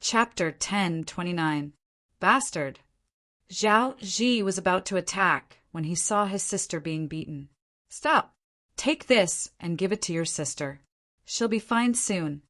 Chapter 10:29. Bastard. Zhao Ji was about to attack when he saw his sister being beaten. Stop! Take this and give it to your sister. She'll be fine soon.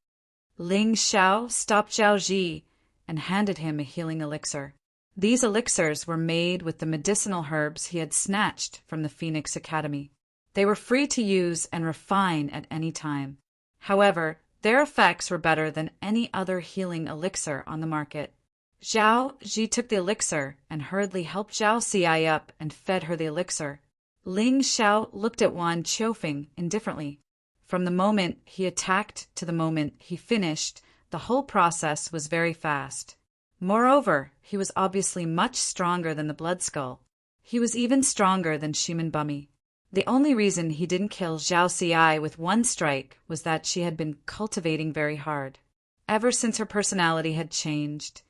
Ling Xiao stopped Zhao Ji and handed him a healing elixir. These elixirs were made with the medicinal herbs he had snatched from the Phoenix Academy. They were free to use and refine at any time. However, their effects were better than any other healing elixir on the market. Zhao Ji took the elixir and hurriedly helped Zhao Xi up and fed her the elixir. Ling Xiao looked at Wan Qiufeng indifferently. From the moment he attacked to the moment he finished, the whole process was very fast. Moreover, he was obviously much stronger than the Blood Skull. He was even stronger than Shiman Bumi. The only reason he didn't kill Zhao Xi with one strike was that she had been cultivating very hard. Ever since her personality had changed,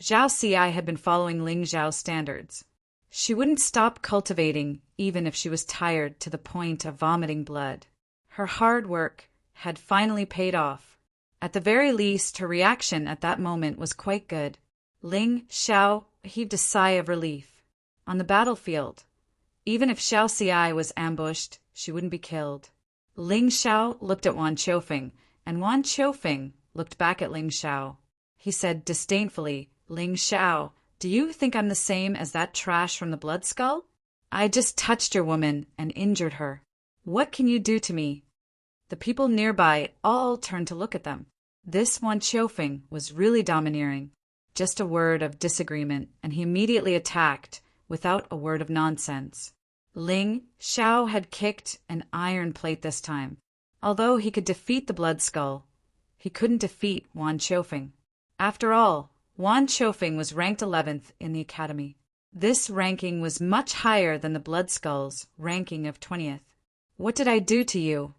Zhao Xi had been following Ling Zhao's standards. She wouldn't stop cultivating even if she was tired to the point of vomiting blood. Her hard work had finally paid off. At the very least, her reaction at that moment was quite good. Ling Xiao heaved a sigh of relief. On the battlefield, even if Zhao Xi was ambushed, she wouldn't be killed. Ling Xiao looked at Wan Qiufeng, and Wan Qiufeng looked back at Ling Xiao. He said disdainfully, Ling Xiao, do you think I'm the same as that trash from the Blood Skull? I just touched your woman and injured her. What can you do to me? The people nearby all turned to look at them. This Wan Qiufeng was really domineering. Just a word of disagreement, and he immediately attacked without a word of nonsense. Ling Xiao had kicked an iron plate this time. Although he could defeat the Blood Skull, he couldn't defeat Wan Qiufeng. After all, Wan Qiufeng was ranked 11th in the academy. This ranking was much higher than the Blood Skull's ranking of 20th. What did I do to you?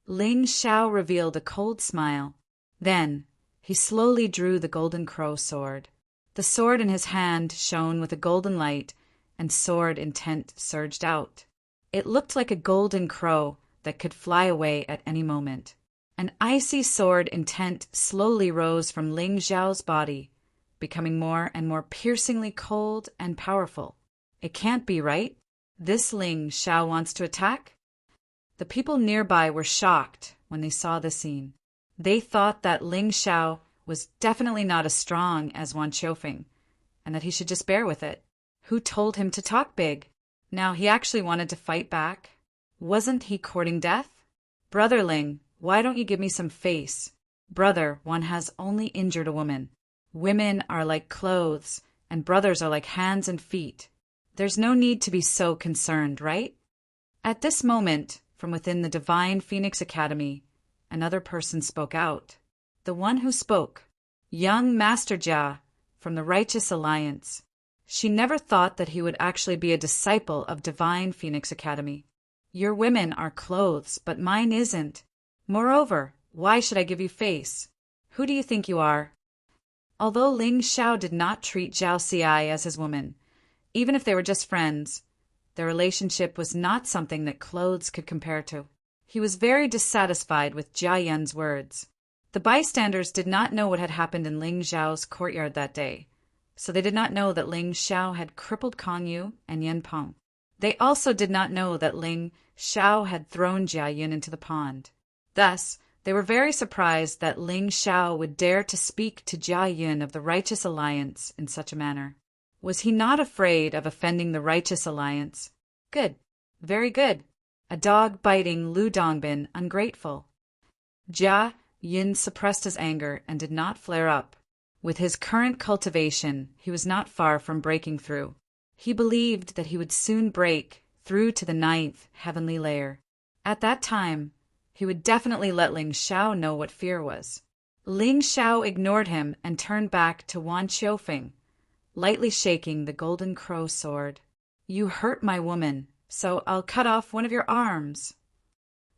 Ling Xiao revealed a cold smile. Then, he slowly drew the golden crow sword. The sword in his hand shone with a golden light, and sword intent surged out. It looked like a golden crow that could fly away at any moment. An icy sword intent slowly rose from Ling Zhao's body, becoming more and more piercingly cold and powerful. It can't be right. This Ling Xiao wants to attack? The people nearby were shocked when they saw the scene. They thought that Ling Xiao was definitely not as strong as Wan Qiufeng, and that he should just bear with it. Who told him to talk big? Now he actually wanted to fight back. Wasn't he courting death? Brother Ling, why don't you give me some face? Brother, one has only injured a woman. Women are like clothes, and brothers are like hands and feet. There's no need to be so concerned, right? At this moment, from within the Divine Phoenix Academy, another person spoke out. The one who spoke, young Master Jia from the Righteous Alliance. She never thought that he would actually be a disciple of Divine Phoenix Academy. Your women are clothes, but mine isn't. Moreover, why should I give you face? Who do you think you are? Although Ling Xiao did not treat Zhao Xi as his woman, even if they were just friends, their relationship was not something that clothes could compare to. He was very dissatisfied with Jia Yun's words. The bystanders did not know what had happened in Ling Zhao's courtyard that day, so they did not know that Ling Xiao had crippled Kong Yu and Yan Peng. They also did not know that Ling Xiao had thrown Jia Yun into the pond. Thus, they were very surprised that Ling Xiao would dare to speak to Jia Yun of the Righteous Alliance in such a manner. Was he not afraid of offending the Righteous Alliance? Good. Very good. A dog biting Lu Dongbin ungrateful. Jia Yun suppressed his anger and did not flare up. With his current cultivation, he was not far from breaking through. He believed that he would soon break through to the 9th heavenly layer. At that time, he would definitely let Ling Xiao know what fear was. Ling Xiao ignored him and turned back to Wan Qiufeng, lightly shaking the golden crow sword. You hurt my woman, so I'll cut off one of your arms.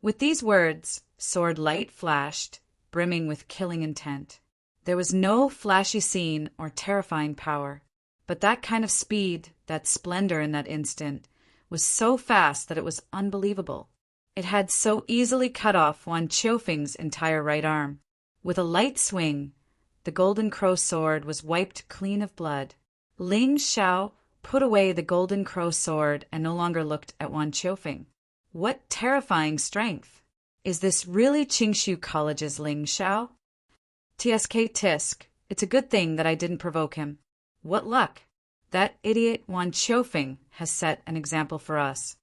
With these words, sword light flashed, brimming with killing intent. There was no flashy scene or terrifying power, but that kind of speed, that splendor in that instant, was so fast that it was unbelievable. It had so easily cut off Wan Qiufeng's entire right arm. With a light swing, The Golden Crow sword was wiped clean of blood. Ling Xiao put away the Golden Crow sword and no longer looked at Wan Qiufeng. What terrifying strength! Is this really Qingshu College's Ling Xiao? Tsk tisk, it's a good thing that I didn't provoke him. What luck! That idiot Wan Qiufeng has set an example for us.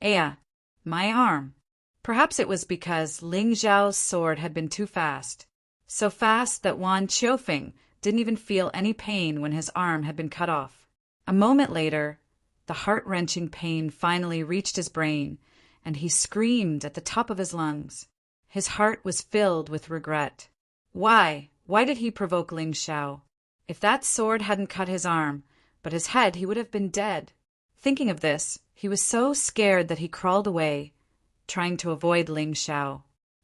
My arm. Perhaps it was because Ling Xiao's sword had been too fast. So fast that Wan Qiufeng didn't even feel any pain when his arm had been cut off. A moment later, the heart-wrenching pain finally reached his brain, and he screamed at the top of his lungs. His heart was filled with regret. Why did he provoke Ling Xiao? If that sword hadn't cut his arm, but his head, he would have been dead. Thinking of this, he was so scared that he crawled away, trying to avoid Ling Xiao.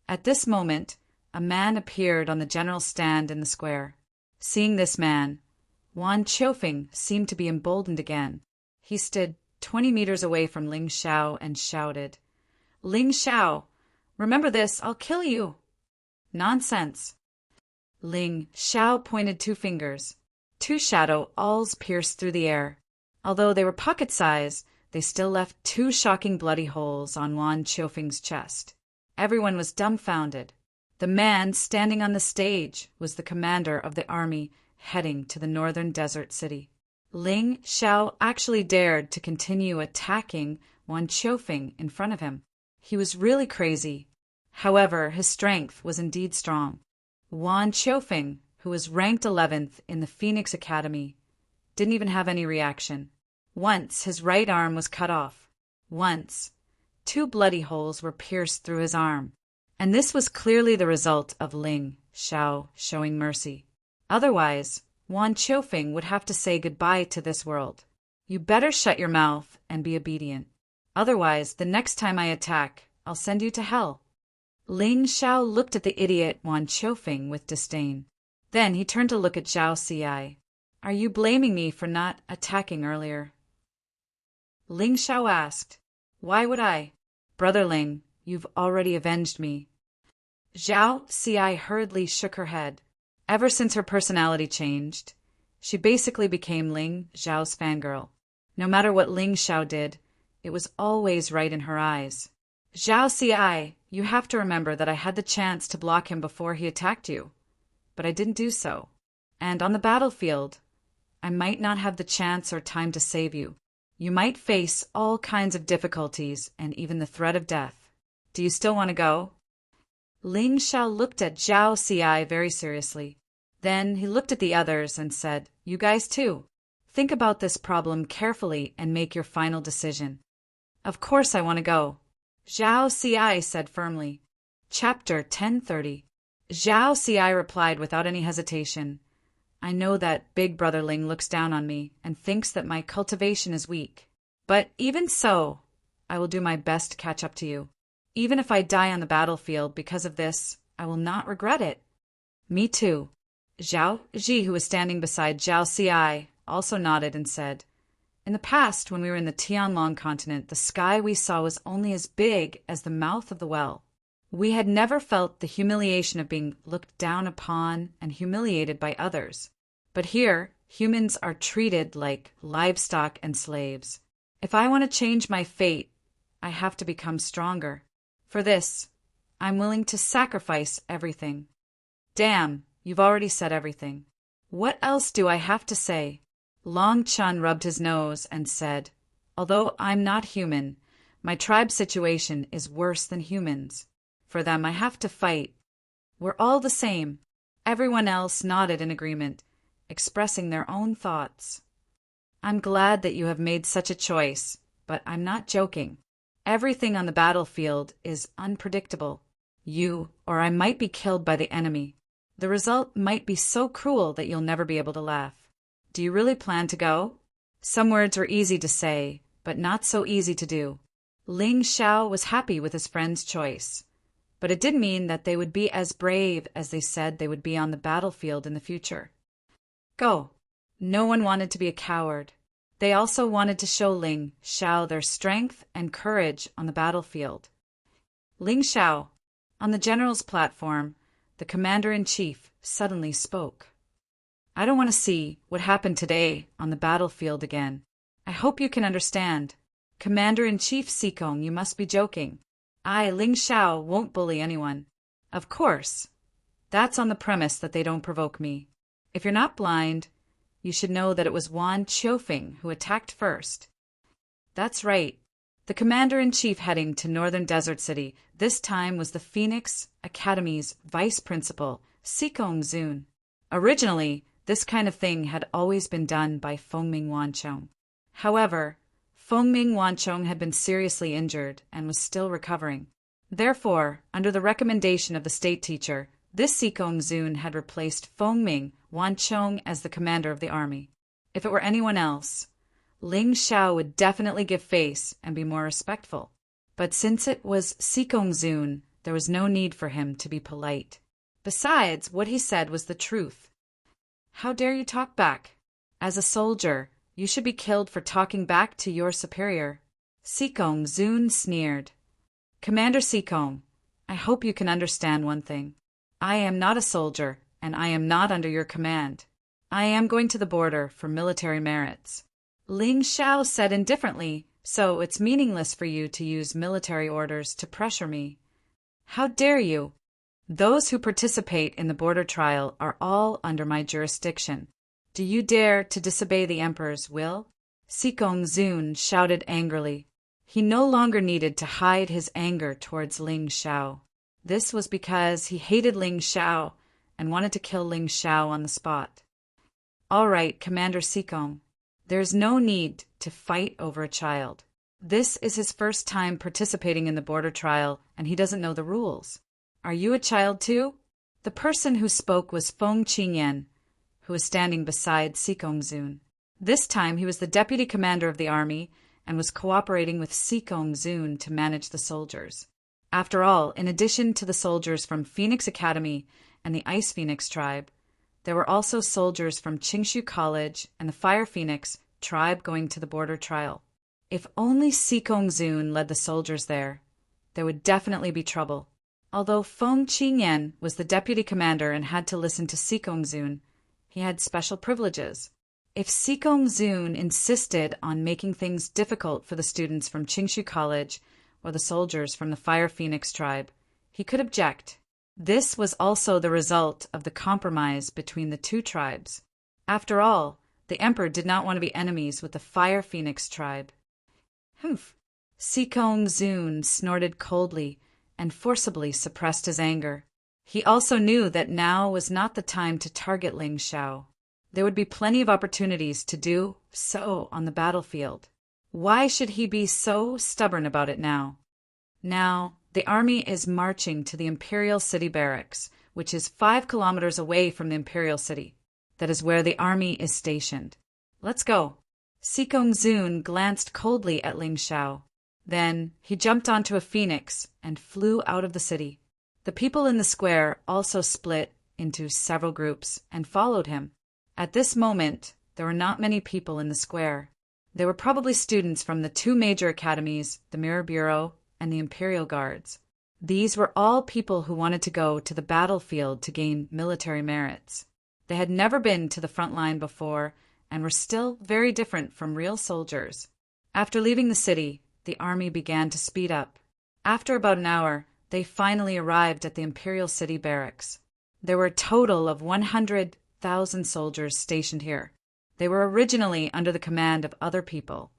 At this moment, a man appeared on the general stand in the square. Seeing this man, Wan Qiufeng seemed to be emboldened again. He stood 20 meters away from Ling Xiao and shouted, "Ling Xiao, remember this, I'll kill you." Nonsense. Ling Xiao pointed 2 fingers. 2 shadow awls pierced through the air. Although they were pocket-size, they still left 2 shocking bloody holes on Wan Qiufeng's chest. Everyone was dumbfounded. The man standing on the stage was the commander of the army heading to the northern desert city. Ling Xiao actually dared to continue attacking Wan Qiufeng in front of him. He was really crazy. However, his strength was indeed strong. Wan Qiufeng, who was ranked 11th in the Phoenix Academy, didn't even have any reaction. Once his right arm was cut off. Once 2 bloody holes were pierced through his arm. And this was clearly the result of Ling Xiao showing mercy. Otherwise, Wan Qiufeng would have to say goodbye to this world. You better shut your mouth and be obedient. Otherwise, the next time I attack, I'll send you to hell. Ling Xiao looked at the idiot Wan Qiufeng with disdain. Then he turned to look at Zhao Ci. Are you blaming me for not attacking earlier? Ling Xiao asked. Why would I? Brother Ling, you've already avenged me. Zhao Ci hurriedly shook her head. Ever since her personality changed, she basically became Ling Xiao's fangirl. No matter what Ling Xiao did, it was always right in her eyes. Zhao Ci, you have to remember that I had the chance to block him before he attacked you. But I didn't do so. And on the battlefield, I might not have the chance or time to save you. You might face all kinds of difficulties and even the threat of death. Do you still want to go? Ling Xiao looked at Zhao Ci very seriously. Then he looked at the others and said, You guys too. Think about this problem carefully and make your final decision. Of course I want to go. Zhao Ci said firmly. Chapter 1030. Zhao Ci replied without any hesitation. I know that Big Brother Ling looks down on me and thinks that my cultivation is weak. But even so, I will do my best to catch up to you. Even if I die on the battlefield because of this, I will not regret it. Me too. Zhao Ji, who was standing beside Zhao Ci, also nodded and said, In the past, when we were in the Tianlong continent, the sky we saw was only as big as the mouth of the well. We had never felt the humiliation of being looked down upon and humiliated by others. But here, humans are treated like livestock and slaves. If I want to change my fate, I have to become stronger. For this, I'm willing to sacrifice everything. Damn, you've already said everything. What else do I have to say? Long Chun rubbed his nose and said, Although I'm not human, my tribe's situation is worse than humans. For them, I have to fight. We're all the same. Everyone else nodded in agreement, expressing their own thoughts. I'm glad that you have made such a choice, but I'm not joking. Everything on the battlefield is unpredictable. You or I might be killed by the enemy. The result might be so cruel that you'll never be able to laugh. Do you really plan to go? Some words were easy to say, but not so easy to do. Ling Xiao was happy with his friend's choice, but it didn't mean that they would be as brave as they said they would be on the battlefield in the future. Go. No one wanted to be a coward. They also wanted to show Ling Xiao their strength and courage on the battlefield. Ling Xiao. On the general's platform, the commander-in-chief suddenly spoke. I don't want to see what happened today on the battlefield again. I hope you can understand. Commander-in-Chief Sikong, you must be joking. I, Ling Xiao, won't bully anyone. Of course. That's on the premise that they don't provoke me. If you're not blind, you should know that it was Wan Qiufeng who attacked first. That's right. The commander-in-chief heading to Northern Desert City this time was the Phoenix Academy's vice principal, Sikong Zun. Originally, this kind of thing had always been done by Fengming Wanchong. However, Fengming Wanchong had been seriously injured and was still recovering. Therefore, under the recommendation of the state teacher, this Sikong Zun had replaced Fengming Wanchong as the commander of the army. If it were anyone else, Ling Xiao would definitely give face and be more respectful. But since it was Sikong Zun, there was no need for him to be polite. Besides, what he said was the truth. How dare you talk back? As a soldier, you should be killed for talking back to your superior. Sikong Zun sneered. Commander Sikong, I hope you can understand one thing. I am not a soldier, and I am not under your command. I am going to the border for military merits. Ling Xiao said indifferently, so it's meaningless for you to use military orders to pressure me. How dare you? Those who participate in the border trial are all under my jurisdiction. Do you dare to disobey the emperor's will? Sikong Zun shouted angrily. He no longer needed to hide his anger towards Ling Xiao. This was because he hated Ling Xiao and wanted to kill Ling Xiao on the spot. All right, Commander Sikong. There is no need to fight over a child. This is his first time participating in the border trial, and he doesn't know the rules. Are you a child too? The person who spoke was Feng Qingyan, who was standing beside Sikong Zun. This time he was the deputy commander of the army and was cooperating with Sikong Zun to manage the soldiers. After all, in addition to the soldiers from Phoenix Academy and the Ice Phoenix tribe, there were also soldiers from Qingshu College and the Fire Phoenix tribe going to the border trial. If only Sikong Zun led the soldiers there would definitely be trouble. Although Feng Qingyan was the deputy commander and had to listen to Sikong Zun, he had special privileges. If Sikong Zun insisted on making things difficult for the students from Qingshu College or the soldiers from the Fire Phoenix tribe, he could object. This was also the result of the compromise between the two tribes. After all, the emperor did not want to be enemies with the Fire Phoenix tribe. Humph! Sikong Zun snorted coldly and forcibly suppressed his anger. He also knew that now was not the time to target Ling Xiao. There would be plenty of opportunities to do so on the battlefield. Why should he be so stubborn about it now? Now, the army is marching to the Imperial City Barracks, which is 5 kilometers away from the Imperial City. That is where the army is stationed. Let's go. Sikong Zun glanced coldly at Ling Xiao. Then he jumped onto a phoenix and flew out of the city. The people in the square also split into several groups and followed him. At this moment, there were not many people in the square. They were probably students from the 2 major academies, the Mirror Bureau and the Imperial Guards. These were all people who wanted to go to the battlefield to gain military merits. They had never been to the front line before and were still very different from real soldiers. After leaving the city, the army began to speed up. After about an hour, they finally arrived at the Imperial City Barracks. There were a total of 100,000 soldiers stationed here. They were originally under the command of other people,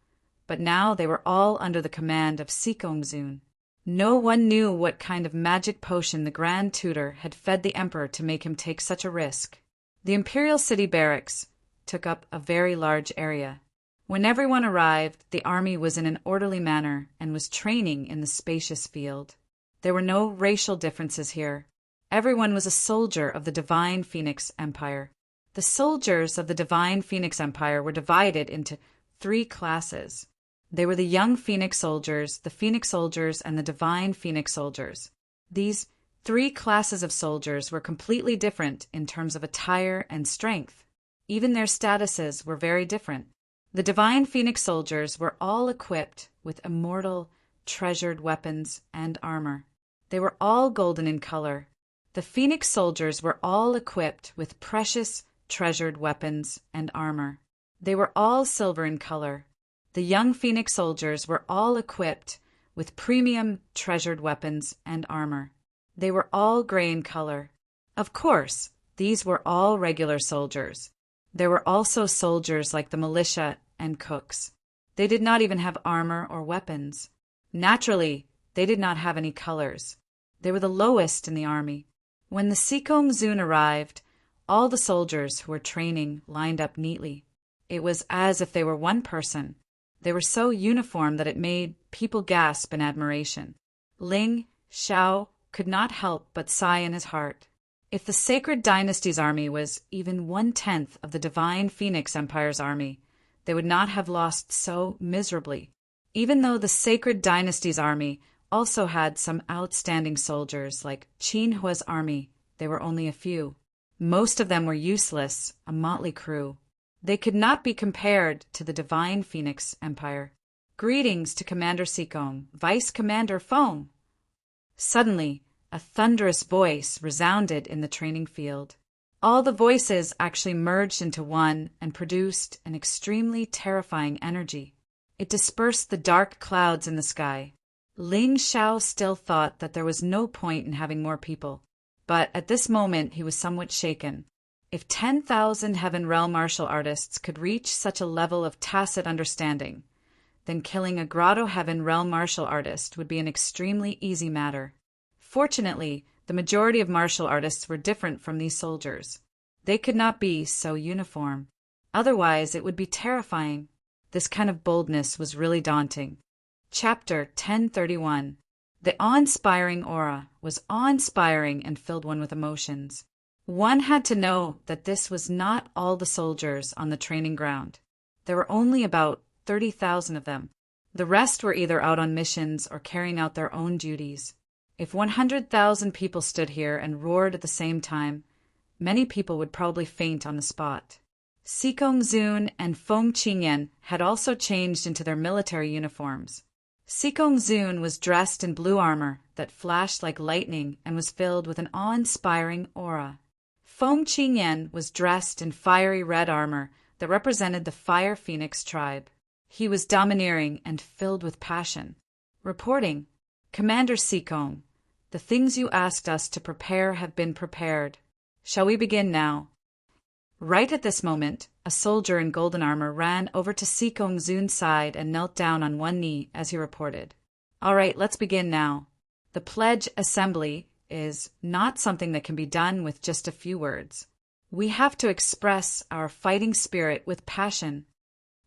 but now they were all under the command of Sikong Zun. No one knew what kind of magic potion the Grand Tutor had fed the Emperor to make him take such a risk. The Imperial City Barracks took up a very large area. When everyone arrived, the army was in an orderly manner and was training in the spacious field. There were no racial differences here. Everyone was a soldier of the Divine Phoenix Empire. The soldiers of the Divine Phoenix Empire were divided into 3 classes. They were the young Phoenix soldiers, the Phoenix soldiers, and the Divine Phoenix soldiers. These 3 classes of soldiers were completely different in terms of attire and strength. Even their statuses were very different. The Divine Phoenix soldiers were all equipped with immortal, treasured weapons and armor. They were all golden in color. The Phoenix soldiers were all equipped with precious, treasured weapons and armor. They were all silver in color. The young Phoenix soldiers were all equipped with premium, treasured weapons and armor. They were all gray in color. Of course, these were all regular soldiers. There were also soldiers like the militia and cooks. They did not even have armor or weapons. Naturally, they did not have any colors. They were the lowest in the army. When the Sikong Zun arrived, all the soldiers who were training lined up neatly. It was as if they were one person. They were so uniform that it made people gasp in admiration. Ling Xiao could not help but sigh in his heart. If the Sacred Dynasty's army was even 1/10 of the Divine Phoenix Empire's army, they would not have lost so miserably. Even though the Sacred Dynasty's army also had some outstanding soldiers like Qin Hua's army, they were only a few. Most of them were useless, a motley crew. They could not be compared to the Divine Phoenix Empire. Greetings to Commander Sikong, Vice Commander Feng. Suddenly, a thunderous voice resounded in the training field. All the voices actually merged into one and produced an extremely terrifying energy. It dispersed the dark clouds in the sky. Ling Xiao still thought that there was no point in having more people, but at this moment he was somewhat shaken. If 10,000 Heaven Realm martial artists could reach such a level of tacit understanding, then killing a Grotto Heaven Realm martial artist would be an extremely easy matter. Fortunately, the majority of martial artists were different from these soldiers. They could not be so uniform. Otherwise, it would be terrifying. This kind of boldness was really daunting. Chapter 1031. The awe-inspiring aura was awe-inspiring and filled one with emotions. One had to know that this was not all the soldiers on the training ground. There were only about 30,000 of them. The rest were either out on missions or carrying out their own duties. If 100,000 people stood here and roared at the same time, many people would probably faint on the spot. Sikong Zun and Feng Qingyan had also changed into their military uniforms. Sikong Zun was dressed in blue armor that flashed like lightning and was filled with an awe-inspiring aura. Feng Qingyan was dressed in fiery red armor that represented the Fire Phoenix tribe. He was domineering and filled with passion. Reporting, Commander Sikong, the things you asked us to prepare have been prepared. Shall we begin now? Right at this moment, a soldier in golden armor ran over to Sikong Zun's side and knelt down on one knee as he reported. All right, let's begin now. The pledge assembly is not something that can be done with just a few words. We have to express our fighting spirit with passion.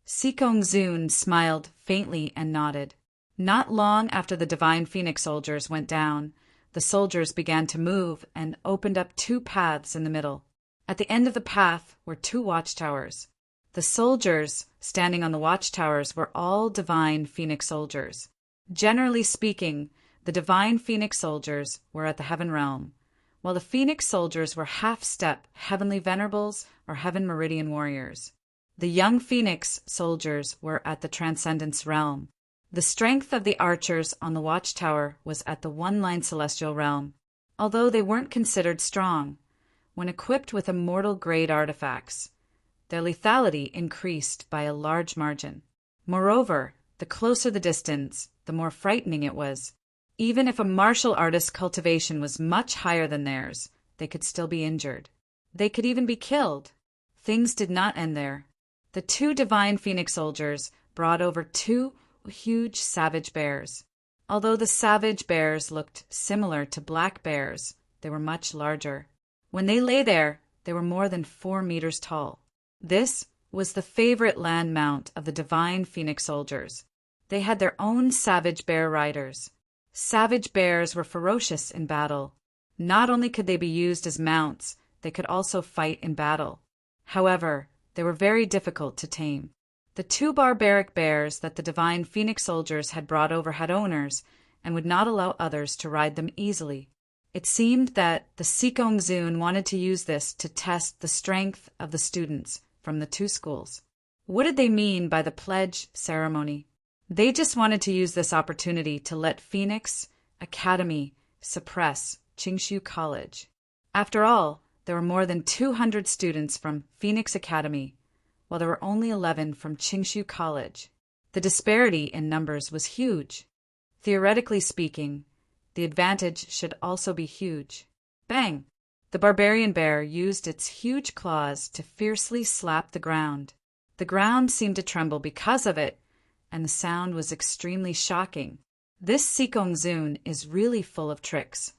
Sikong Zun smiled faintly and nodded. Not long after the Divine Phoenix soldiers went down, the soldiers began to move and opened up two paths in the middle. At the end of the path were two watchtowers. The soldiers standing on the watchtowers were all Divine Phoenix soldiers. Generally speaking, the Divine Phoenix soldiers were at the Heaven Realm, while the Phoenix soldiers were half-step Heavenly Venerables or Heaven Meridian Warriors. The young Phoenix soldiers were at the Transcendence Realm. The strength of the archers on the watchtower was at the One-Line Celestial Realm, although they weren't considered strong. When equipped with immortal-grade artifacts, their lethality increased by a large margin. Moreover, the closer the distance, the more frightening it was. Even if a martial artist's cultivation was much higher than theirs, they could still be injured. They could even be killed. Things did not end there. The two Divine Phoenix soldiers brought over two huge savage bears. Although the savage bears looked similar to black bears, they were much larger. When they lay there, they were more than 4 meters tall. This was the favorite land mount of the Divine Phoenix soldiers. They had their own savage bear riders. Savage bears were ferocious in battle. Not only could they be used as mounts, they could also fight in battle. However, they were very difficult to tame. The two barbaric bears that the Divine Phoenix soldiers had brought over had owners and would not allow others to ride them easily. It seemed that the Sikong Zun wanted to use this to test the strength of the students from the two schools. What did they mean by the pledge ceremony? They just wanted to use this opportunity to let Phoenix Academy suppress Qingshu College. After all, there were more than 200 students from Phoenix Academy, while there were only 11 from Qingshu College. The disparity in numbers was huge. Theoretically speaking, the advantage should also be huge. Bang! The barbarian bear used its huge claws to fiercely slap the ground. The ground seemed to tremble because of it, and the sound was extremely shocking. This Sikong Zun is really full of tricks.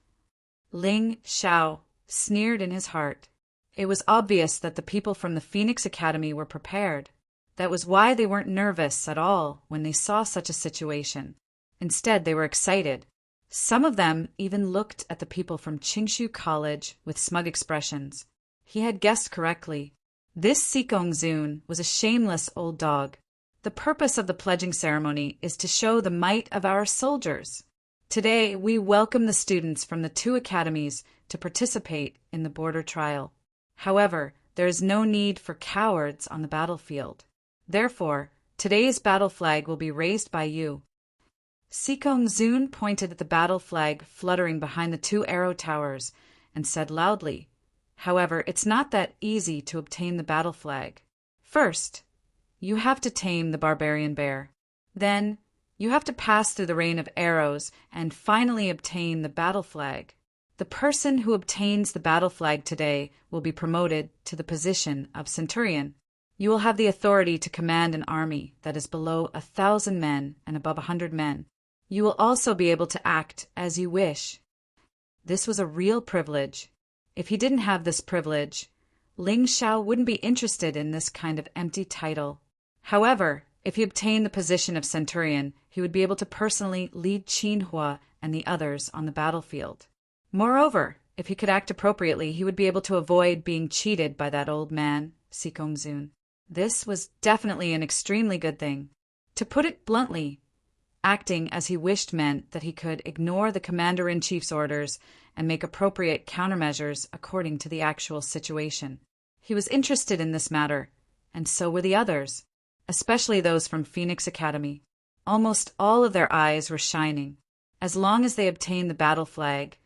Ling Xiao sneered in his heart. It was obvious that the people from the Phoenix Academy were prepared. That was why they weren't nervous at all when they saw such a situation. Instead, they were excited. Some of them even looked at the people from Qingshu College with smug expressions. He had guessed correctly. This Sikong Zun was a shameless old dog. The purpose of the pledging ceremony is to show the might of our soldiers. Today, we welcome the students from the 2 academies to participate in the border trial. However, there is no need for cowards on the battlefield. Therefore, today's battle flag will be raised by you. Sikong Zun pointed at the battle flag fluttering behind the 2 arrow towers and said loudly, "However, it's not that easy to obtain the battle flag. First, you have to tame the barbarian bear. Then, you have to pass through the rain of arrows and finally obtain the battle flag. The person who obtains the battle flag today will be promoted to the position of centurion. You will have the authority to command an army that is below 1,000 men and above 100 men. You will also be able to act as you wish." This was a real privilege. If he didn't have this privilege, Ling Xiao wouldn't be interested in this kind of empty title. However, if he obtained the position of centurion, he would be able to personally lead Qinhua and the others on the battlefield. Moreover, if he could act appropriately, he would be able to avoid being cheated by that old man, Sikong Zun. This was definitely an extremely good thing. To put it bluntly, acting as he wished meant that he could ignore the commander-in-chief's orders and make appropriate countermeasures according to the actual situation. He was interested in this matter, and so were the others, especially those from Phoenix Academy. Almost all of their eyes were shining. As long as they obtained the battle flag,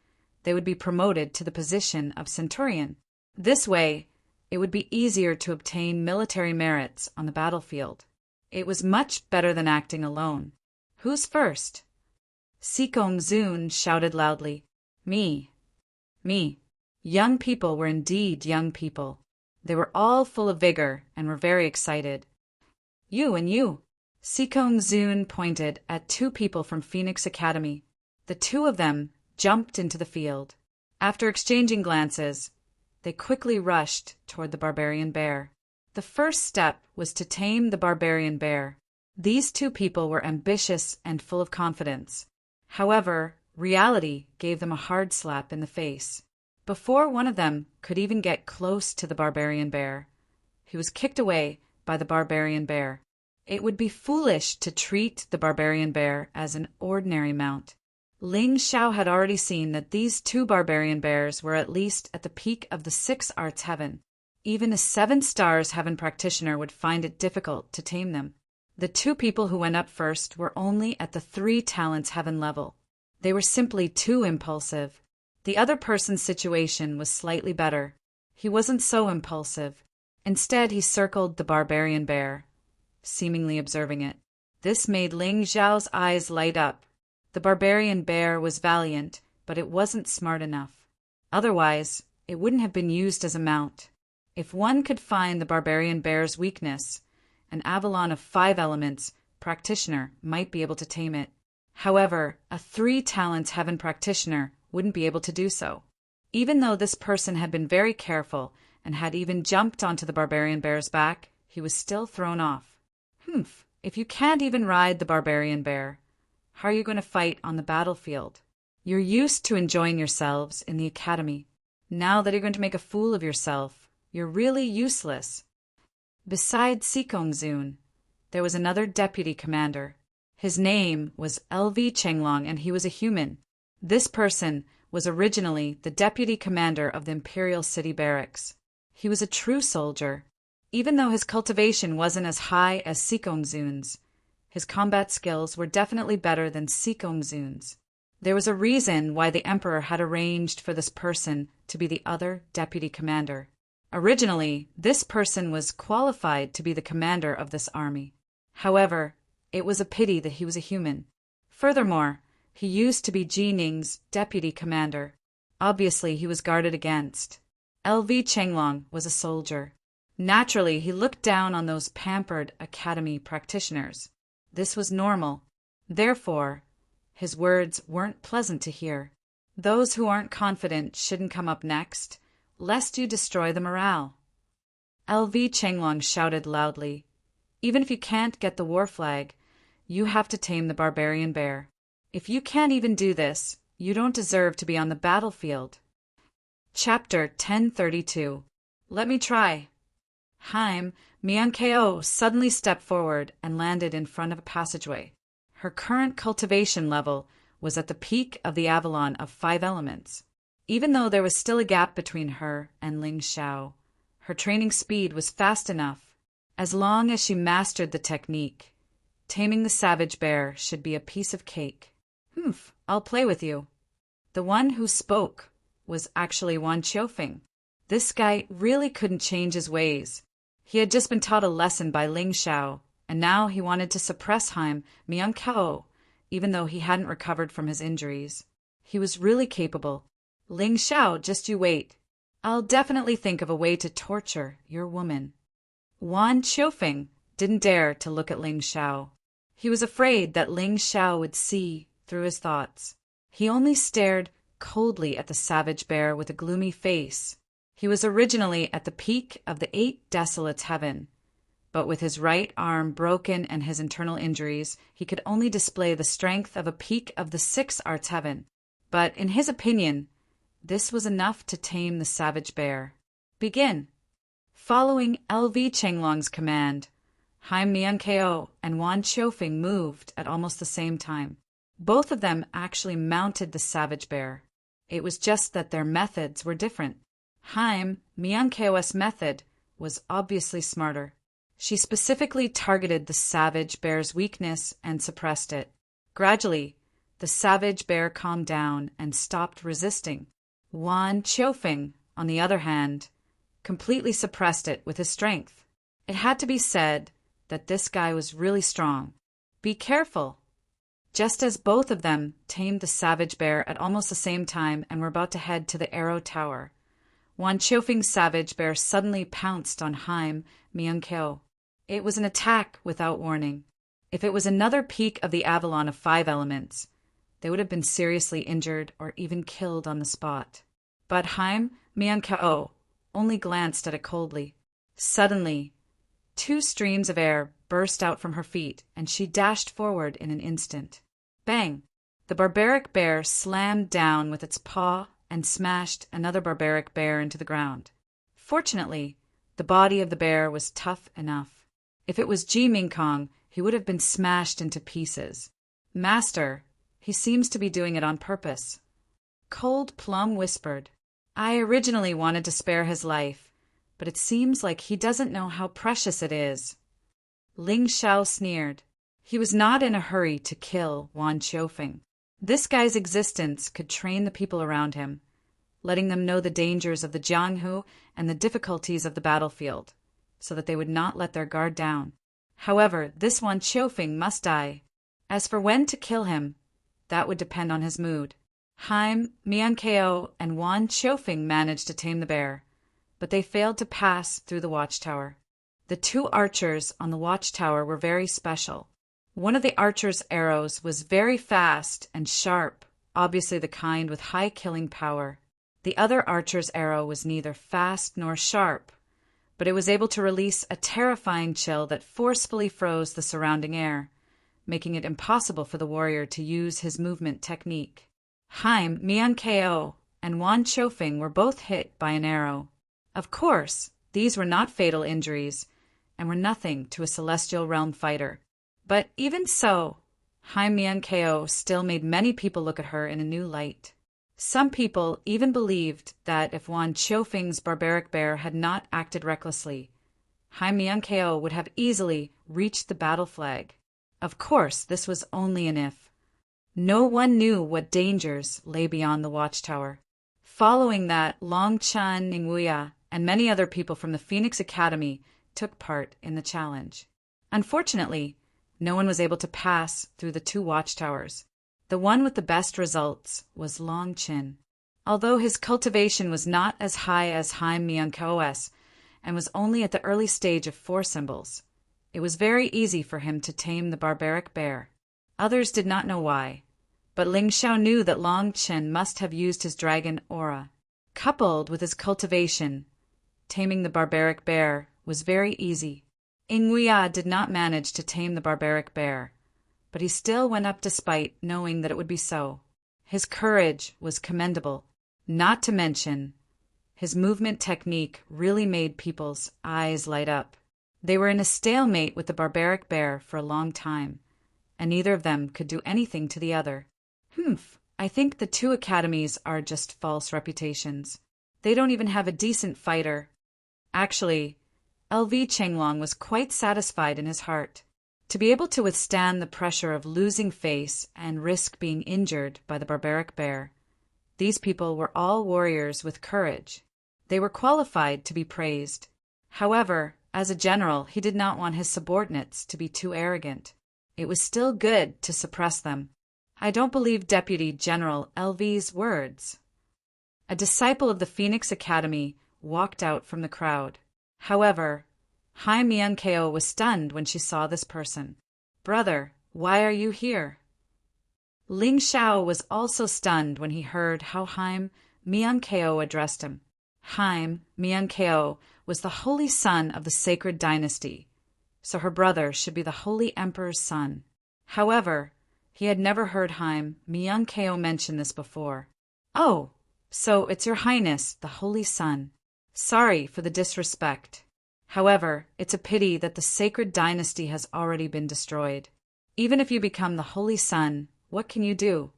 they would be promoted to the position of centurion. This way, it would be easier to obtain military merits on the battlefield. It was much better than acting alone. Who's first? Sikong Zun shouted loudly. Me. Me. Young people were indeed young people. They were all full of vigor and were very excited. You and you. Sikong Zun pointed at 2 people from Phoenix Academy. The 2 of them jumped into the field. After exchanging glances, they quickly rushed toward the barbarian bear. The first step was to tame the barbarian bear. These 2 people were ambitious and full of confidence. However, reality gave them a hard slap in the face. Before one of them could even get close to the barbarian bear, he was kicked away by the barbarian bear. It would be foolish to treat the barbarian bear as an ordinary mount. Ling Xiao had already seen that these 2 barbarian bears were at least at the peak of the 6 arts heaven. Even a 7 stars heaven practitioner would find it difficult to tame them. The 2 people who went up first were only at the 3 talents heaven level. They were simply too impulsive. The other person's situation was slightly better. He wasn't so impulsive. Instead, he circled the barbarian bear, seemingly observing it. This made Ling Xiao's eyes light up. The barbarian bear was valiant, but it wasn't smart enough. Otherwise, it wouldn't have been used as a mount. If one could find the barbarian bear's weakness, an Avalon of 5 elements practitioner might be able to tame it. However, a 3 talents heaven practitioner wouldn't be able to do so. Even though this person had been very careful and had even jumped onto the barbarian bear's back, he was still thrown off. If you can't even ride the barbarian bear, how are you going to fight on the battlefield? You're used to enjoying yourselves in the academy. Now that you're going to make a fool of yourself, you're really useless. Besides Sikong Zun, there was another deputy commander. His name was LV Chenglong, and he was a human. This person was originally the deputy commander of the Imperial City Barracks. He was a true soldier. Even though his cultivation wasn't as high as Sikong Zun's, his combat skills were definitely better than Sikong Zun's. There was a reason why the emperor had arranged for this person to be the other deputy commander. Originally, this person was qualified to be the commander of this army. However, it was a pity that he was a human. Furthermore, he used to be Ji Ning's deputy commander. Obviously, he was guarded against. LV Chenglong was a soldier. Naturally, he looked down on those pampered academy practitioners. This was normal. Therefore, his words weren't pleasant to hear. Those who aren't confident shouldn't come up next, lest you destroy the morale. LV Chenglong shouted loudly. Even if you can't get the war flag, you have to tame the barbarian bear. If you can't even do this, you don't deserve to be on the battlefield. Chapter 1032. Let me try. Haim Miankeo suddenly stepped forward and landed in front of a passageway. Her current cultivation level was at the peak of the Avalon of 5 elements. Even though there was still a gap between her and Ling Xiao, her training speed was fast enough. As long as she mastered the technique, taming the savage bear should be a piece of cake. I'll play with you. The one who spoke was actually Wan Qiufeng. This guy really couldn't change his ways. He had just been taught a lesson by Ling Xiao, and now he wanted to suppress Haim Miankeo, even though he hadn't recovered from his injuries. He was really capable. Ling Xiao, just you wait. I'll definitely think of a way to torture your woman. Wan Qiufeng didn't dare to look at Ling Xiao. He was afraid that Ling Xiao would see through his thoughts. He only stared coldly at the savage bear with a gloomy face. He was originally at the peak of the 8 Desolates heaven, but with his right arm broken and his internal injuries, he could only display the strength of a peak of the 6 Arts heaven. But in his opinion, this was enough to tame the savage bear. Begin. Following LV Chenglong's command, Haim Miankeo and Wan Qiufeng moved at almost the same time. Both of them actually mounted the savage bear. It was just that their methods were different. Haim Miankeo's method was obviously smarter. She specifically targeted the savage bear's weakness and suppressed it. Gradually, the savage bear calmed down and stopped resisting. Wan Qiufeng, on the other hand, completely suppressed it with his strength. It had to be said that this guy was really strong. Be careful. Just as both of them tamed the savage bear at almost the same time and were about to head to the Arrow Tower, Wan Qiufeng's savage bear suddenly pounced on Haim Miankeo. It was an attack without warning. If it was another peak of the Avalon of 5 elements, they would have been seriously injured or even killed on the spot. But Haim Miankeo only glanced at it coldly. Suddenly, 2 streams of air burst out from her feet, and she dashed forward in an instant. Bang! The barbaric bear slammed down with its paw and smashed another barbaric bear into the ground. Fortunately, the body of the bear was tough enough. If it was Ji Mingkong, he would have been smashed into pieces. Master, he seems to be doing it on purpose. Cold Plum whispered. I originally wanted to spare his life, but it seems like he doesn't know how precious it is. Ling Xiao sneered. He was not in a hurry to kill Wan Qiufeng. This guy's existence could train the people around him, letting them know the dangers of the Jianghu and the difficulties of the battlefield, so that they would not let their guard down. However, this Wan Qiufeng must die. As for when to kill him, that would depend on his mood. Haim Miankeo and Wan Qiufeng managed to tame the bear, but they failed to pass through the watchtower. The 2 archers on the watchtower were very special. One of the archer's arrows was very fast and sharp, obviously the kind with high killing power. The other archer's arrow was neither fast nor sharp, but it was able to release a terrifying chill that forcefully froze the surrounding air, making it impossible for the warrior to use his movement technique. Haim Miankeo and Wan Qiufeng were both hit by an arrow. Of course, these were not fatal injuries, and were nothing to a celestial realm fighter. But even so, Haim Miankeo still made many people look at her in a new light. Some people even believed that if Wan Qiufeng's barbaric bear had not acted recklessly, Haim Miankeo would have easily reached the battle flag. Of course, this was only an if. No one knew what dangers lay beyond the watchtower. Following that, Long Chan Nguya and many other people from the Phoenix Academy took part in the challenge. Unfortunately, no one was able to pass through the 2 watchtowers. The one with the best results was Long Chin. Although his cultivation was not as high as Haim Myungko's and was only at the early stage of 4 symbols, it was very easy for him to tame the barbaric bear. Others did not know why, but Ling Xiao knew that Long Chin must have used his dragon aura. Coupled with his cultivation, taming the barbaric bear was very easy. Nguya did not manage to tame the barbaric bear, but he still went up despite knowing that it would be so. His courage was commendable, not to mention his movement technique really made people's eyes light up. They were in a stalemate with the barbaric bear for a long time, and neither of them could do anything to the other. I think the 2 academies are just false reputations. They don't even have a decent fighter. Actually, LV Chenglong was quite satisfied in his heart. To be able to withstand the pressure of losing face and risk being injured by the barbaric bear, these people were all warriors with courage. They were qualified to be praised. However, as a general, he did not want his subordinates to be too arrogant. It was still good to suppress them. I don't believe Deputy General LV's words. A disciple of the Phoenix Academy walked out from the crowd. However, Haim Myungko was stunned when she saw this person. "Brother, why are you here?" Ling Xiao was also stunned when he heard how Haim Myungko addressed him. Haim Myungko was the holy son of the sacred dynasty, so her brother should be the holy emperor's son. However, he had never heard Haim Myungko mention this before. "Oh, so it's your highness, the holy son. Sorry for the disrespect. However, it's a pity that the sacred dynasty has already been destroyed. Even if you become the holy son, what can you do?"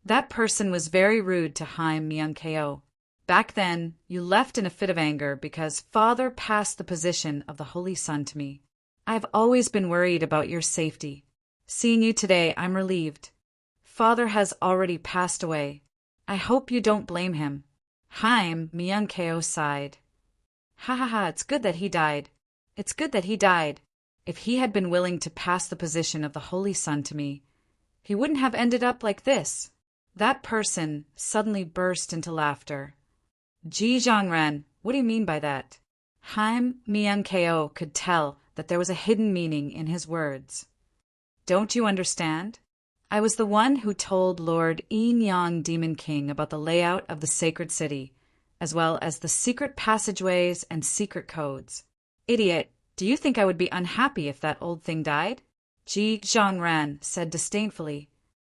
That person was very rude to Haim Myungko. "Back then, you left in a fit of anger because Father passed the position of the holy son to me. I've always been worried about your safety. Seeing you today, I'm relieved. Father has already passed away. I hope you don't blame him." Haim Myungko sighed. Ha, it's good that he died. It's good that he died. If he had been willing to pass the position of the holy son to me, he wouldn't have ended up like this." That person suddenly burst into laughter. "Ji Zhongran, what do you mean by that?" Haim Myungko could tell that there was a hidden meaning in his words. "Don't you understand? I was the one who told Lord Yin Yang Demon King about the layout of the sacred city, as well as the secret passageways and secret codes. Idiot, do you think I would be unhappy if that old thing died?" Ji Zhongran said disdainfully.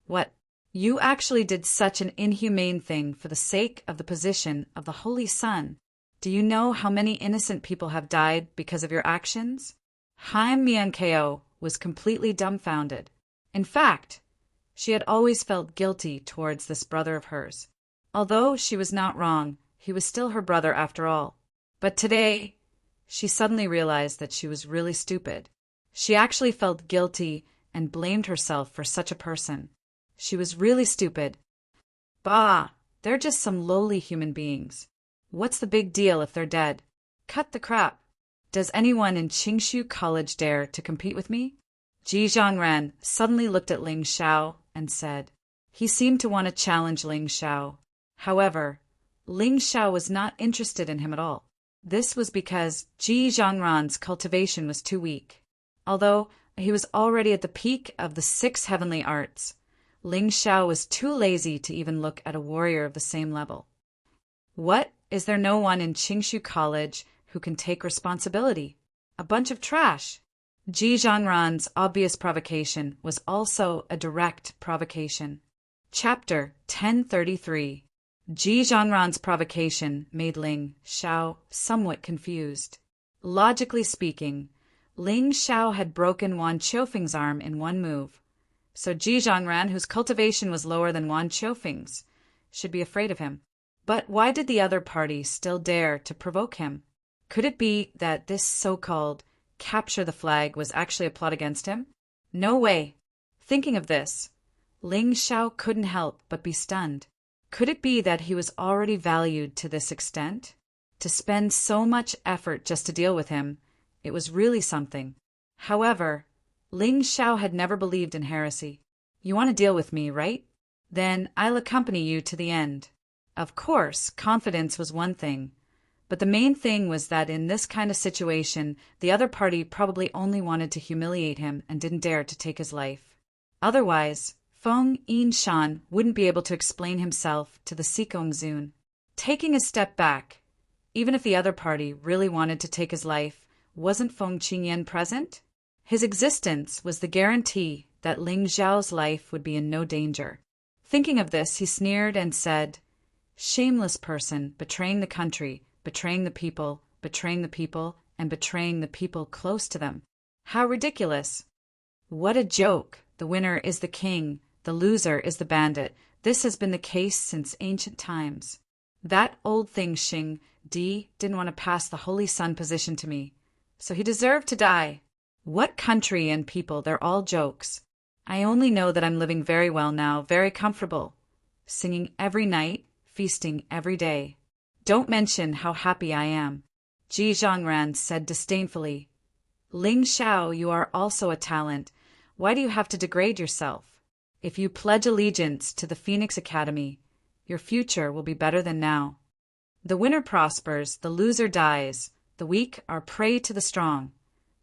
"What? You actually did such an inhumane thing for the sake of the position of the holy son. Do you know how many innocent people have died because of your actions?" Haim Myungko was completely dumbfounded. In fact, she had always felt guilty towards this brother of hers. Although she was not wrong, he was still her brother after all. But today, she suddenly realized that she was really stupid. She actually felt guilty and blamed herself for such a person. She was really stupid. Bah, they're just some lowly human beings. What's the big deal if they're dead? Cut the crap. Does anyone in Qingshu College dare to compete with me? Ji Zhongran suddenly looked at Ling Xiao and said. He seemed to want to challenge Ling Xiao. However, Ling Xiao was not interested in him at all. This was because Ji Zhongran's cultivation was too weak. Although he was already at the peak of the 6 heavenly arts, Ling Xiao was too lazy to even look at a warrior of the same level. What? Is there no one in Qingshu College who can take responsibility? A bunch of trash. Ji Zhongran's obvious provocation was also a direct provocation. Chapter 1033. Ji Zhongran's provocation made Ling Xiao somewhat confused. Logically speaking, Ling Xiao had broken Wan Qiufeng's arm in one move, so Ji Zhongran, whose cultivation was lower than Wan Qiufeng's, should be afraid of him. But why did the other party still dare to provoke him? Could it be that this so-called capture the flag was actually a plot against him? No way. Thinking of this, Ling Xiao couldn't help but be stunned. Could it be that he was already valued to this extent? To spend so much effort just to deal with him, it was really something. However, Ling Xiao had never believed in heresy. You want to deal with me, right? Then I'll accompany you to the end. Of course, confidence was one thing, but the main thing was that in this kind of situation, the other party probably only wanted to humiliate him and didn't dare to take his life. Otherwise, Feng Yinshan wouldn't be able to explain himself to the Sikong Zun. Taking a step back, even if the other party really wanted to take his life, wasn't Feng Qingyan present? His existence was the guarantee that Ling Xiao's life would be in no danger. Thinking of this, he sneered and said, "Shameless person, betraying the country, betraying the people, and betraying the people close to them. How ridiculous! What a joke! The winner is the king, the loser is the bandit. This has been the case since ancient times. That old thing Xing Di didn't want to pass the Holy Sun position to me, so he deserved to die. What country and people, they're all jokes. I only know that I'm living very well now, very comfortable, singing every night, feasting every day. Don't mention how happy I am." Ji Zhongran said disdainfully, "Ling Xiao, you are also a talent. Why do you have to degrade yourself? If you pledge allegiance to the Phoenix Academy, your future will be better than now. The winner prospers, the loser dies. The weak are prey to the strong.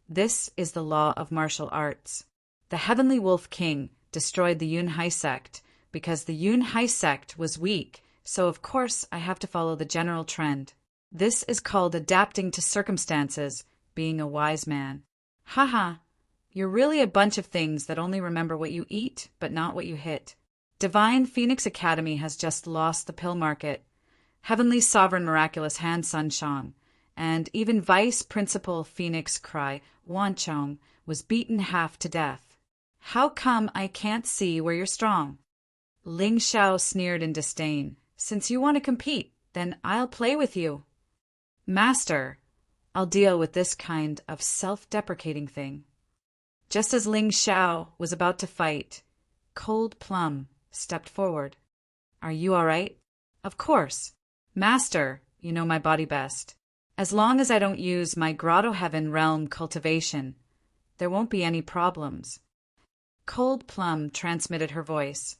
This is the law of martial arts. The Heavenly Wolf King destroyed the Yunhai sect because the Yunhai sect was weak, so of course I have to follow the general trend. This is called adapting to circumstances, being a wise man. Haha, you're really a bunch of things that only remember what you eat, but not what you hit. Divine Phoenix Academy has just lost the pill market. Heavenly Sovereign Miraculous Hand Sun Shang, and even Vice Principal Phoenix Cry Wan Chong was beaten half to death. How come I can't see where you're strong?" Ling Xiao sneered in disdain. "Since you want to compete, then I'll play with you." "Master, I'll deal with this kind of self-deprecating thing." Just as Ling Xiao was about to fight, Cold Plum stepped forward. "Are you all right?" "Of course. Master, you know my body best. As long as I don't use my Grotto Heaven realm cultivation, there won't be any problems." Cold Plum transmitted her voice.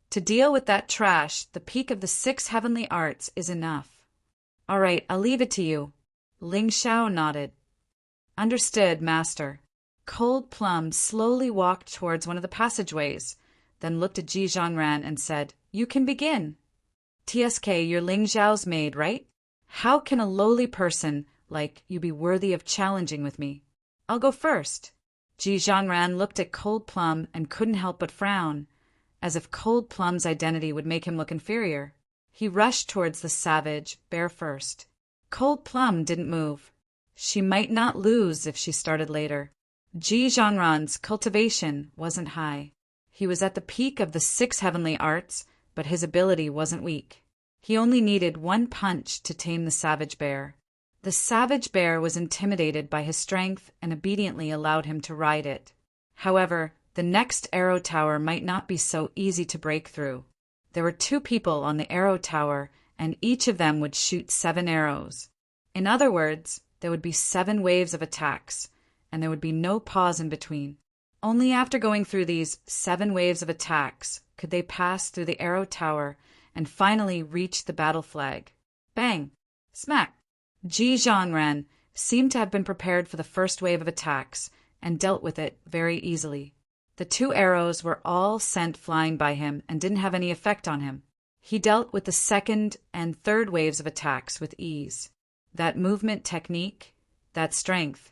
"To deal with that trash, the peak of the 6 heavenly arts is enough." "All right, I'll leave it to you." Ling Xiao nodded. "Understood, Master." Cold Plum slowly walked towards one of the passageways, then looked at Ji Zhongran and said, "You can begin." "TSK, you're Ling Xiao's maid, right? How can a lowly person like you be worthy of challenging with me? I'll go first." Ji Zhongran looked at Cold Plum and couldn't help but frown, as if Cold Plum's identity would make him look inferior. He rushed towards the savage, bear first. Cold Plum didn't move. She might not lose if she started later. Ji Zhongran's cultivation wasn't high. He was at the peak of the 6 heavenly arts, but his ability wasn't weak. He only needed one punch to tame the savage bear. The savage bear was intimidated by his strength and obediently allowed him to ride it. However, the next arrow tower might not be so easy to break through. There were 2 people on the arrow tower, and each of them would shoot 7 arrows. In other words, there would be 7 waves of attacks, and there would be no pause in between. Only after going through these 7 waves of attacks could they pass through the arrow tower and finally reach the battle flag. Bang! Smack! Ji Zhongran seemed to have been prepared for the first wave of attacks and dealt with it very easily. The 2 arrows were all sent flying by him and didn't have any effect on him. He dealt with the second and third waves of attacks with ease. That movement technique, that strength,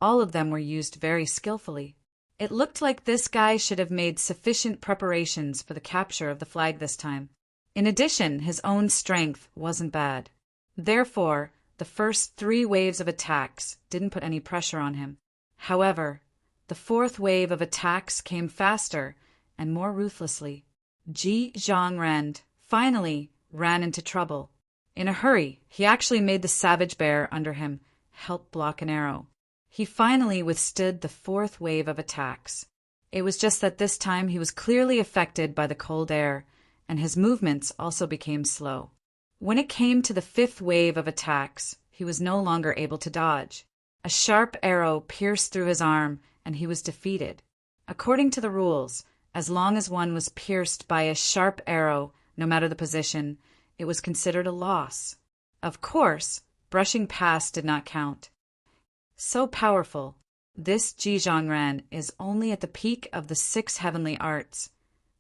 all of them were used very skillfully. It looked like this guy should have made sufficient preparations for the capture of the flag this time. In addition, his own strength wasn't bad. Therefore, the first 3 waves of attacks didn't put any pressure on him. However, the 4th wave of attacks came faster and more ruthlessly. Ji Zhongran finally ran into trouble. In a hurry, he actually made the savage bear under him help block an arrow. He finally withstood the 4th wave of attacks. It was just that this time he was clearly affected by the cold air, and his movements also became slow. When it came to the fifth wave of attacks, he was no longer able to dodge. A sharp arrow pierced through his arm, and he was defeated. According to the rules, as long as one was pierced by a sharp arrow, no matter the position, it was considered a loss. Of course, brushing past did not count. So powerful, this Jizhongran is only at the peak of the 6 heavenly arts,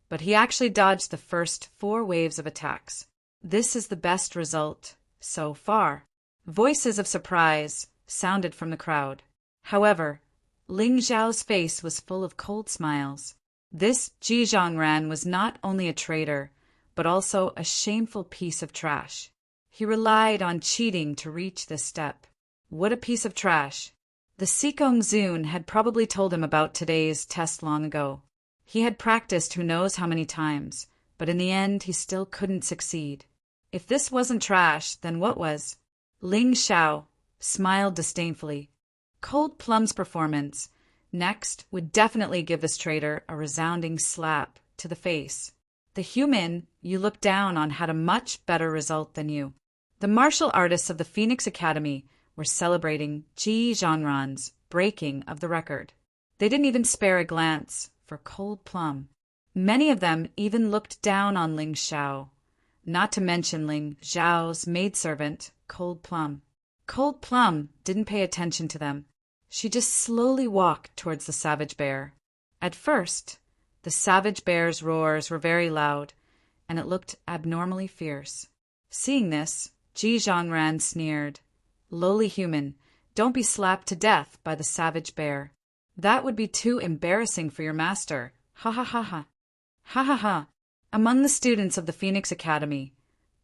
but he actually dodged the first 4 waves of attacks. This is the best result so far. Voices of surprise sounded from the crowd. However, Ling Xiao's face was full of cold smiles. This Jizhongran was not only a traitor, but also a shameful piece of trash. He relied on cheating to reach this step. What a piece of trash! The Sikong Zun had probably told him about today's test long ago. He had practiced who knows how many times, but in the end he still couldn't succeed. If this wasn't trash, then what was? Ling Xiao smiled disdainfully. Cold Plum's performance next would definitely give this traitor a resounding slap to the face. The human you look down on had a much better result than you. The martial artists of the Phoenix Academy were celebrating Jizhongran's breaking of the record. They didn't even spare a glance for Cold Plum. Many of them even looked down on Ling Xiao, not to mention Ling Xiao's maidservant, Cold Plum. Cold Plum didn't pay attention to them. She just slowly walked towards the savage bear. At first, the savage bear's roars were very loud, and it looked abnormally fierce. Seeing this, Jizhongran sneered, "Lowly human, don't be slapped to death by the savage bear. That would be too embarrassing for your master. Ha ha ha ha. Ha ha ha." Among the students of the Phoenix Academy,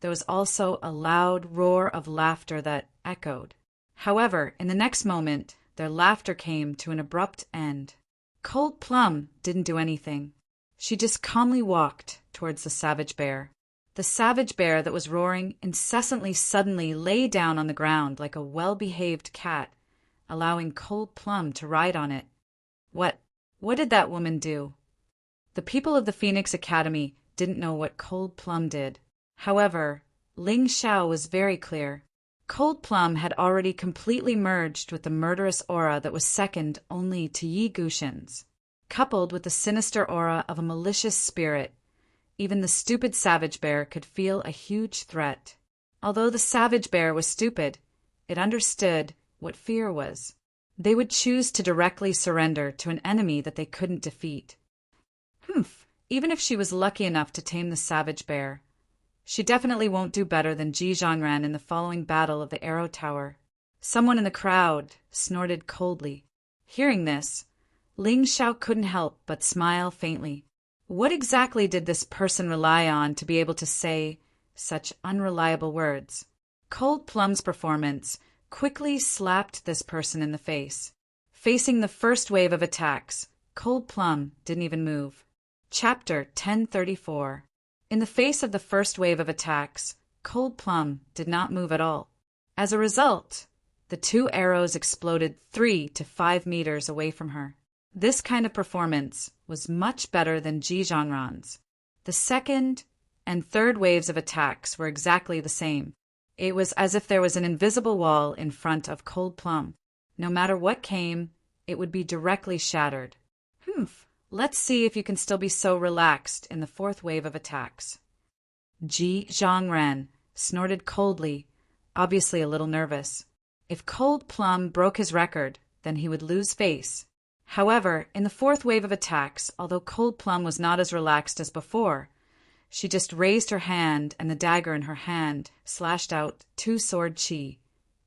there was also a loud roar of laughter that echoed. However, in the next moment, their laughter came to an abrupt end. Cold Plum didn't do anything. She just calmly walked towards the savage bear. The savage bear that was roaring incessantly suddenly lay down on the ground like a well-behaved cat, allowing Cold Plum to ride on it. What did that woman do? The people of the Phoenix Academy didn't know what Cold Plum did. However, Ling Xiao was very clear. Cold Plum had already completely merged with the murderous aura that was second only to Yi Gushin's. Coupled with the sinister aura of a malicious spirit, even the stupid savage bear could feel a huge threat. Although the savage bear was stupid, it understood what fear was. They would choose to directly surrender to an enemy that they couldn't defeat. Even if she was lucky enough to tame the savage bear, she definitely won't do better than Jizhongran in the following battle of the Arrow Tower. Someone in the crowd snorted coldly. Hearing this, Ling Xiao couldn't help but smile faintly. What exactly did this person rely on to be able to say such unreliable words? Cold Plum's performance quickly slapped this person in the face. Facing the first wave of attacks, Cold Plum didn't even move. Chapter 1034. In the face of the first wave of attacks, Cold Plum did not move at all. As a result, the 2 arrows exploded 3 to 5 meters away from her. This kind of performance was much better than Jizhongran's. The second and third waves of attacks were exactly the same. It was as if there was an invisible wall in front of Cold Plum. No matter what came, it would be directly shattered. Let's see if you can still be so relaxed in the fourth wave of attacks. Jizhongran snorted coldly, obviously a little nervous. If Cold Plum broke his record, then he would lose face. However, in the fourth wave of attacks, although Cold Plum was not as relaxed as before, she just raised her hand and the dagger in her hand slashed out 2 sword chi,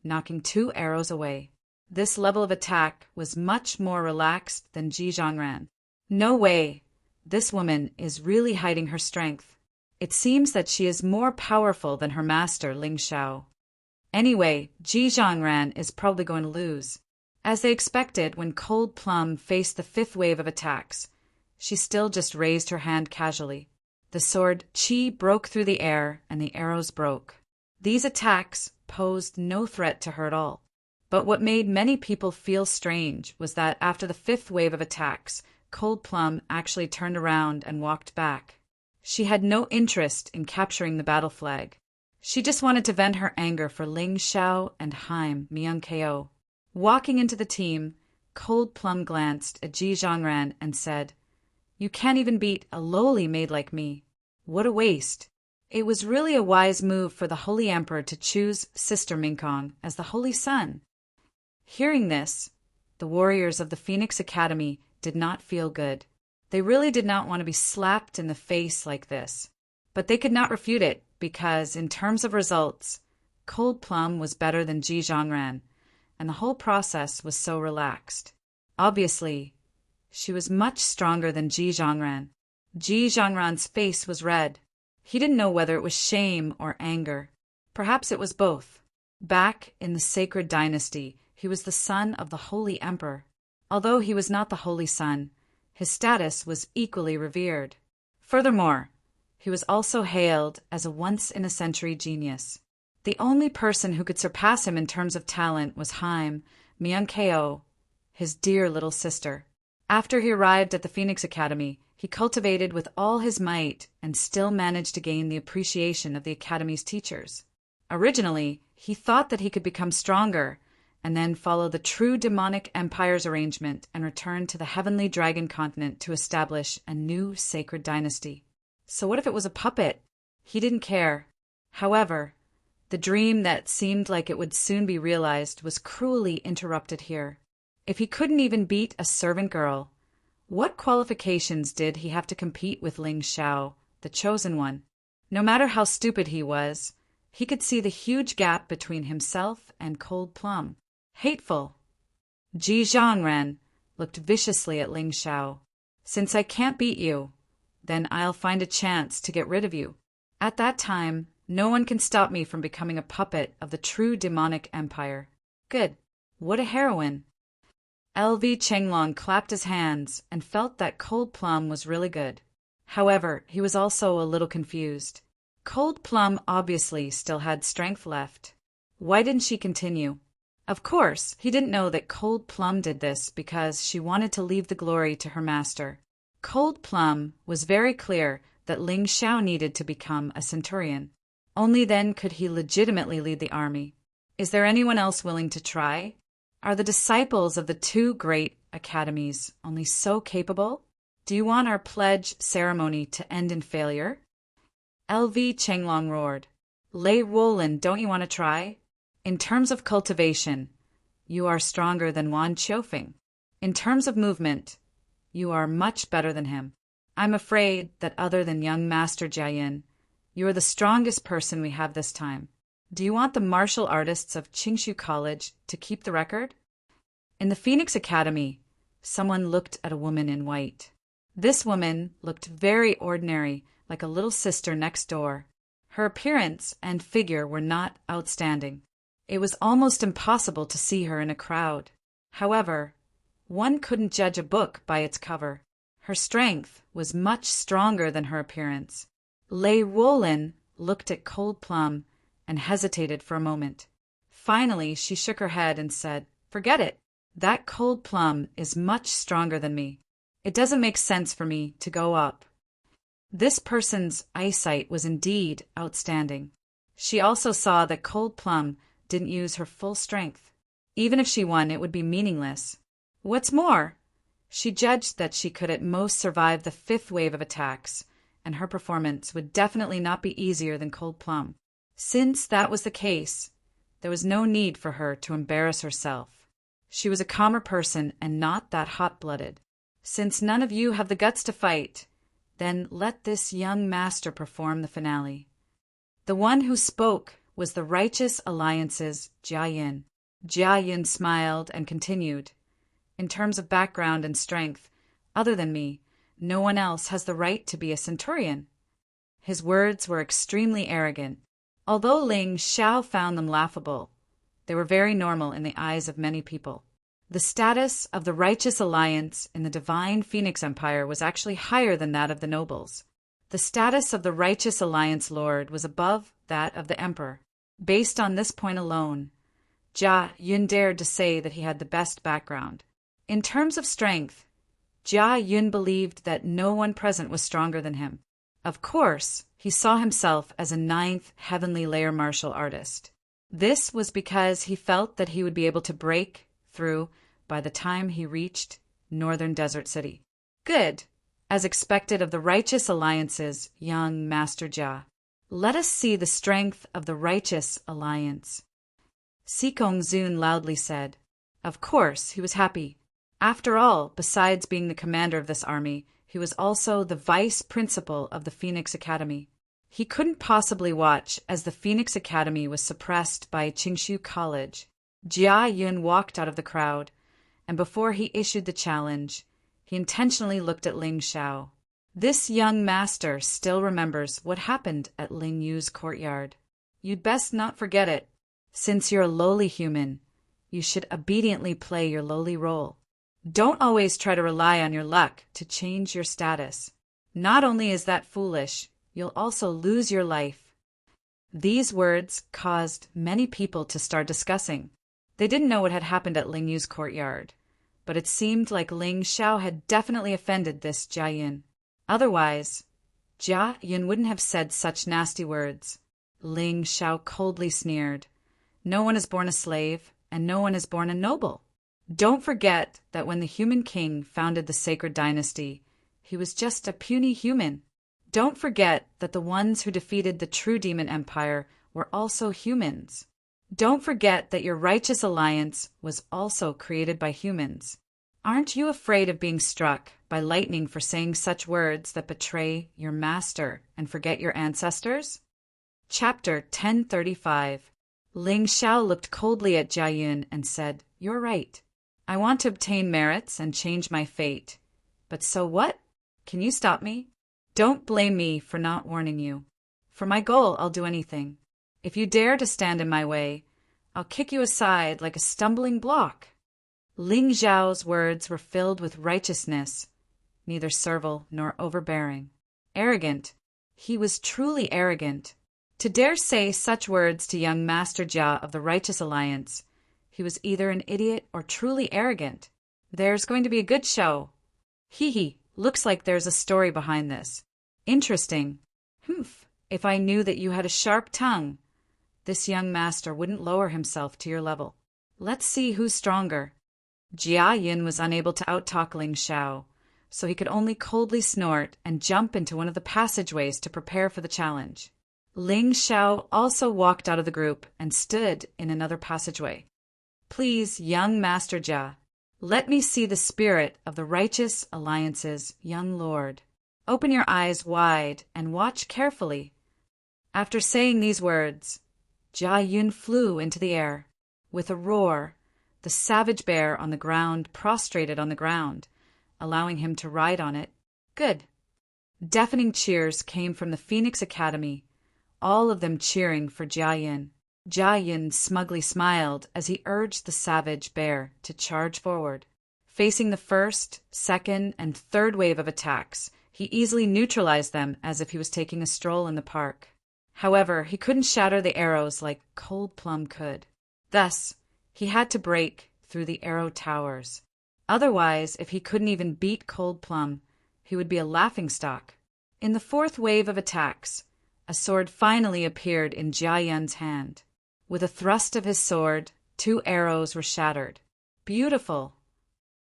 knocking 2 arrows away. This level of attack was much more relaxed than Jizhongran. No way! This woman is really hiding her strength. It seems that she is more powerful than her master, Ling Xiao. Anyway, Jizhongran is probably going to lose. As they expected when Cold Plum faced the fifth wave of attacks, she still just raised her hand casually. The sword chi broke through the air and the arrows broke. These attacks posed no threat to her at all. But what made many people feel strange was that after the fifth wave of attacks, Cold Plum actually turned around and walked back. She had no interest in capturing the battle flag. She just wanted to vent her anger for Ling Xiao and Haim Myung-ko. Walking into the team, Cold Plum glanced at Ji Zhongran and said, "You can't even beat a lowly maid like me. What a waste." It was really a wise move for the Holy Emperor to choose Sister Mingkong as the Holy Sun. Hearing this, the warriors of the Phoenix Academy did not feel good. They really did not want to be slapped in the face like this. But they could not refute it because, in terms of results, Cold Plum was better than Ji Zhongran, and the whole process was so relaxed. Obviously, she was much stronger than Ji Zhongran. Ji Zhongran's face was red. He didn't know whether it was shame or anger. Perhaps it was both. Back in the sacred dynasty, he was the son of the Holy Emperor. Although he was not the Holy Son, his status was equally revered. Furthermore, he was also hailed as a once-in-a-century genius. The only person who could surpass him in terms of talent was Haim Myung-ko, his dear little sister. After he arrived at the Phoenix Academy, he cultivated with all his might and still managed to gain the appreciation of the Academy's teachers. Originally, he thought that he could become stronger and then follow the true demonic empire's arrangement and return to the heavenly dragon continent to establish a new sacred dynasty. So what if it was a puppet? He didn't care. However, the dream that seemed like it would soon be realized was cruelly interrupted here. If he couldn't even beat a servant girl, what qualifications did he have to compete with Ling Xiao, the chosen one? No matter how stupid he was, he could see the huge gap between himself and Cold Plum. Hateful. Ji Zhongran looked viciously at Ling Xiao. "Since I can't beat you, then I'll find a chance to get rid of you. At that time, no one can stop me from becoming a puppet of the true demonic empire." Good. What a heroine. LV Chenglong clapped his hands and felt that Cold Plum was really good. However, he was also a little confused. Cold Plum obviously still had strength left. Why didn't she continue? Of course, he didn't know that Cold Plum did this because she wanted to leave the glory to her master. Cold Plum was very clear that Ling Xiao needed to become a centurion. Only then could he legitimately lead the army. Is there anyone else willing to try? Are the disciples of the two great academies only so capable? Do you want our pledge ceremony to end in failure? LV Chenglong roared. Lei Wolin, don't you want to try? In terms of cultivation, you are stronger than Wan Qiufeng. In terms of movement, you are much better than him. I'm afraid that other than young Master Jiayin, you are the strongest person we have this time. Do you want the martial artists of Qingshu College to keep the record? In the Phoenix Academy, someone looked at a woman in white. This woman looked very ordinary, like a little sister next door. Her appearance and figure were not outstanding. It was almost impossible to see her in a crowd. However, one couldn't judge a book by its cover. Her strength was much stronger than her appearance. Lei Wolin looked at Cold Plum and hesitated for a moment. Finally, she shook her head and said, "Forget it. That Cold Plum is much stronger than me. It doesn't make sense for me to go up." This person's eyesight was indeed outstanding. She also saw that Cold Plum didn't use her full strength. Even if she won, it would be meaningless. What's more, she judged that she could at most survive the 5th wave of attacks, and her performance would definitely not be easier than Cold Plum. Since that was the case, there was no need for her to embarrass herself. She was a calmer person and not that hot-blooded. Since none of you have the guts to fight, then let this young master perform the finale. The one who spoke was the Righteous Alliance's Jiayin. Jiayin smiled and continued. In terms of background and strength, other than me, no one else has the right to be a centurion. His words were extremely arrogant. Although Ling Xiao found them laughable, they were very normal in the eyes of many people. The status of the Righteous Alliance in the Divine Phoenix Empire was actually higher than that of the nobles. The status of the Righteous Alliance Lord was above that of the Emperor. Based on this point alone, Jia Yun dared to say that he had the best background. In terms of strength, Jia Yun believed that no one present was stronger than him. Of course, he saw himself as a ninth heavenly layer martial artist. This was because he felt that he would be able to break through by the time he reached Northern Desert City. Good, as expected of the righteous alliance's young Master Jia. Let us see the strength of the righteous alliance. Sikong Zun loudly said. Of course, he was happy. After all, besides being the commander of this army, he was also the vice principal of the Phoenix Academy. He couldn't possibly watch as the Phoenix Academy was suppressed by Qingshu College. Jia Yun walked out of the crowd, and before he issued the challenge, he intentionally looked at Ling Xiao. This young master still remembers what happened at Ling Yu's courtyard. You'd best not forget it. Since you're a lowly human, you should obediently play your lowly role. Don't always try to rely on your luck to change your status. Not only is that foolish, you'll also lose your life. These words caused many people to start discussing. They didn't know what had happened at Ling Yu's courtyard, but it seemed like Ling Xiao had definitely offended this Jia Yun. Otherwise, Jia Yun wouldn't have said such nasty words. Ling Xiao coldly sneered. No one is born a slave, and no one is born a noble. Don't forget that when the human king founded the sacred dynasty, he was just a puny human. Don't forget that the ones who defeated the true demon empire were also humans. Don't forget that your righteous alliance was also created by humans. Aren't you afraid of being struck by lightning for saying such words that betray your master and forget your ancestors? Chapter 1035. Ling Xiao looked coldly at Jia Yun and said, You're right. I want to obtain merits and change my fate. But so what? Can you stop me? Don't blame me for not warning you. For my goal, I'll do anything. If you dare to stand in my way, I'll kick you aside like a stumbling block. Ling Xiao's words were filled with righteousness, neither servile nor overbearing. Arrogant. He was truly arrogant. To dare say such words to young Master Jia of the Righteous Alliance, he was either an idiot or truly arrogant. There's going to be a good show. Hee, looks like there's a story behind this. Interesting. Humph, if I knew that you had a sharp tongue. This young master wouldn't lower himself to your level. Let's see who's stronger. Jia Yun was unable to outtalk Ling Xiao, so he could only coldly snort and jump into one of the passageways to prepare for the challenge. Ling Xiao also walked out of the group and stood in another passageway. Please, young Master Jia, let me see the spirit of the Righteous Alliance's young lord. Open your eyes wide and watch carefully. After saying these words, Jia Yun flew into the air. With a roar, the savage bear on the ground prostrated on the ground, allowing him to ride on it. Good. Deafening cheers came from the Phoenix Academy, all of them cheering for Jia Yun. Jia Yun smugly smiled as he urged the savage bear to charge forward. Facing the first, second, and third wave of attacks, he easily neutralized them as if he was taking a stroll in the park. However, he couldn't shatter the arrows like Cold Plum could. Thus, he had to break through the arrow towers. Otherwise, if he couldn't even beat Cold Plum, he would be a laughingstock. In the fourth wave of attacks, a sword finally appeared in Jia Yun's hand. With a thrust of his sword, 2 arrows were shattered. Beautiful!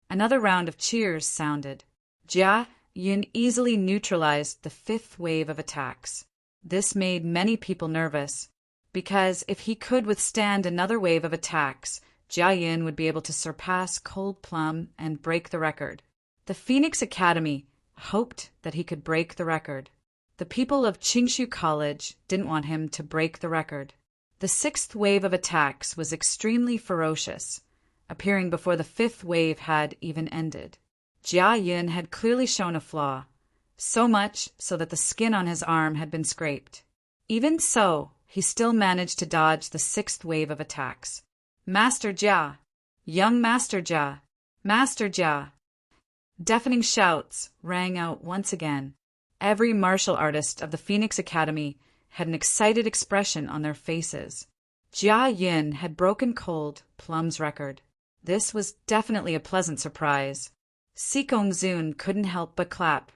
Another round of cheers sounded. Jia Yun easily neutralized the 5th wave of attacks. This made many people nervous, because if he could withstand another wave of attacks, Jia Yun would be able to surpass Cold Plum and break the record. The Phoenix Academy hoped that he could break the record. The people of Qingshu College didn't want him to break the record. The 6th wave of attacks was extremely ferocious, appearing before the 5th wave had even ended. Jia Yun had clearly shown a flaw, so much so that the skin on his arm had been scraped. Even so, he still managed to dodge the 6th wave of attacks. Master Jia! Young Master Jia! Master Jia! Deafening shouts rang out once again. Every martial artist of the Phoenix Academy had an excited expression on their faces. Jia Yun had broken Cold Plum's record. This was definitely a pleasant surprise. Sikong Zun couldn't help but clap.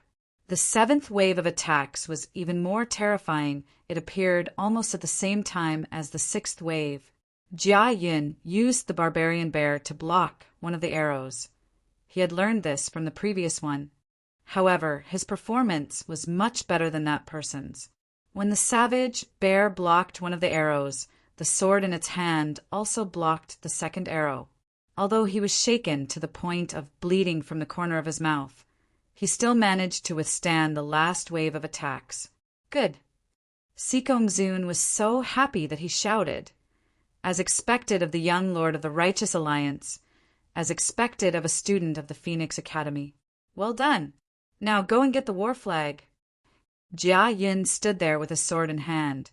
The seventh wave of attacks was even more terrifying. It appeared almost at the same time as the sixth wave. Jia Yin used the barbarian bear to block one of the arrows. He had learned this from the previous one. However, his performance was much better than that person's. When the savage bear blocked one of the arrows, the sword in its hand also blocked the second arrow. Although he was shaken to the point of bleeding from the corner of his mouth, he still managed to withstand the last wave of attacks. Good. Sikong Zun was so happy that he shouted. As expected of the young lord of the Righteous Alliance, as expected of a student of the Phoenix Academy. Well done. Now go and get the war flag. Jia Yin stood there with his sword in hand,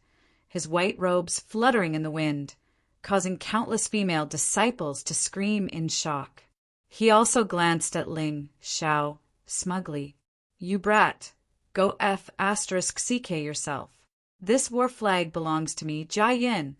his white robes fluttering in the wind, causing countless female disciples to scream in shock. He also glanced at Ling Xiao smugly. You brat, go F***ck yourself. This war flag belongs to me, Jia Yin.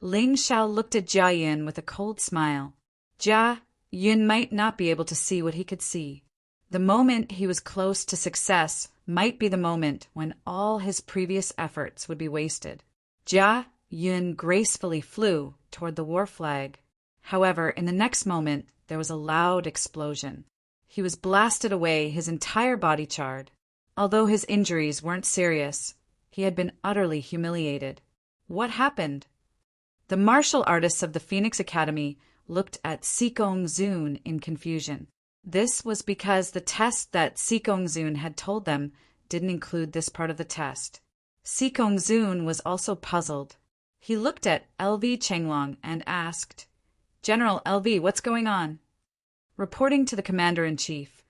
Ling Xiao looked at Jia Yin with a cold smile. Jia Yin might not be able to see what he could see. The moment he was close to success might be the moment when all his previous efforts would be wasted. Jia Yin gracefully flew toward the war flag. However, in the next moment, there was a loud explosion. He was blasted away, his entire body charred. Although his injuries weren't serious, he had been utterly humiliated. What happened? The martial artists of the Phoenix Academy looked at Sikong Zun in confusion. This was because the test that Sikong Zun had told them didn't include this part of the test. Sikong Zun was also puzzled. He looked at LV Chenglong and asked, General LV, what's going on? Reporting to the Commander-in-Chief,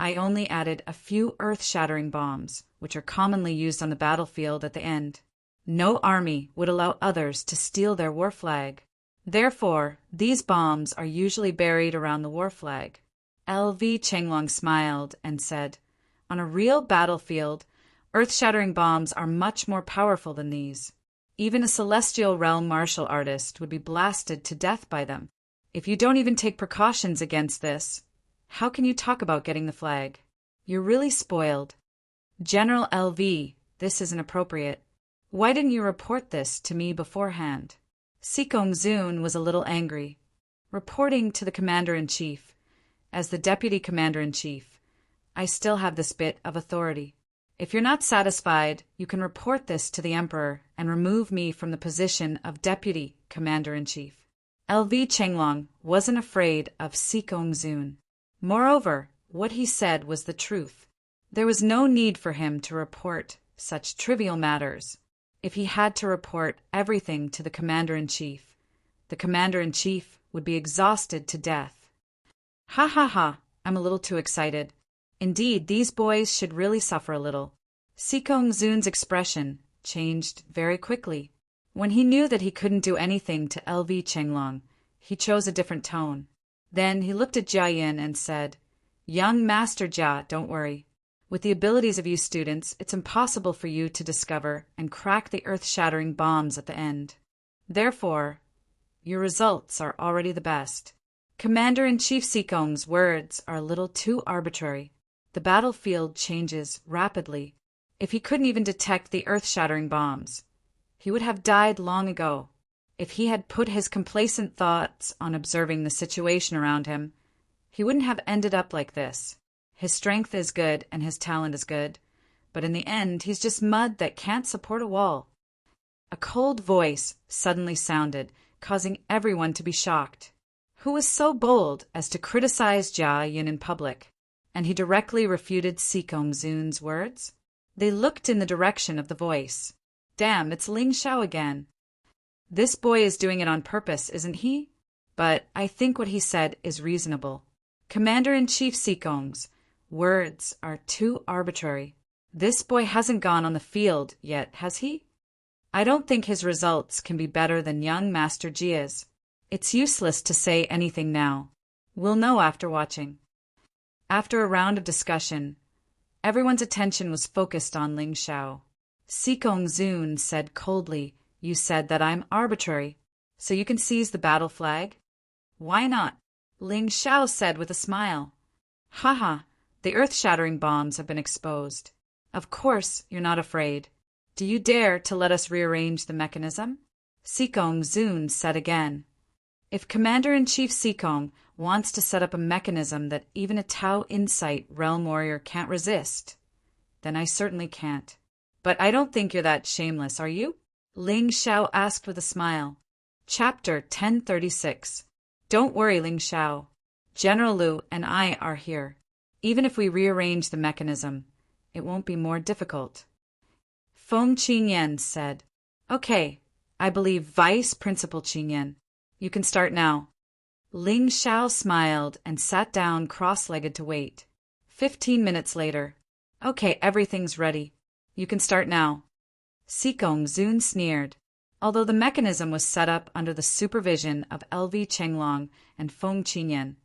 I only added a few earth-shattering bombs, which are commonly used on the battlefield at the end. No army would allow others to steal their war flag. Therefore, these bombs are usually buried around the war flag. LV Chenglong smiled and said, On a real battlefield, earth-shattering bombs are much more powerful than these. Even a celestial realm martial artist would be blasted to death by them. If you don't even take precautions against this, how can you talk about getting the flag? You're really spoiled. General LV, this isn't appropriate. Why didn't you report this to me beforehand? Sikong Zun was a little angry. Reporting to the Commander-in-Chief, as the Deputy Commander-in-Chief, I still have this bit of authority. If you're not satisfied, you can report this to the Emperor and remove me from the position of Deputy Commander-in-Chief. LV Chenglong wasn't afraid of Sikong Zun. Moreover, what he said was the truth. There was no need for him to report such trivial matters. If he had to report everything to the Commander-in-Chief, the Commander-in-Chief would be exhausted to death. Ha ha ha, I'm a little too excited. Indeed, these boys should really suffer a little. Sikong Zun's expression changed very quickly. When he knew that he couldn't do anything to LV Chenglong, he chose a different tone. Then he looked at Jia Yin and said, Young Master Jia, don't worry. With the abilities of you students, it's impossible for you to discover and crack the earth-shattering bombs at the end. Therefore, your results are already the best. Commander-in-Chief Sikong's words are a little too arbitrary. The battlefield changes rapidly. If he couldn't even detect the earth-shattering bombs, he would have died long ago. If he had put his complacent thoughts on observing the situation around him, he wouldn't have ended up like this. His strength is good and his talent is good, but in the end he's just mud that can't support a wall. A cold voice suddenly sounded, causing everyone to be shocked. Who was so bold as to criticize Jia Yin in public? And he directly refuted Sikong Zun's words? They looked in the direction of the voice. Damn, it's Ling Xiao again. This boy is doing it on purpose, isn't he? But I think what he said is reasonable. Commander-in-Chief Sikong's words are too arbitrary. This boy hasn't gone on the field yet, has he? I don't think his results can be better than young Master Jia's. It's useless to say anything now. We'll know after watching. After a round of discussion, everyone's attention was focused on Ling Xiao. Sikong Zun said coldly, You said that I'm arbitrary, so you can seize the battle flag? Why not? Ling Xiao said with a smile. Haha, The earth-shattering bombs have been exposed. Of course, you're not afraid. Do you dare to let us rearrange the mechanism? Sikong Zun said again. If Commander-in-Chief Sikong wants to set up a mechanism that even a Tao Insight realm warrior can't resist, then I certainly can't. But I don't think you're that shameless, are you? Ling Xiao asked with a smile. Chapter 1036. Don't worry, Ling Xiao. General Lu and I are here. Even if we rearrange the mechanism, it won't be more difficult. Feng Qingyan said. Okay, I believe Vice Principal Qingyan. You can start now. Ling Xiao smiled and sat down cross-legged to wait. 15 minutes later. Okay, everything's ready. You can start now. Sikong Zun sneered. Although the mechanism was set up under the supervision of LV Chenglong and Feng Qingyan,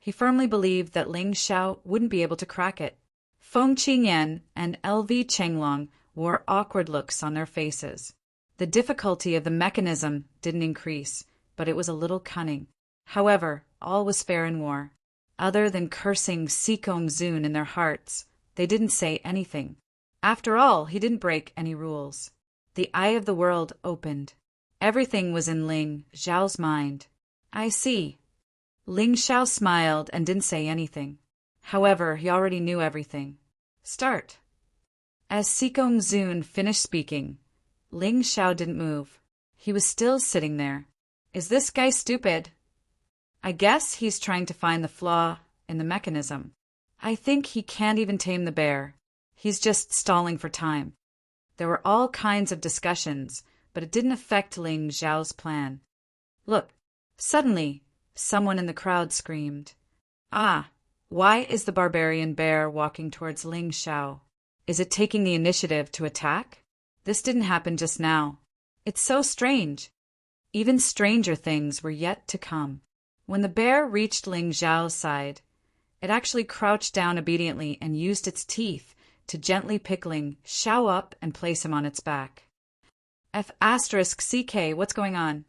he firmly believed that Ling Xiao wouldn't be able to crack it. Feng Qingyan and LV Chenglong wore awkward looks on their faces. The difficulty of the mechanism didn't increase, but it was a little cunning. However, all was fair in war. Other than cursing Sikong Zun in their hearts, they didn't say anything. After all, he didn't break any rules. The eye of the world opened. Everything was in Ling Xiao's mind. I see. Ling Xiao smiled and didn't say anything. However, he already knew everything. Start. As Sikong Zun finished speaking, Ling Xiao didn't move. He was still sitting there. Is this guy stupid? I guess he's trying to find the flaw in the mechanism. I think he can't even tame the bear. He's just stalling for time. There were all kinds of discussions, but it didn't affect Ling Xiao's plan. Look, suddenly, someone in the crowd screamed. Ah, why is the barbarian bear walking towards Ling Xiao? Is it taking the initiative to attack? This didn't happen just now. It's so strange. Even stranger things were yet to come. When the bear reached Ling Xiao's side, it actually crouched down obediently and used its teeth to gently pick Ling Xiao up and place him on its back. F*CK, what's going on?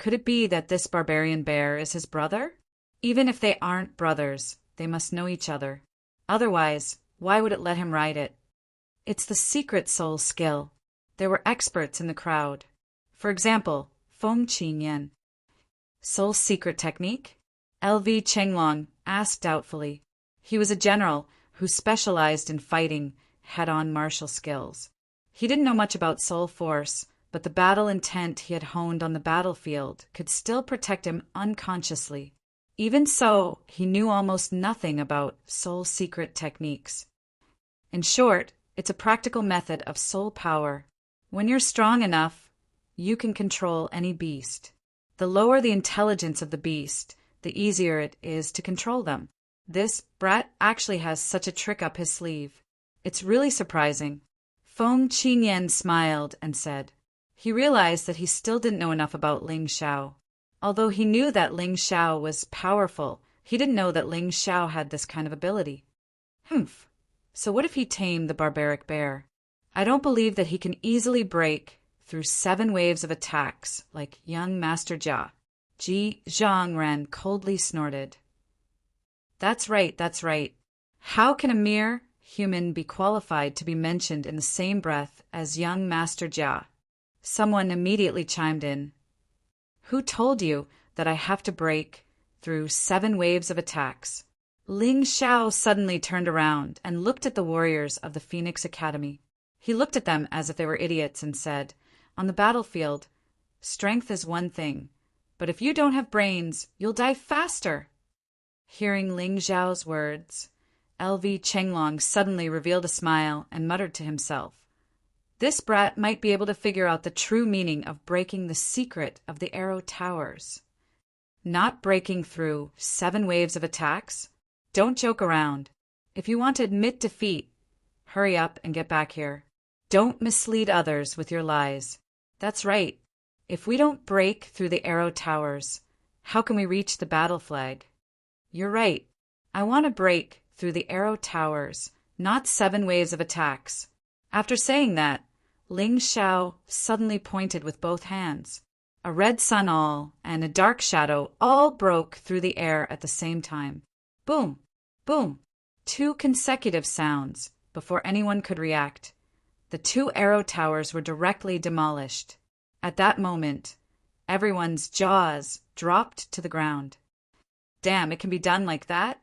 Could it be that this barbarian bear is his brother? Even if they aren't brothers, they must know each other. Otherwise, why would it let him ride it? It's the secret soul skill. There were experts in the crowd. For example, Feng Qingyan. Soul secret technique? LV Chenglong asked doubtfully. He was a general who specialized in fighting head-on martial skills. He didn't know much about soul force, but the battle intent he had honed on the battlefield could still protect him unconsciously. Even so, he knew almost nothing about soul secret techniques. In short, it's a practical method of soul power. When you're strong enough, you can control any beast. The lower the intelligence of the beast, the easier it is to control them. This brat actually has such a trick up his sleeve. It's really surprising. Feng Qingyan smiled and said. He realized that he still didn't know enough about Ling Xiao. Although he knew that Ling Xiao was powerful, he didn't know that Ling Xiao had this kind of ability. Humph. So what if he tamed the barbaric bear? I don't believe that he can easily break through 7 waves of attacks like young Master Jia. Ji Zhangren coldly snorted. That's right, that's right. How can a mere human be qualified to be mentioned in the same breath as young Master Jia? Someone immediately chimed in. Who told you that I have to break through 7 waves of attacks? Ling Xiao suddenly turned around and looked at the warriors of the Phoenix Academy. He looked at them as if they were idiots and said, on the battlefield, strength is one thing, but if you don't have brains, you'll die faster. Hearing Ling Xiao's words, LV Chenglong suddenly revealed a smile and muttered to himself, this brat might be able to figure out the true meaning of breaking the secret of the arrow towers. Not breaking through 7 waves of attacks? Don't joke around. If you want to admit defeat, hurry up and get back here. Don't mislead others with your lies. That's right. If we don't break through the arrow towers, how can we reach the battle flag? You're right. I want to break through the arrow towers, not 7 waves of attacks. After saying that, Ling Xiao suddenly pointed with both hands. A red sun and a dark shadow all broke through the air at the same time. Boom! Boom! 2 consecutive sounds, before anyone could react, the 2 arrow towers were directly demolished. At that moment, everyone's jaws dropped to the ground. Damn, it can be done like that?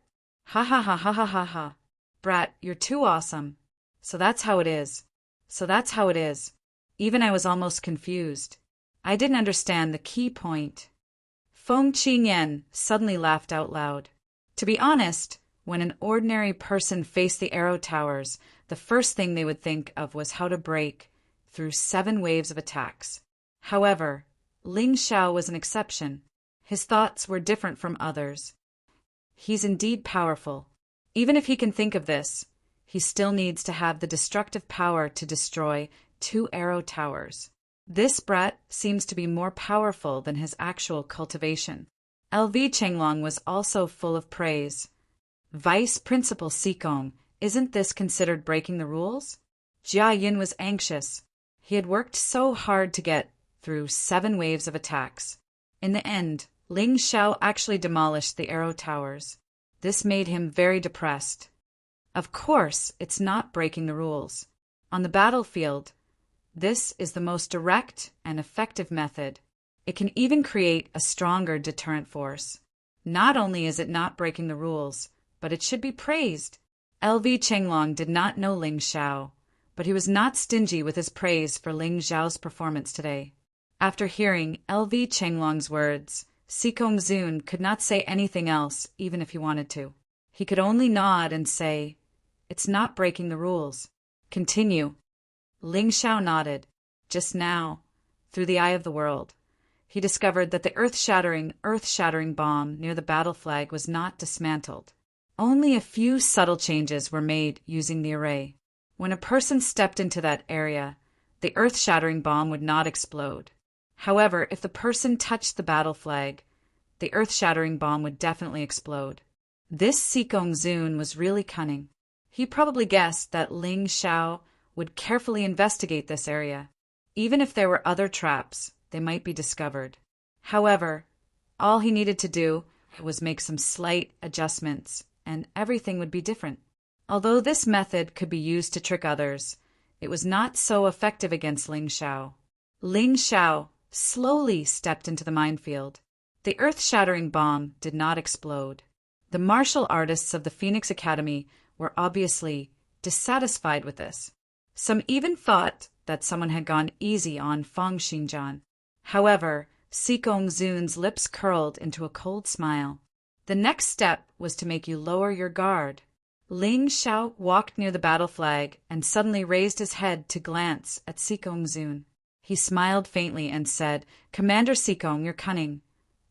Ha ha ha ha ha ha ha. Brat, you're too awesome. So that's how it is. So that's how it is. Even I was almost confused. I didn't understand the key point. Feng Qingyan suddenly laughed out loud. To be honest, when an ordinary person faced the arrow towers, the first thing they would think of was how to break through 7 waves of attacks. However, Ling Xiao was an exception. His thoughts were different from others. He's indeed powerful. Even if he can think of this, he still needs to have the destructive power to destroy 2 arrow towers. This brat seems to be more powerful than his actual cultivation. LV Chenglong was also full of praise. Vice Principal Sikong, isn't this considered breaking the rules? Jia Yin was anxious. He had worked so hard to get through 7 waves of attacks. In the end, Ling Xiao actually demolished the arrow towers. This made him very depressed. Of course, it's not breaking the rules. On the battlefield, this is the most direct and effective method. It can even create a stronger deterrent force. Not only is it not breaking the rules, but it should be praised. LV Chenglong did not know Ling Xiao, but he was not stingy with his praise for Ling Xiao's performance today. After hearing LV Chenglong's words, Sikong Zun could not say anything else, even if he wanted to. He could only nod and say, "It's not breaking the rules. Continue." Ling Xiao nodded. Just now, through the eye of the world, he discovered that the earth-shattering bomb near the battle flag was not dismantled. Only a few subtle changes were made using the array. When a person stepped into that area, the earth-shattering bomb would not explode. However, if the person touched the battle flag, the earth-shattering bomb would definitely explode. This Sikong Zun was really cunning. He probably guessed that Ling Xiao would carefully investigate this area. Even if there were other traps, they might be discovered. However, all he needed to do was make some slight adjustments, and everything would be different. Although this method could be used to trick others, it was not so effective against Ling Xiao. Ling Xiao slowly stepped into the minefield. The earth-shattering bomb did not explode. The martial artists of the Phoenix Academy were obviously dissatisfied with this. Some even thought that someone had gone easy on Feng Xinjian. However, Sikong Zun's lips curled into a cold smile. The next step was to make you lower your guard. Ling Xiao walked near the battle flag and suddenly raised his head to glance at Sikong Zun. He smiled faintly and said, "Commander Sikong, you're cunning.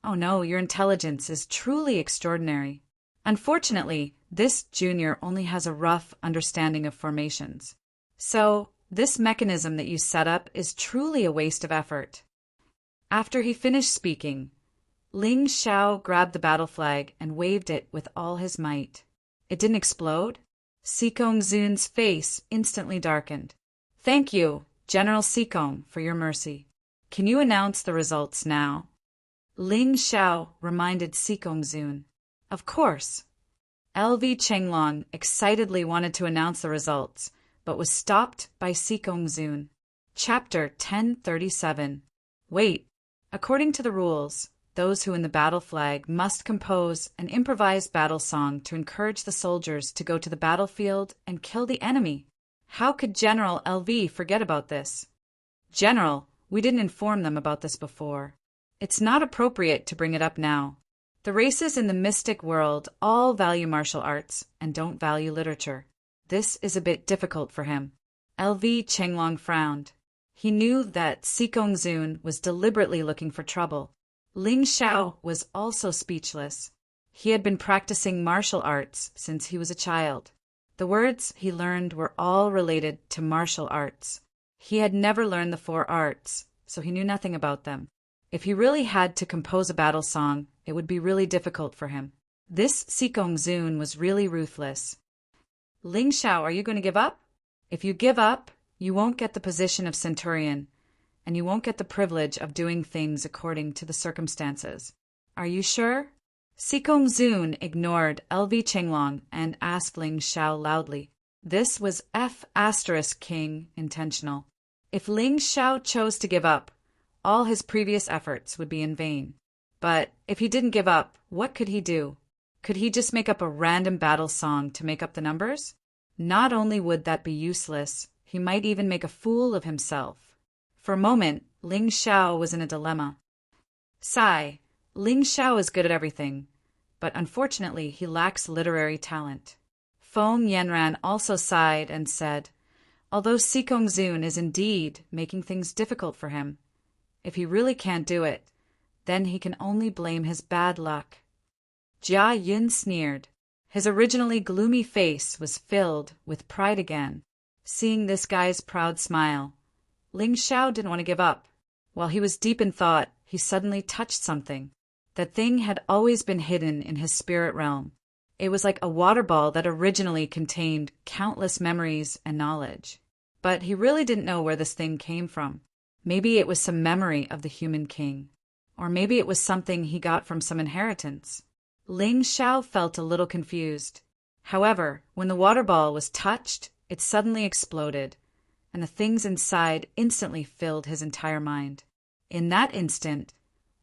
Oh no, your intelligence is truly extraordinary. Unfortunately, this junior only has a rough understanding of formations. So, this mechanism that you set up is truly a waste of effort." After he finished speaking, Ling Xiao grabbed the battle flag and waved it with all his might. It didn't explode. Sikong Zun's face instantly darkened. "Thank you, General Sikong, for your mercy. Can you announce the results now?" Ling Xiao reminded Sikong Zun. "Of course." LV Chenglong excitedly wanted to announce the results, but was stopped by Sikong Zun. Chapter 1037. Wait. According to the rules, those who win the battle flag must compose an improvised battle song to encourage the soldiers to go to the battlefield and kill the enemy. How could General LV forget about this? "General, we didn't inform them about this before. It's not appropriate to bring it up now. The races in the mystic world all value martial arts and don't value literature. This is a bit difficult for him." LV Chenglong frowned. He knew that Sikong Zun was deliberately looking for trouble. Ling Xiao was also speechless. He had been practicing martial arts since he was a child. The words he learned were all related to martial arts. He had never learned the 4 arts, so he knew nothing about them. If he really had to compose a battle song, it would be really difficult for him. This Sikong Zun was really ruthless. "Ling Xiao, are you going to give up? If you give up, you won't get the position of centurion, and you won't get the privilege of doing things according to the circumstances. Are you sure?" Sikong Zun ignored LV Chenglong and asked Ling Xiao loudly. This was King intentional. If Ling Xiao chose to give up, all his previous efforts would be in vain. But if he didn't give up, what could he do? Could he just make up a random battle song to make up the numbers? Not only would that be useless, he might even make a fool of himself. For a moment, Ling Xiao was in a dilemma. Sigh. Ling Xiao is good at everything, but unfortunately he lacks literary talent. Feng Yanran also sighed and said, although Sikong Zun is indeed making things difficult for him, if he really can't do it, then he can only blame his bad luck. Jia Yun sneered. His originally gloomy face was filled with pride again. Seeing this guy's proud smile, Ling Xiao didn't want to give up. While he was deep in thought, he suddenly touched something. That thing had always been hidden in his spirit realm. It was like a water ball that originally contained countless memories and knowledge. But he really didn't know where this thing came from. Maybe it was some memory of the human king. Or maybe it was something he got from some inheritance. Ling Xiao felt a little confused. However, when the water ball was touched, it suddenly exploded, and the things inside instantly filled his entire mind. In that instant,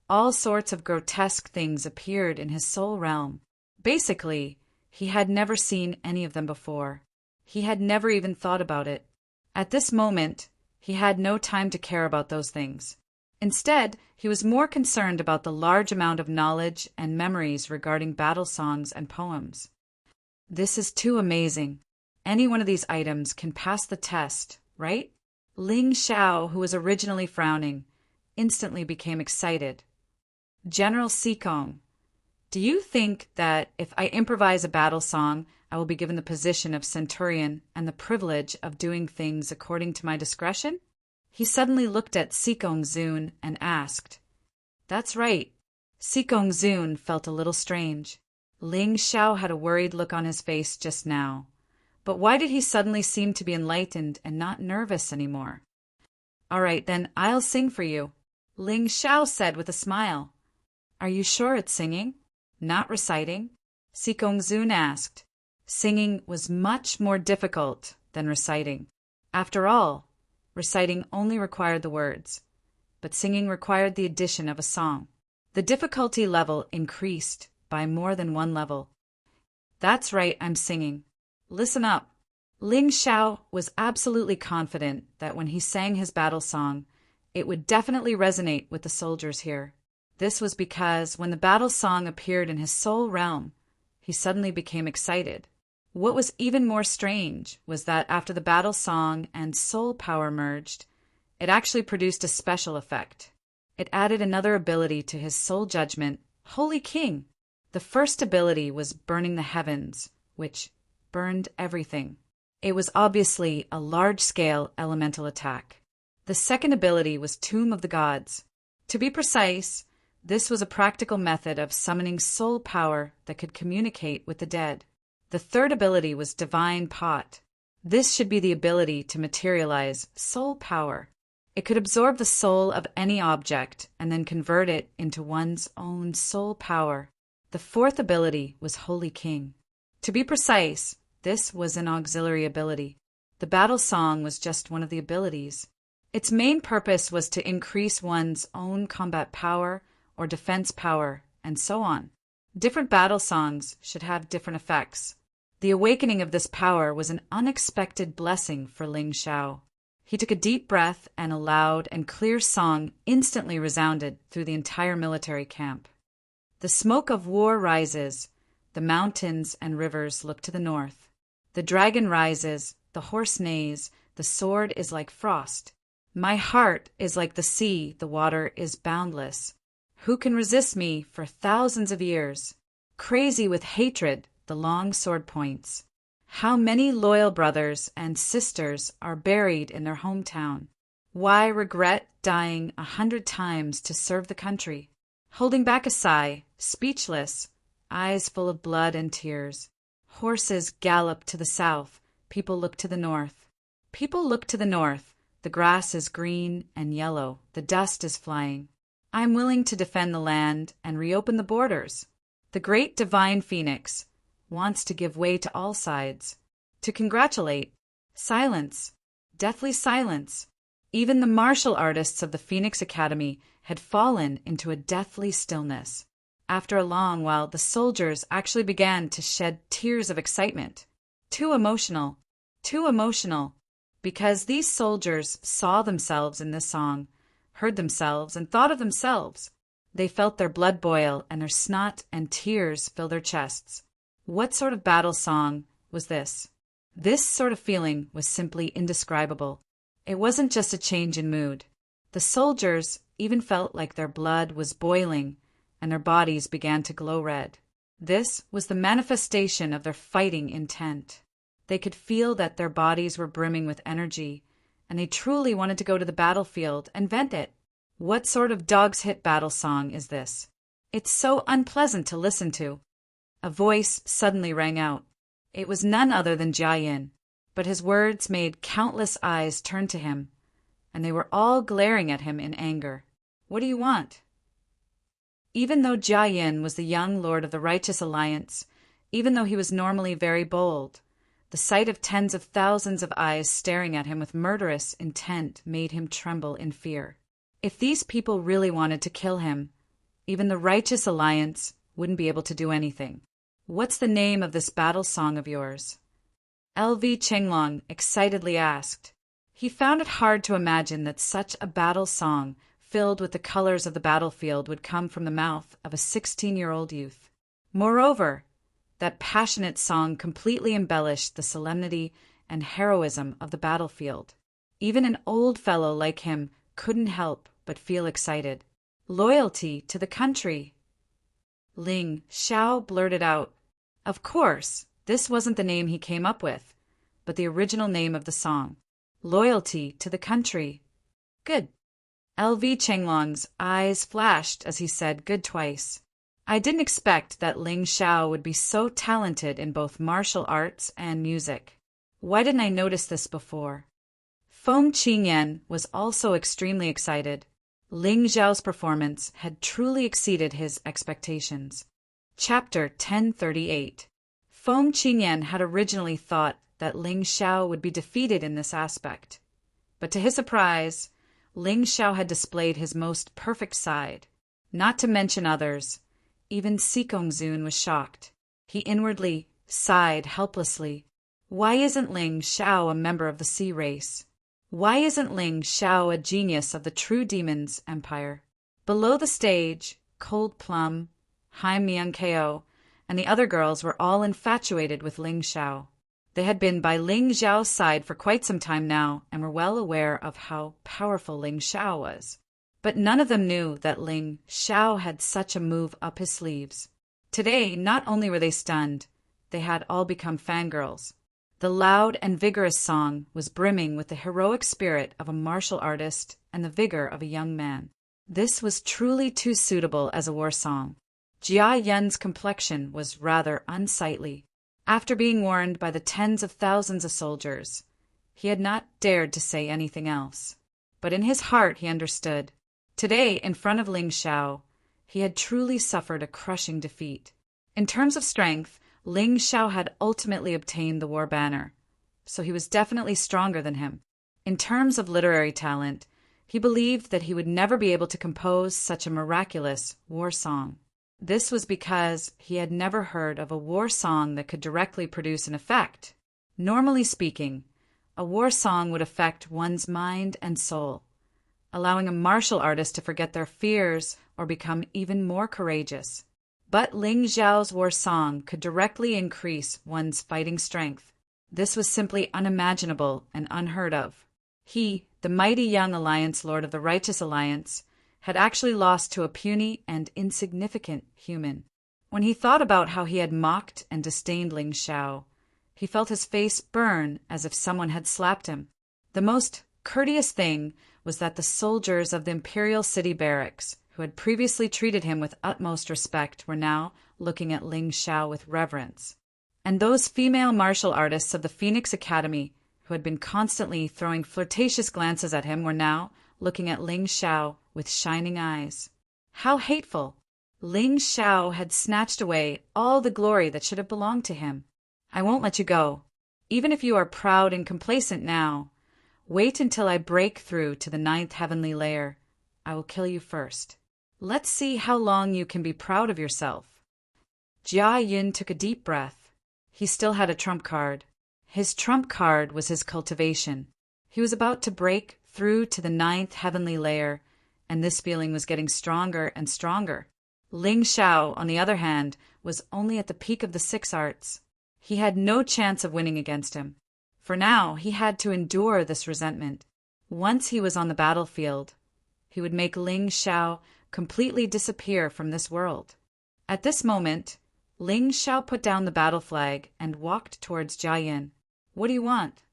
all sorts of grotesque things appeared in his soul realm. Basically, he had never seen any of them before. He had never even thought about it. At this moment, he had no time to care about those things. Instead, he was more concerned about the large amount of knowledge and memories regarding battle songs and poems. This is too amazing. Any one of these items can pass the test, right? Ling Xiao, who was originally frowning, instantly became excited. General Sikong, do you think that if I improvise a battle song, I will be given the position of centurion and the privilege of doing things according to my discretion? He suddenly looked at Sikong Zun and asked. That's right. Sikong Zun felt a little strange. Ling Xiao had a worried look on his face just now. But why did he suddenly seem to be enlightened and not nervous anymore? All right, then I'll sing for you, Ling Xiao said with a smile. Are you sure it's singing, not reciting? Sikong Zun asked. Singing was much more difficult than reciting. After all, reciting only required the words, but singing required the addition of a song. The difficulty level increased by more than one level. That's right, I'm singing. Listen up. Ling Xiao was absolutely confident that when he sang his battle song, it would definitely resonate with the soldiers here. This was because when the battle song appeared in his soul realm, he suddenly became excited. What was even more strange was that after the battle song and soul power merged, it actually produced a special effect. It added another ability to his soul judgment, Holy King. The first ability was Burning the Heavens, which burned everything. It was obviously a large-scale elemental attack. The second ability was Tomb of the Gods. To be precise, this was a practical method of summoning soul power that could communicate with the dead. The third ability was Divine Pot. This should be the ability to materialize soul power. It could absorb the soul of any object and then convert it into one's own soul power. The fourth ability was Holy King. To be precise, this was an auxiliary ability. The battle song was just one of the abilities. Its main purpose was to increase one's own combat power or defense power, and so on. Different battle songs should have different effects. The awakening of this power was an unexpected blessing for Ling Xiao. He took a deep breath, and a loud and clear song instantly resounded through the entire military camp. The smoke of war rises. The mountains and rivers look to the north. The dragon rises, the horse neighs, the sword is like frost. My heart is like the sea, the water is boundless. Who can resist me for thousands of years? Crazy with hatred, the long sword points. How many loyal brothers and sisters are buried in their hometown? Why regret dying 100 times to serve the country? Holding back a sigh, speechless, eyes full of blood and tears. Horses gallop to the south, people look to the north. People look to the north, the grass is green and yellow, the dust is flying. I'm willing to defend the land and reopen the borders. The great divine phoenix wants to give way to all sides, to congratulate. Silence, deathly silence. Even the martial artists of the Phoenix Academy had fallen into a deathly stillness. After a long while, the soldiers actually began to shed tears of excitement. Too emotional, because these soldiers saw themselves in this song, heard themselves, and thought of themselves. They felt their blood boil and their snot and tears fill their chests. What sort of battle song was this? This sort of feeling was simply indescribable. It wasn't just a change in mood. The soldiers even felt like their blood was boiling and their bodies began to glow red. This was the manifestation of their fighting intent. They could feel that their bodies were brimming with energy, and they truly wanted to go to the battlefield and vent it. What sort of dog's hit battle song is this? It's so unpleasant to listen to. A voice suddenly rang out. It was none other than Jia Yin, but his words made countless eyes turn to him, and they were all glaring at him in anger. What do you want? Even though Jia Yin was the young lord of the Righteous Alliance, even though he was normally very bold, the sight of tens of thousands of eyes staring at him with murderous intent made him tremble in fear. If these people really wanted to kill him, even the Righteous Alliance wouldn't be able to do anything. What's the name of this battle song of yours? LV Chenglong excitedly asked. He found it hard to imagine that such a battle song filled with the colors of the battlefield would come from the mouth of a 16-year-old youth. Moreover, that passionate song completely embellished the solemnity and heroism of the battlefield. Even an old fellow like him couldn't help but feel excited. Loyalty to the country. Ling Xiao blurted out. Of course, this wasn't the name he came up with, but the original name of the song. Loyalty to the country. Good. LV Chenglong's eyes flashed as he said good twice. I didn't expect that Ling Xiao would be so talented in both martial arts and music. Why didn't I notice this before? Feng Qingyan was also extremely excited. Ling Xiao's performance had truly exceeded his expectations. Chapter 1038. Feng Qingyan had originally thought that Ling Xiao would be defeated in this aspect. But to his surprise, Ling Xiao had displayed his most perfect side. Not to mention others, even Sikong Zun was shocked. He inwardly sighed helplessly. Why isn't Ling Xiao a member of the sea race? Why isn't Ling Xiao a genius of the True Demons Empire? Below the stage, Cold Plum, Hai Myung Ko, and the other girls were all infatuated with Ling Xiao. They had been by Ling Xiao's side for quite some time now and were well aware of how powerful Ling Xiao was. But none of them knew that Ling Xiao had such a move up his sleeves. Today, not only were they stunned, they had all become fangirls. The loud and vigorous song was brimming with the heroic spirit of a martial artist and the vigor of a young man. This was truly too suitable as a war song. Jia Yun's complexion was rather unsightly. After being warned by the tens of thousands of soldiers, he had not dared to say anything else. But in his heart he understood. Today, in front of Ling Xiao, he had truly suffered a crushing defeat. In terms of strength, Ling Xiao had ultimately obtained the war banner, so he was definitely stronger than him. In terms of literary talent, he believed that he would never be able to compose such a miraculous war song. This was because he had never heard of a war song that could directly produce an effect. Normally speaking, a war song would affect one's mind and soul, allowing a martial artist to forget their fears or become even more courageous. But Ling Xiao's war song could directly increase one's fighting strength. This was simply unimaginable and unheard of. He, the mighty young Alliance Lord of the Righteous Alliance, had actually lost to a puny and insignificant human. When he thought about how he had mocked and disdained Ling Xiao, he felt his face burn as if someone had slapped him. The most courteous thing was that the soldiers of the Imperial City Barracks, who had previously treated him with utmost respect, were now looking at Ling Xiao with reverence. And those female martial artists of the Phoenix Academy, who had been constantly throwing flirtatious glances at him, were now looking at Ling Xiao with shining eyes. How hateful! Ling Xiao had snatched away all the glory that should have belonged to him. I won't let you go. Even if you are proud and complacent now, wait until I break through to the 9th heavenly layer. I will kill you first. Let's see how long you can be proud of yourself. Jia Yin took a deep breath. He still had a trump card. His trump card was his cultivation. He was about to break through to the 9th heavenly layer, and this feeling was getting stronger and stronger. Ling Xiao, on the other hand, was only at the peak of the 6 arts. He had no chance of winning against him. For now, he had to endure this resentment. Once he was on the battlefield, he would make Ling Xiao completely disappear from this world. At this moment, Ling Xiao put down the battle flag and walked towards Jia Yin. What do you want?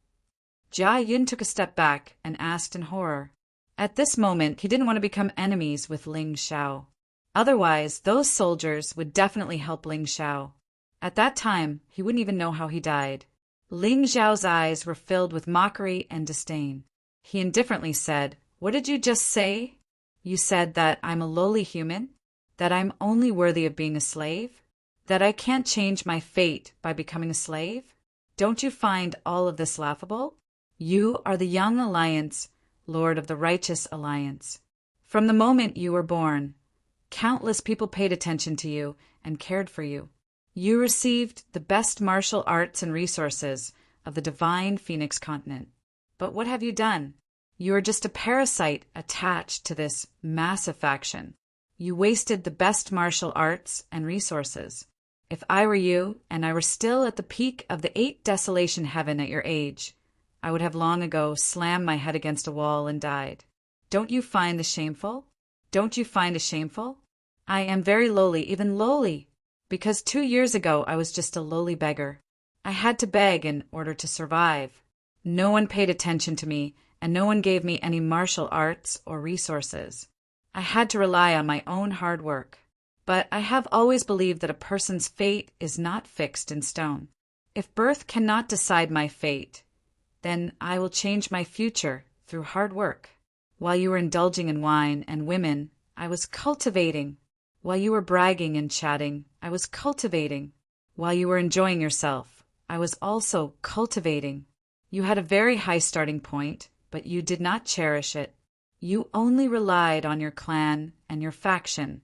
Jia Yin took a step back and asked in horror. At this moment, he didn't want to become enemies with Ling Xiao. Otherwise, those soldiers would definitely help Ling Xiao. At that time, he wouldn't even know how he died. Ling Xiao's eyes were filled with mockery and disdain. He indifferently said, "What did you just say? You said that I'm a lowly human? That I'm only worthy of being a slave? That I can't change my fate by becoming a slave? Don't you find all of this laughable? You are the young alliance, Lord of the righteous alliance. From the moment you were born, countless people paid attention to you and cared for you. You received the best martial arts and resources of the divine Phoenix continent. But what have you done? You are just a parasite attached to this massive faction. You wasted the best martial arts and resources. If I were you, and I were still at the peak of the 8th desolation heaven at your age, I would have long ago slammed my head against a wall and died. Don't you find this shameful? Don't you find it shameful? I am very lowly, even lowly, because 2 years ago I was just a lowly beggar. I had to beg in order to survive. No one paid attention to me, and no one gave me any martial arts or resources. I had to rely on my own hard work. But I have always believed that a person's fate is not fixed in stone. If birth cannot decide my fate, then I will change my future through hard work. While you were indulging in wine and women, I was cultivating. While you were bragging and chatting, I was cultivating. While you were enjoying yourself, I was also cultivating. You had a very high starting point, but you did not cherish it. You only relied on your clan and your faction,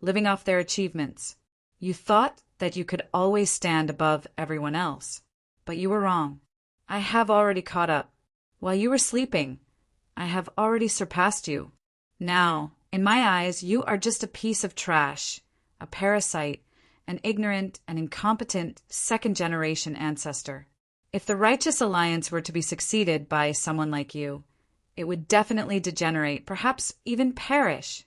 living off their achievements. You thought that you could always stand above everyone else, but you were wrong. I have already caught up. While you were sleeping, I have already surpassed you. Now, in my eyes, you are just a piece of trash, a parasite, an ignorant and incompetent second-generation ancestor. If the righteous alliance were to be succeeded by someone like you, it would definitely degenerate, perhaps even perish.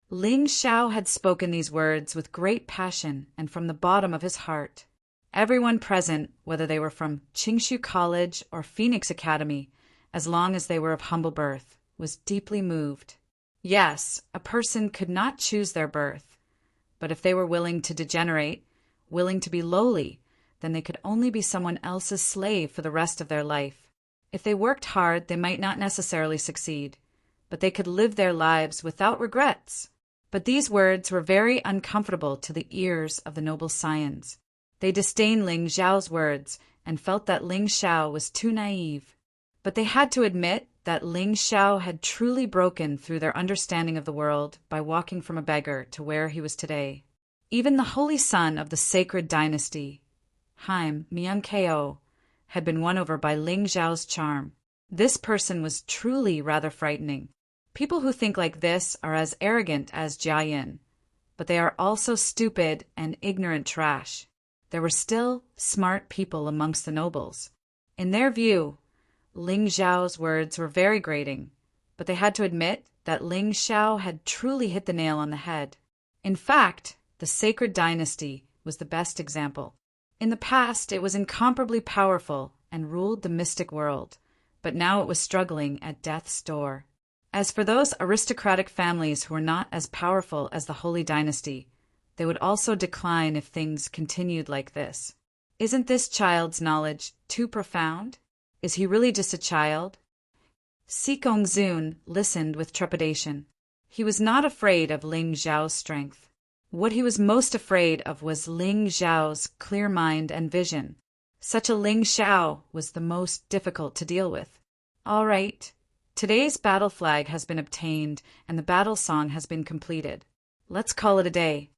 Ling Xiao had spoken these words with great passion and from the bottom of his heart. Everyone present, whether they were from Qingshu College or Phoenix Academy, as long as they were of humble birth, was deeply moved. Yes, a person could not choose their birth, but if they were willing to degenerate, willing to be lowly, then they could only be someone else's slave for the rest of their life. If they worked hard, they might not necessarily succeed, but they could live their lives without regrets. But these words were very uncomfortable to the ears of the noble scions. They disdained Ling Xiao's words and felt that Ling Xiao was too naive. But they had to admit that Ling Xiao had truly broken through their understanding of the world by walking from a beggar to where he was today. Even the holy son of the sacred dynasty, Haim Myung-keo, had been won over by Ling Xiao's charm. This person was truly rather frightening. People who think like this are as arrogant as Jia Yin, but they are also stupid and ignorant trash. There were still smart people amongst the nobles. In their view, Ling Xiao's words were very grating, but they had to admit that Ling Xiao had truly hit the nail on the head. In fact, the sacred dynasty was the best example. In the past, it was incomparably powerful and ruled the mystic world, but now it was struggling at death's door. As for those aristocratic families who were not as powerful as the Holy Dynasty, they would also decline if things continued like this. Isn't this child's knowledge too profound? Is he really just a child? Si Gongzun listened with trepidation. He was not afraid of Ling Xiao's strength. What he was most afraid of was Ling Xiao's clear mind and vision. Such a Ling Xiao was the most difficult to deal with. All right, today's battle flag has been obtained and the battle song has been completed. Let's call it a day.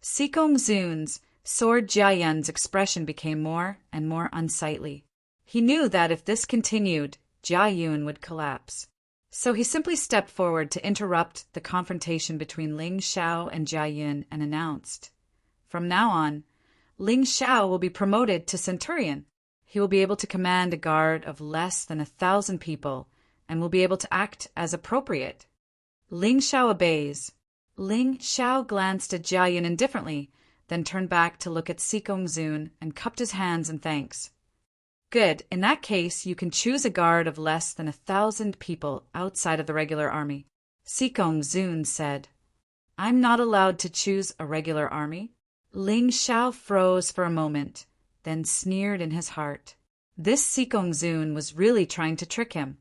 Sikong Zun's sword Jiayun's expression became more and more unsightly. He knew that if this continued, Jiayun would collapse. So he simply stepped forward to interrupt the confrontation between Ling Xiao and Jiayun and announced, "From now on, Ling Xiao will be promoted to centurion. He will be able to command a guard of less than 1,000 people and will be able to act as appropriate." Ling Xiao obeys. Ling Xiao glanced at Jiayun indifferently, then turned back to look at Sikong Zun and cupped his hands in thanks. "Good. In that case, you can choose a guard of less than 1,000 people outside of the regular army." Sikong Zun said, "I'm not allowed to choose a regular army?" Ling Xiao froze for a moment, then sneered in his heart. This Sikong Zun was really trying to trick him.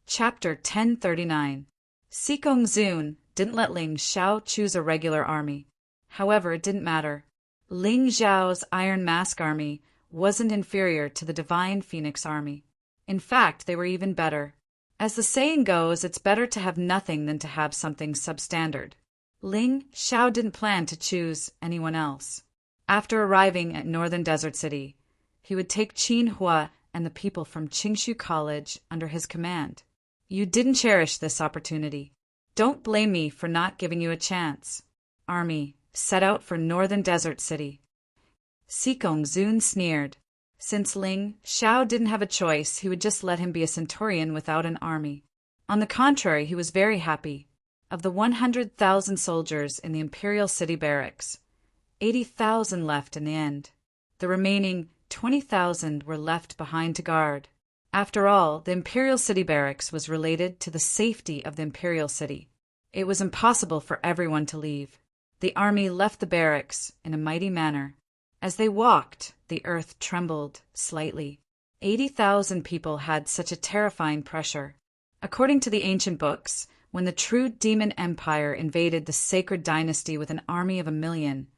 Chapter 1039. Sikong Zun didn't let Ling Xiao choose a regular army. However, it didn't matter. Ling Xiao's Iron Mask army wasn't inferior to the Divine Phoenix army. In fact, they were even better. As the saying goes, it's better to have nothing than to have something substandard. Ling Xiao didn't plan to choose anyone else. After arriving at Northern Desert City, he would take Qin Hua and the people from Qingshu College under his command. You didn't cherish this opportunity. Don't blame me for not giving you a chance. Army, set out for Northern Desert City. Sikong Zun sneered. Since Ling Xiao didn't have a choice, he would just let him be a centurion without an army. On the contrary, he was very happy. Of the 100,000 soldiers in the Imperial City barracks, 80,000 left in the end. The remaining 20,000 were left behind to guard. After all, the Imperial City barracks was related to the safety of the Imperial City. It was impossible for everyone to leave. The army left the barracks in a mighty manner. As they walked, the earth trembled slightly. 80,000 people had such a terrifying pressure. According to the ancient books, when the true demon empire invaded the sacred dynasty with an army of 1,000,000,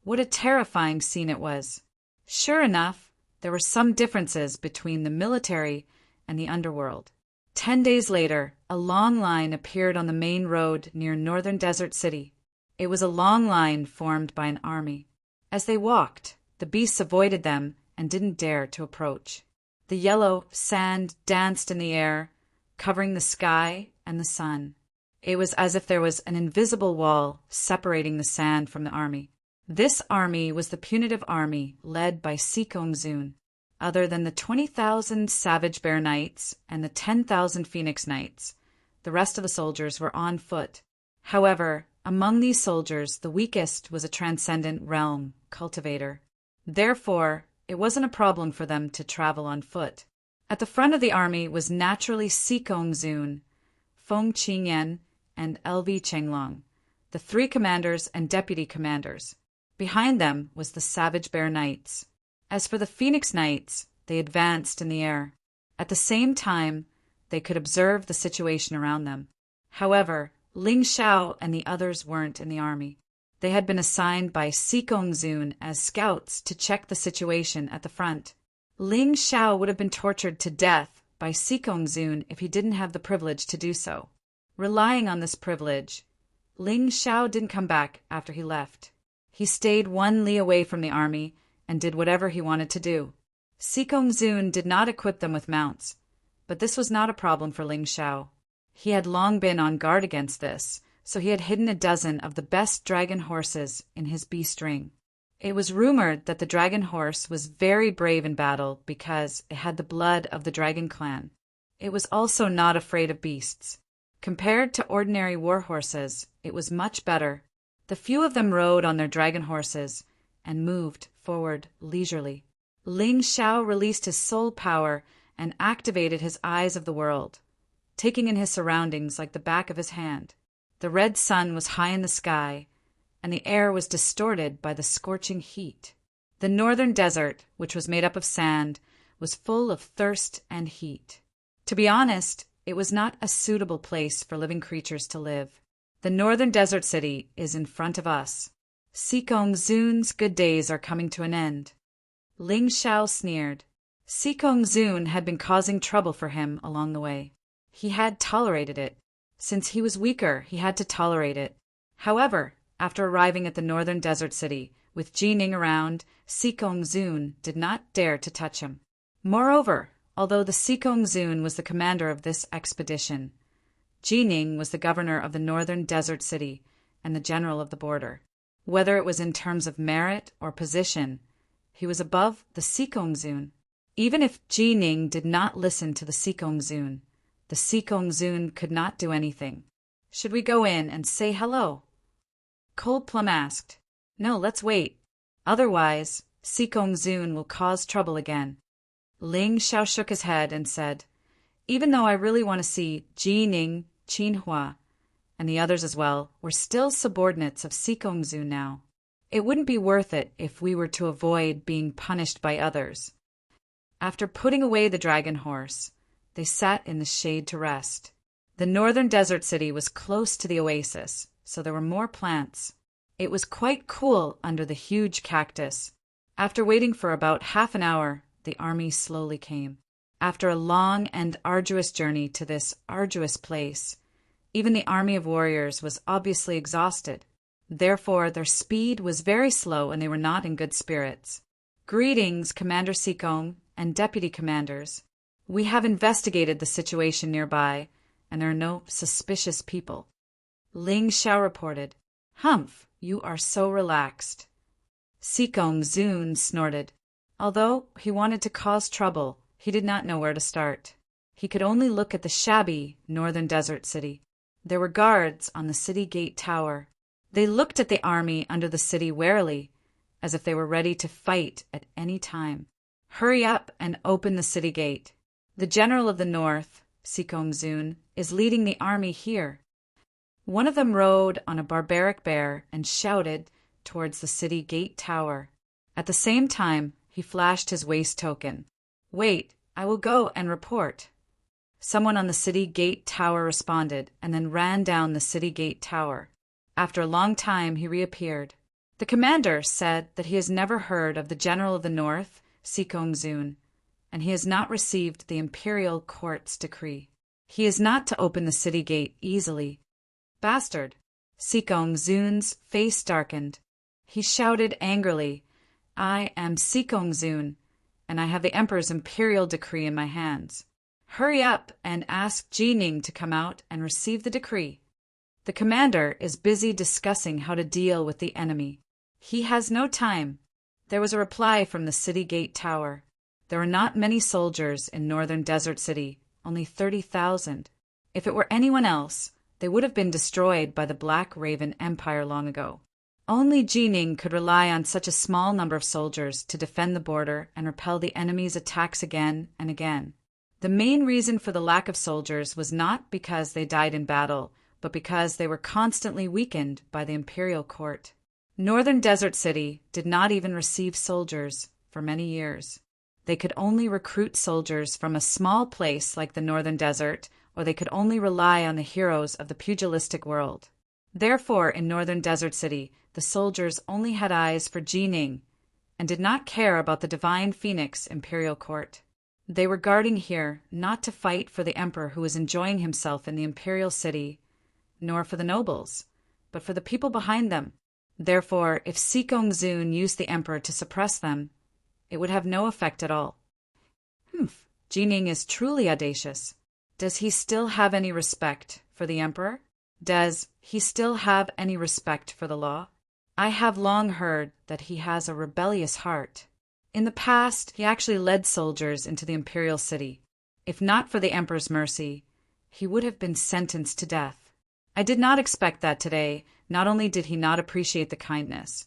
what a terrifying scene it was. Sure enough, there were some differences between the military and the underworld. 10 days later, a long line appeared on the main road near Northern Desert City. It was a long line formed by an army. As they walked, the beasts avoided them and didn't dare to approach. The yellow sand danced in the air, covering the sky and the sun. It was as if there was an invisible wall separating the sand from the army. This army was the punitive army led by Sikong Zun. Other than the 20,000 Savage Bear Knights and the 10,000 Phoenix Knights, the rest of the soldiers were on foot. However, among these soldiers, the weakest was a Transcendent Realm cultivator. Therefore, it wasn't a problem for them to travel on foot. At the front of the army was naturally Sikong Zun, Feng Qingyan, and LV Chenglong, the 3 commanders and deputy commanders. Behind them was the Savage Bear Knights. As for the Phoenix Knights, they advanced in the air. At the same time, they could observe the situation around them. However, Ling Xiao and the others weren't in the army. They had been assigned by Sikong Zun as scouts to check the situation at the front. Ling Xiao would have been tortured to death by Sikong Zun if he didn't have the privilege to do so. Relying on this privilege, Ling Xiao didn't come back after he left. He stayed 1 li away from the army and did whatever he wanted to do. Sikong Zun did not equip them with mounts, but this was not a problem for Ling Xiao. He had long been on guard against this, so he had hidden a dozen of the best dragon horses in his beast ring. It was rumored that the dragon horse was very brave in battle because it had the blood of the dragon clan. It was also not afraid of beasts. Compared to ordinary war horses, it was much better. The few of them rode on their dragon horses and moved forward leisurely. Ling Xiao released his soul power and activated his eyes of the world, taking in his surroundings like the back of his hand. The red sun was high in the sky, and the air was distorted by the scorching heat. The northern desert, which was made up of sand, was full of thirst and heat. To be honest, it was not a suitable place for living creatures to live. The northern desert city is in front of us. Sikong Zun's good days are coming to an end. Ling Xiao sneered. Sikong Zun had been causing trouble for him along the way. He had tolerated it. Since he was weaker, he had to tolerate it. However, after arriving at the northern desert city, with Jining around, Sikong Zun did not dare to touch him. Moreover, although the Sikong Zun was the commander of this expedition, Jining was the governor of the northern desert city and the general of the border. Whether it was in terms of merit or position, he was above the Sikong Zun. Even if Jining did not listen to the Sikong Zun could not do anything. Should we go in and say hello? Cold Plum asked. No, let's wait. Otherwise, Sikong Zun will cause trouble again. Ling Xiao shook his head and said, even though I really want to see Jining, Qinhua, and the others as well, we're still subordinates of Sikong Zun now. It wouldn't be worth it if we were to avoid being punished by others. After putting away the dragon horse, they sat in the shade to rest. The northern desert city was close to the oasis, so there were more plants. It was quite cool under the huge cactus. After waiting for about half an hour, the army slowly came. After a long and arduous journey to this arduous place, even the army of warriors was obviously exhausted. Therefore, their speed was very slow and they were not in good spirits. Greetings, Commander Sikong and deputy commanders. We have investigated the situation nearby, and there are no suspicious people. Ling Xiao reported. Humph, you are so relaxed. Sikong Zun snorted. Although he wanted to cause trouble, he did not know where to start. He could only look at the shabby northern desert city. There were guards on the city gate tower. They looked at the army under the city warily, as if they were ready to fight at any time. Hurry up and open the city gate. The general of the north, Sikong Zun, is leading the army here. One of them rode on a barbaric bear and shouted towards the city gate tower. At the same time, he flashed his waist token. Wait, I will go and report. Someone on the city gate tower responded and then ran down the city gate tower. After a long time, he reappeared. The commander said that he has never heard of the general of the north, Sikong Zun, and he has not received the imperial court's decree. He is not to open the city gate easily. Bastard! Sikong Zun's face darkened. He shouted angrily, I am Sikong Zun, and I have the emperor's imperial decree in my hands. Hurry up and ask Jining to come out and receive the decree. The commander is busy discussing how to deal with the enemy. He has no time. There was a reply from the city gate tower. There were not many soldiers in northern desert city, only 30,000. If it were anyone else, they would have been destroyed by the Black Raven Empire long ago. Only Jining could rely on such a small number of soldiers to defend the border and repel the enemy's attacks again and again. The main reason for the lack of soldiers was not because they died in battle, but because they were constantly weakened by the imperial court. Northern Desert City did not even receive soldiers for many years. They could only recruit soldiers from a small place like the Northern Desert, or they could only rely on the heroes of the pugilistic world. Therefore, in Northern Desert City, the soldiers only had eyes for Jining and did not care about the divine phoenix imperial court. They were guarding here not to fight for the emperor who was enjoying himself in the imperial city, nor for the nobles, but for the people behind them. Therefore, if Sikong Zun used the emperor to suppress them, it would have no effect at all. Jining is truly audacious. Does he still have any respect for the emperor? Does he still have any respect for the law? I have long heard that he has a rebellious heart. In the past, he actually led soldiers into the imperial city. If not for the emperor's mercy, he would have been sentenced to death. I did not expect that today. Not only did he not appreciate the kindness,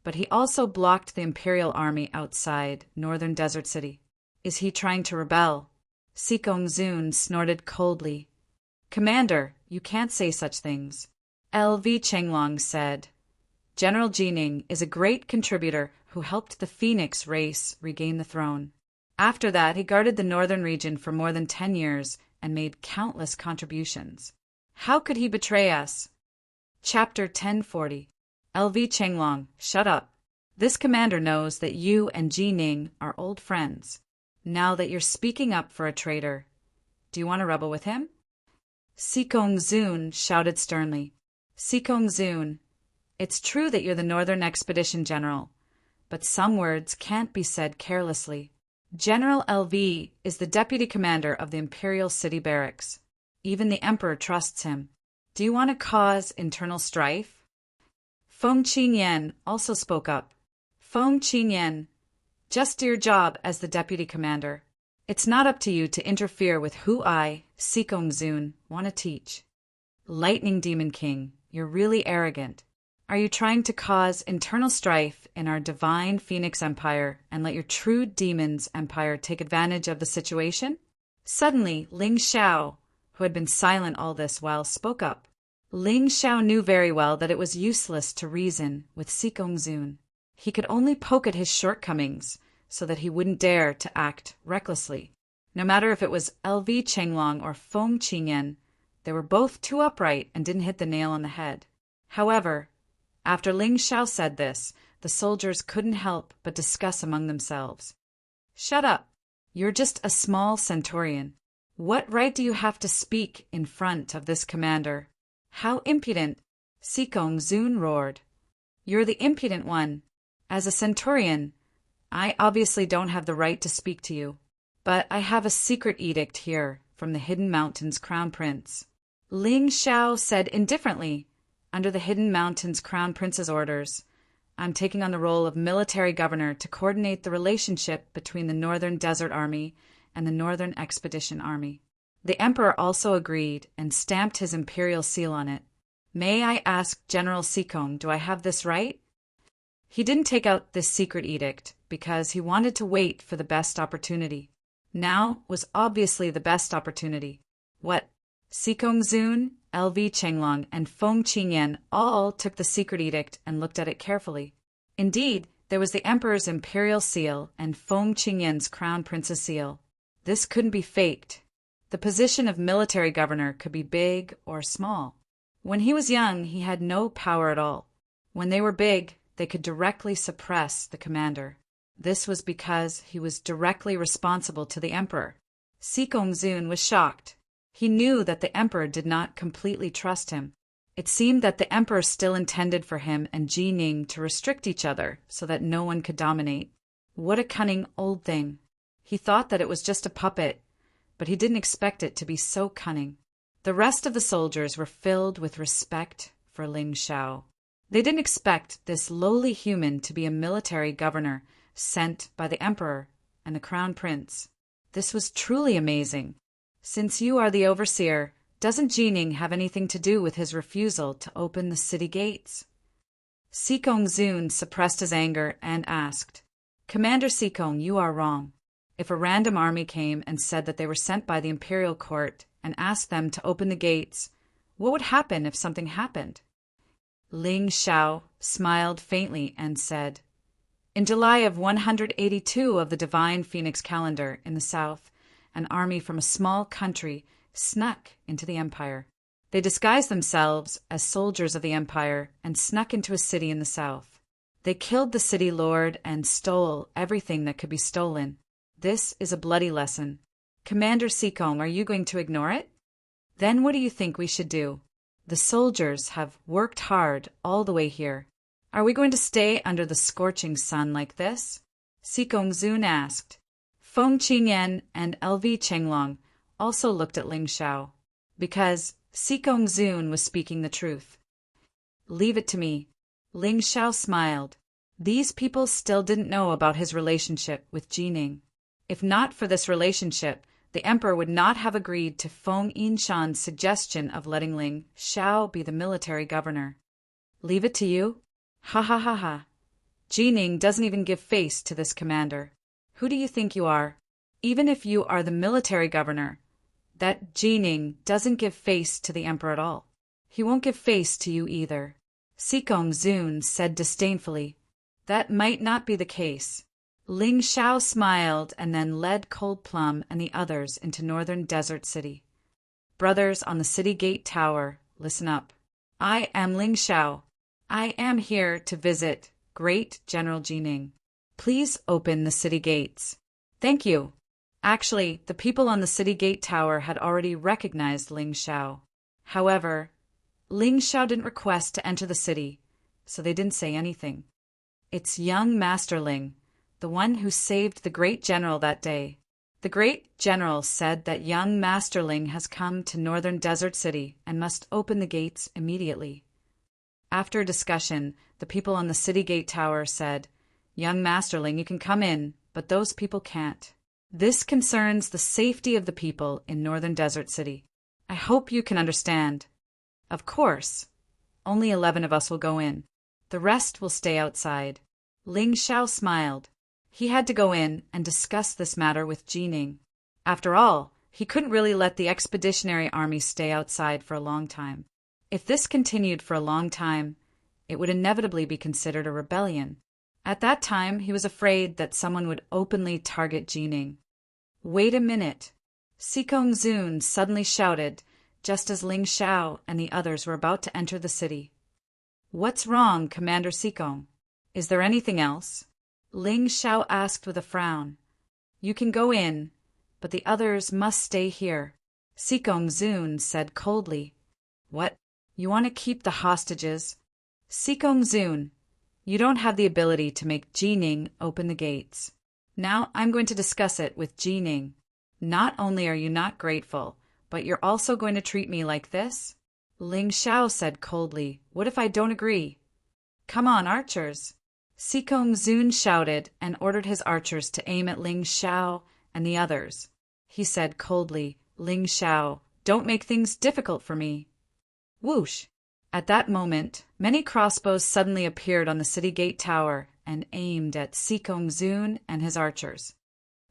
but he also blocked the imperial army outside Northern Desert City. Is he trying to rebel? Sikong Zun snorted coldly. Commander, you can't say such things. L.V. Chenglong said, General Jining is a great contributor who helped the Phoenix race regain the throne. After that, he guarded the northern region for more than 10 years and made countless contributions. How could he betray us? Chapter 1040. LV Chenglong, shut up. This commander knows that you and Ji Ning are old friends. Now that you're speaking up for a traitor, do you want to rebel with him? Sikong Zun shouted sternly. Sikong Zun, it's true that you're the Northern Expedition General, but some words can't be said carelessly. General LV is the deputy commander of the Imperial City Barracks. Even the Emperor trusts him. Do you want to cause internal strife? Feng Qingyan also spoke up. Feng Qingyan, just do your job as the deputy commander. It's not up to you to interfere with who I, Sikong Zun, want to teach. Lightning Demon King, you're really arrogant. Are you trying to cause internal strife in our divine Phoenix Empire and let your true demons empire take advantage of the situation? Suddenly, Ling Xiao, who had been silent all this while, spoke up. Ling Xiao knew very well that it was useless to reason with Sikong Zun. He could only poke at his shortcomings so that he wouldn't dare to act recklessly. No matter if it was LV Chenglong or Feng Qingyan, they were both too upright and didn't hit the nail on the head. However, after Ling Xiao said this, the soldiers couldn't help but discuss among themselves. Shut up. You're just a small centurion. What right do you have to speak in front of this commander? How impudent! Sikong Zun roared. You're the impudent one. As a centurion, I obviously don't have the right to speak to you, but I have a secret edict here from the Hidden Mountains Crown Prince. Ling Xiao said indifferently, under the Hidden Mountains Crown Prince's orders, I'm taking on the role of military governor to coordinate the relationship between the Northern Desert Army and the Northern Expedition Army. The Emperor also agreed and stamped his imperial seal on it. May I ask General Sikong, do I have this right? He didn't take out this secret edict because he wanted to wait for the best opportunity. Now was obviously the best opportunity. What? Sikong Zun, LV Chenglong, and Feng Qingyan all took the secret edict and looked at it carefully. Indeed, there was the Emperor's imperial seal and Feng Qingyan's crown prince's seal. This couldn't be faked. The position of military governor could be big or small. When he was young, he had no power at all. When they were big, they could directly suppress the commander. This was because he was directly responsible to the Emperor. Sikong Zun was shocked. He knew that the Emperor did not completely trust him. It seemed that the Emperor still intended for him and Ji Ning to restrict each other so that no one could dominate. What a cunning old thing. He thought that it was just a puppet, but he didn't expect it to be so cunning. The rest of the soldiers were filled with respect for Ling Xiao. They didn't expect this lowly human to be a military governor sent by the Emperor and the Crown Prince. This was truly amazing. Since you are the overseer, doesn't Ji Ning have anything to do with his refusal to open the city gates? Sikong Zun suppressed his anger and asked, Commander Sikong, you are wrong. If a random army came and said that they were sent by the imperial court and asked them to open the gates, what would happen if something happened? Ling Xiao smiled faintly and said, In July of 182 of the Divine Phoenix calendar in the south, an army from a small country snuck into the empire. They disguised themselves as soldiers of the empire and snuck into a city in the south. They killed the city lord and stole everything that could be stolen. This is a bloody lesson. Commander Sikong, are you going to ignore it? Then what do you think we should do? The soldiers have worked hard all the way here. Are we going to stay under the scorching sun like this? Sikong Zun asked. Feng Qingyan and LV Chenglong also looked at Ling Xiao, because Sikong Zun was speaking the truth. Leave it to me. Ling Xiao smiled. These people still didn't know about his relationship with Ji Ning. If not for this relationship, the Emperor would not have agreed to Feng Yinshan's suggestion of letting Ling Xiao be the military governor. Leave it to you? Ha ha ha ha. Ji Ning doesn't even give face to this commander. Who do you think you are? Even if you are the military governor, that Ji Ning doesn't give face to the Emperor at all. He won't give face to you either. Sikong Zun said disdainfully. That might not be the case. Ling Xiao smiled and then led Cold Plum and the others into Northern Desert City. Brothers on the city gate tower, listen up. I am Ling Xiao. I am here to visit Great General Jining. Please open the city gates. Thank you. Actually, the people on the city gate tower had already recognized Ling Xiao. However, Ling Xiao didn't request to enter the city, so they didn't say anything. It's young Master Ling, the one who saved the great general that day. The great general said that young Master Ling has come to Northern Desert City and must open the gates immediately. After a discussion, the people on the city gate tower said, Young Master Ling, you can come in, but those people can't. This concerns the safety of the people in Northern Desert City. I hope you can understand. Of course. Only 11 of us will go in. The rest will stay outside. Ling Xiao smiled. He had to go in and discuss this matter with Jining. After all, he couldn't really let the expeditionary army stay outside for a long time. If this continued for a long time, it would inevitably be considered a rebellion. At that time, he was afraid that someone would openly target Jining. Wait a minute. Sikong Zun suddenly shouted, just as Ling Xiao and the others were about to enter the city. What's wrong, Commander Sikong? Is there anything else? Ling Xiao asked with a frown. You can go in, but the others must stay here. Sikong Zun said coldly. What? You want to keep the hostages? Sikong Zun, you don't have the ability to make Jining open the gates. Now I'm going to discuss it with Jining. Not only are you not grateful, but you're also going to treat me like this? Ling Xiao said coldly. What if I don't agree? Come on, archers. Sikong Zun shouted and ordered his archers to aim at Ling Xiao and the others. He said coldly, Ling Xiao, don't make things difficult for me. Whoosh! At that moment, many crossbows suddenly appeared on the city gate tower and aimed at Sikong Zun and his archers.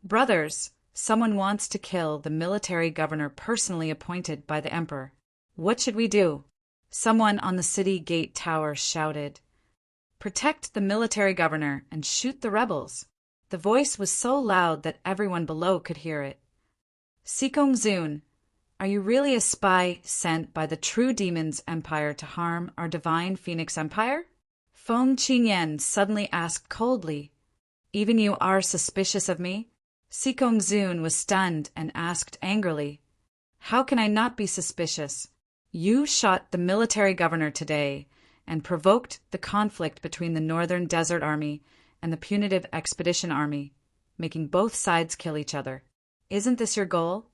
Brothers, someone wants to kill the military governor personally appointed by the emperor. What should we do? Someone on the city gate tower shouted. Protect the military governor and shoot the rebels. The voice was so loud that everyone below could hear it. Sikong Zun, are you really a spy sent by the true demon's empire to harm our divine Phoenix Empire? Feng Qingyan suddenly asked coldly. Even you are suspicious of me? Sikong Zun was stunned and asked angrily. How can I not be suspicious? You shot the military governor today and provoked the conflict between the Northern Desert Army and the punitive Expedition Army, making both sides kill each other. Isn't this your goal?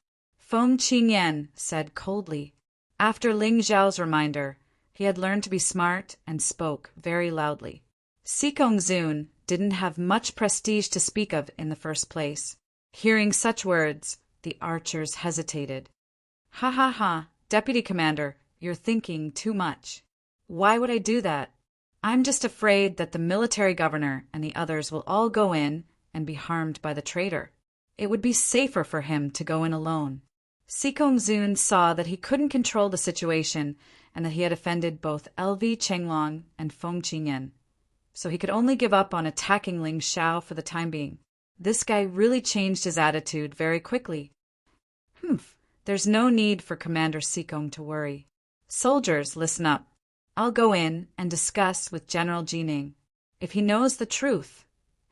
Feng Qingyan said coldly. After Ling Xiao's reminder, he had learned to be smart and spoke very loudly. Sikong Zun didn't have much prestige to speak of in the first place. Hearing such words, the archers hesitated. Ha ha ha, Deputy Commander, you're thinking too much. Why would I do that? I'm just afraid that the military governor and the others will all go in and be harmed by the traitor. It would be safer for him to go in alone. Sikong Zun saw that he couldn't control the situation and that he had offended both LV Chenglong and Feng Qingyan, so he could only give up on attacking Ling Xiao for the time being. This guy really changed his attitude very quickly. There's no need for Commander Sikong to worry. Soldiers, listen up. I'll go in and discuss with General Jining. If he knows the truth,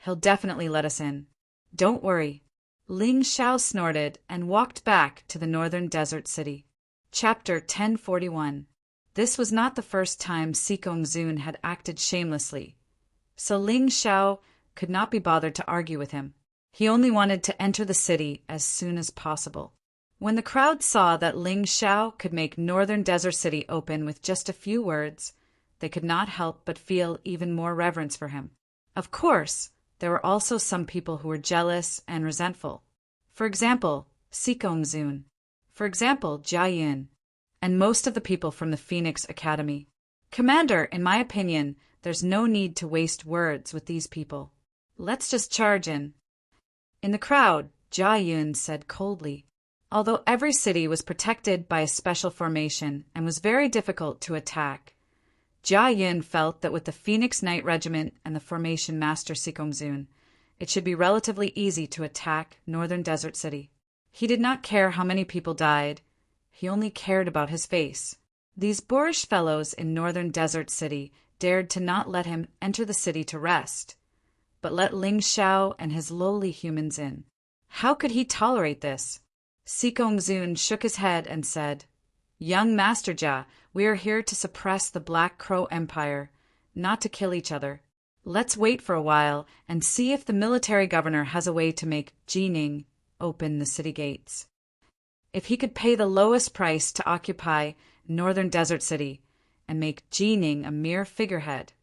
he'll definitely let us in. Don't worry. Ling Xiao snorted and walked back to the Northern Desert City. Chapter 1041. This was not the first time Sikong Zun had acted shamelessly, so Ling Xiao could not be bothered to argue with him. He only wanted to enter the city as soon as possible. When the crowd saw that Ling Xiao could make Northern Desert City open with just a few words, they could not help but feel even more reverence for him. Of course, there were also some people who were jealous and resentful. For example, Sikong Zun. For example, Jia Yun. And most of the people from the Phoenix Academy. Commander, in my opinion, there's no need to waste words with these people. Let's just charge in. In the crowd, Jia Yun said coldly. Although every city was protected by a special formation and was very difficult to attack, Jia Yun felt that with the Phoenix Knight Regiment and the formation Master Sikong Zun, it should be relatively easy to attack Northern Desert City. He did not care how many people died. He only cared about his face. These boorish fellows in Northern Desert City dared to not let him enter the city to rest, but let Ling Xiao and his lowly humans in. How could he tolerate this? Sikong Zun shook his head and said, "Young Master Jia, we are here to suppress the Black Crow Empire, not to kill each other. Let's wait for a while and see if the military governor has a way to make Jining open the city gates. If he could pay the lowest price to occupy Northern Desert City and make Jining a mere figurehead,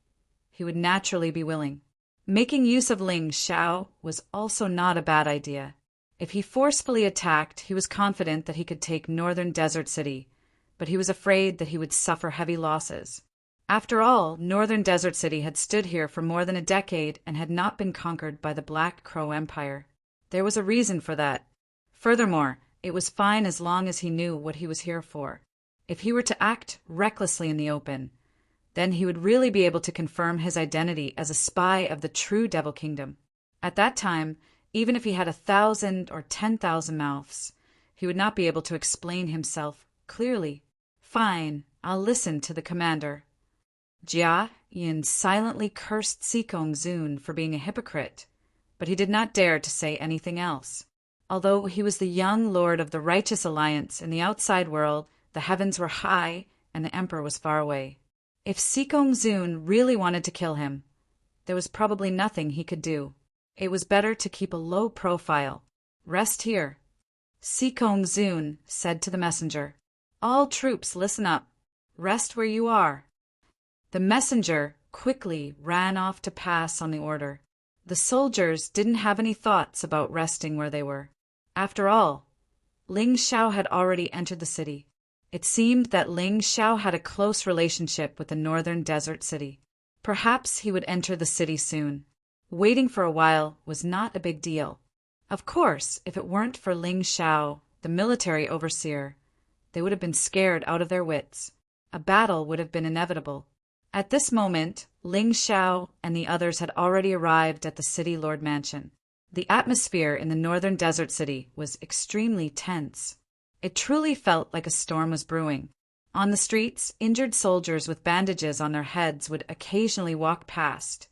he would naturally be willing." Making use of Ling Xiao was also not a bad idea. If he forcefully attacked, he was confident that he could take Northern Desert City, but he was afraid that he would suffer heavy losses. After all, Northern Desert City had stood here for more than a decade and had not been conquered by the Black Crow Empire. There was a reason for that. Furthermore, it was fine as long as he knew what he was here for. If he were to act recklessly in the open, then he would really be able to confirm his identity as a spy of the true Devil Kingdom. At that time, even if he had 1,000 or 10,000 mouths, he would not be able to explain himself clearly. "Fine, I'll listen to the commander." Jia Yin silently cursed Sikong Zun for being a hypocrite, but he did not dare to say anything else. Although he was the young lord of the Righteous Alliance in the outside world, the heavens were high and the emperor was far away. If Sikong Zun really wanted to kill him, there was probably nothing he could do. It was better to keep a low profile. "Rest here," Sikong Zun said to the messenger. "All troops, listen up. Rest where you are." The messenger quickly ran off to pass on the order. The soldiers didn't have any thoughts about resting where they were. After all, Ling Xiao had already entered the city. It seemed that Ling Xiao had a close relationship with the Northern Desert City. Perhaps he would enter the city soon. Waiting for a while was not a big deal. Of course, if it weren't for Ling Xiao, the military overseer, they would have been scared out of their wits. A battle would have been inevitable. At this moment, Ling Xiao and the others had already arrived at the city lord mansion. The atmosphere in the Northern Desert City was extremely tense. It truly felt like a storm was brewing. On the streets, injured soldiers with bandages on their heads would occasionally walk past,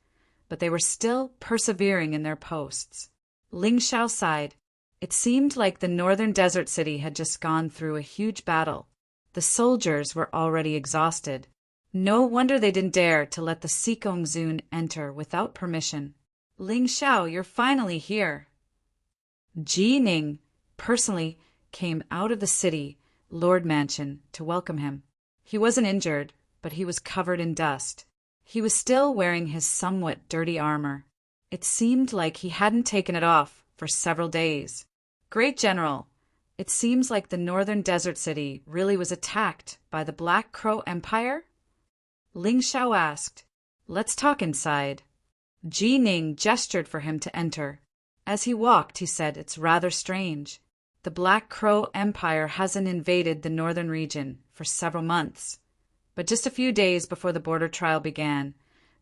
but they were still persevering in their posts. Ling Xiao sighed. It seemed like the Northern Desert City had just gone through a huge battle. The soldiers were already exhausted. No wonder they didn't dare to let the Sikong Zun enter without permission. "Ling Xiao, you're finally here." Jining personally came out of the city lord mansion to welcome him. He wasn't injured, but he was covered in dust. He was still wearing his somewhat dirty armor. It seemed like he hadn't taken it off for several days. "Great General, it seems like the Northern Desert City really was attacked by the Black Crow Empire?" Ling Xiao asked. "Let's talk inside." Jining gestured for him to enter. As he walked, he said, "It's rather strange. The Black Crow Empire hasn't invaded the northern region for several months, but just a few days before the border trial began,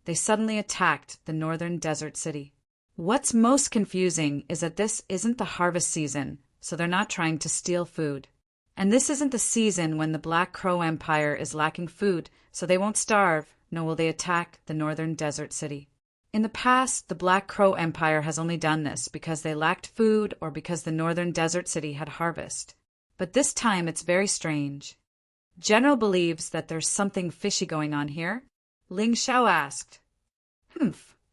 they suddenly attacked the Northern Desert City. What's most confusing is that this isn't the harvest season, so they're not trying to steal food. And this isn't the season when the Black Crow Empire is lacking food, so they won't starve, nor will they attack the Northern Desert City. In the past, the Black Crow Empire has only done this because they lacked food or because the Northern Desert City had harvest. But this time it's very strange. General believes that there's something fishy going on here?" Ling Xiao asked.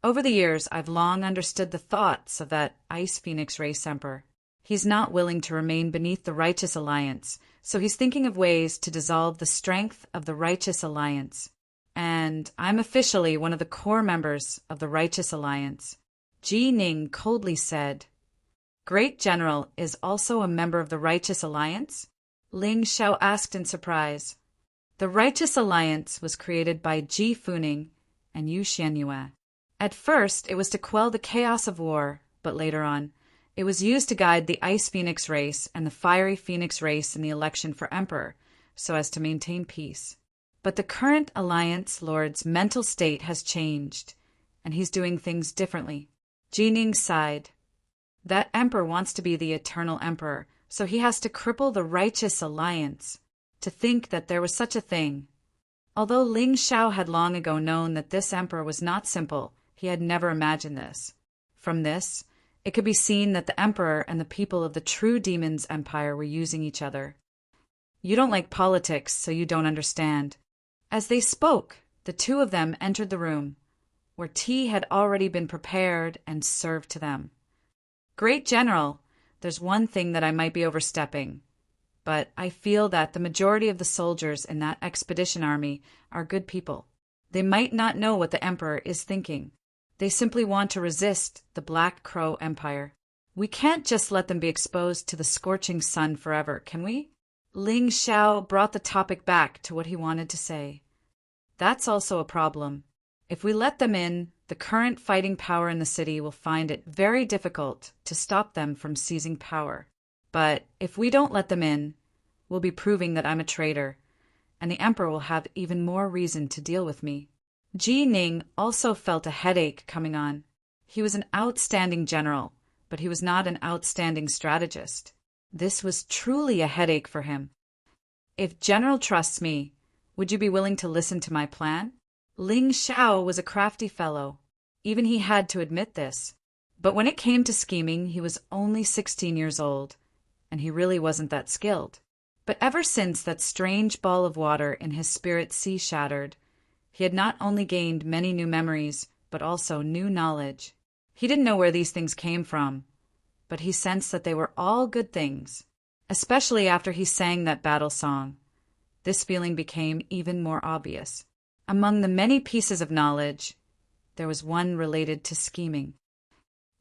Over the years, I've long understood the thoughts of that Ice Phoenix race emperor. He's not willing to remain beneath the Righteous Alliance, so he's thinking of ways to dissolve the strength of the Righteous Alliance. And I'm officially one of the core members of the Righteous Alliance. Jining coldly said. "Great General is also a member of the Righteous Alliance?" Ling Xiao asked in surprise. The Righteous Alliance was created by Ji Funing and Yu Xianyue. At first, it was to quell the chaos of war, but later on, it was used to guide the Ice Phoenix race and the Fiery Phoenix race in the election for Emperor, so as to maintain peace. But the current Alliance Lord's mental state has changed, and he's doing things differently. Jining sighed. That Emperor wants to be the eternal Emperor, so he has to cripple the Righteous Alliance. To think that there was such a thing. Although Ling Xiao had long ago known that this emperor was not simple, he had never imagined this. From this, it could be seen that the emperor and the people of the true Demon's Empire were using each other. You don't like politics, so you don't understand. As they spoke, the two of them entered the room, where tea had already been prepared and served to them. Great General, there's one thing that I might be overstepping, but I feel that the majority of the soldiers in that expedition army are good people. They might not know what the emperor is thinking. They simply want to resist the Black Crow Empire. We can't just let them be exposed to the scorching sun forever, can we? Ling Xiao brought the topic back to what he wanted to say. That's also a problem. If we let them in, the current fighting power in the city will find it very difficult to stop them from seizing power. But if we don't let them in, we'll be proving that I'm a traitor, and the emperor will have even more reason to deal with me. Ji Ning also felt a headache coming on. He was an outstanding general, but he was not an outstanding strategist. This was truly a headache for him. If General trusts me, would you be willing to listen to my plan? Ling Xiao was a crafty fellow. Even he had to admit this. But when it came to scheming, he was only 16 years old, and he really wasn't that skilled. But ever since that strange ball of water in his spirit sea shattered, he had not only gained many new memories, but also new knowledge. He didn't know where these things came from, but he sensed that they were all good things, especially after he sang that battle song. This feeling became even more obvious. Among the many pieces of knowledge, there was one related to scheming.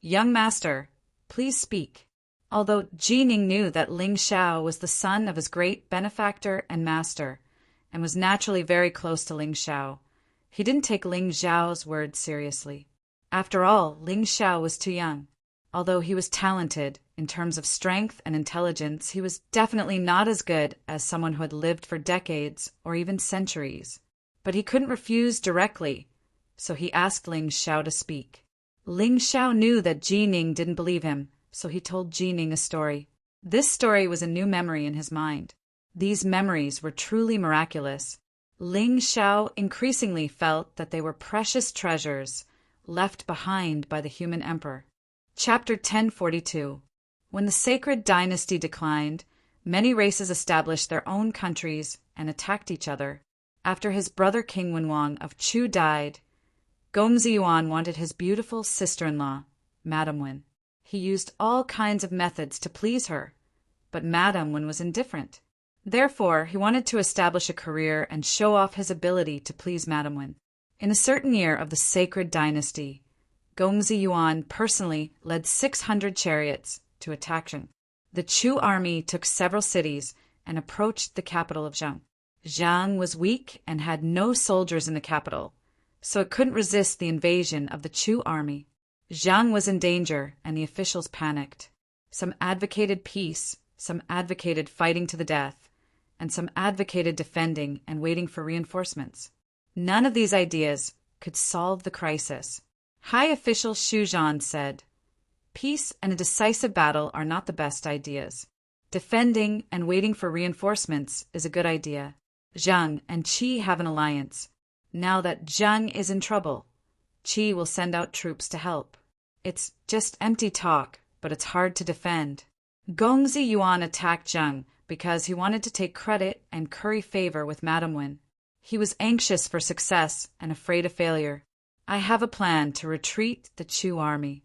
Young master, please speak. Although Ji Ning knew that Ling Xiao was the son of his great benefactor and master, and was naturally very close to Ling Xiao, he didn't take Ling Xiao's words seriously. After all, Ling Xiao was too young. Although he was talented in terms of strength and intelligence, he was definitely not as good as someone who had lived for decades or even centuries. But he couldn't refuse directly, so he asked Ling Xiao to speak. Ling Xiao knew that Ji Ning didn't believe him, so he told Ji Ning a story. This story was a new memory in his mind. These memories were truly miraculous. Ling Xiao increasingly felt that they were precious treasures left behind by the human emperor. Chapter 1042. When the sacred dynasty declined, many races established their own countries and attacked each other. After his brother King Wenwang of Chu died, Gongzi Yuan wanted his beautiful sister-in-law, Madame Wen. He used all kinds of methods to please her, but Madame Wen was indifferent. Therefore, he wanted to establish a career and show off his ability to please Madame Wen. In a certain year of the sacred dynasty, Gongzi Yuan personally led 600 chariots to attack Zheng. The Chu army took several cities and approached the capital of Zheng. Zhang was weak and had no soldiers in the capital, so it couldn't resist the invasion of the Chu army. Zhang was in danger, and the officials panicked. Some advocated peace, some advocated fighting to the death, and some advocated defending and waiting for reinforcements. None of these ideas could solve the crisis. High official Xu Zhan said, "Peace and a decisive battle are not the best ideas. Defending and waiting for reinforcements is a good idea. Zhang and Qi have an alliance. Now that Zhang is in trouble, Qi will send out troops to help. It's just empty talk, but it's hard to defend." Gongzi Yuan attacked Zhang because he wanted to take credit and curry favor with Madame Wen. He was anxious for success and afraid of failure. "I have a plan to retreat the Chu army."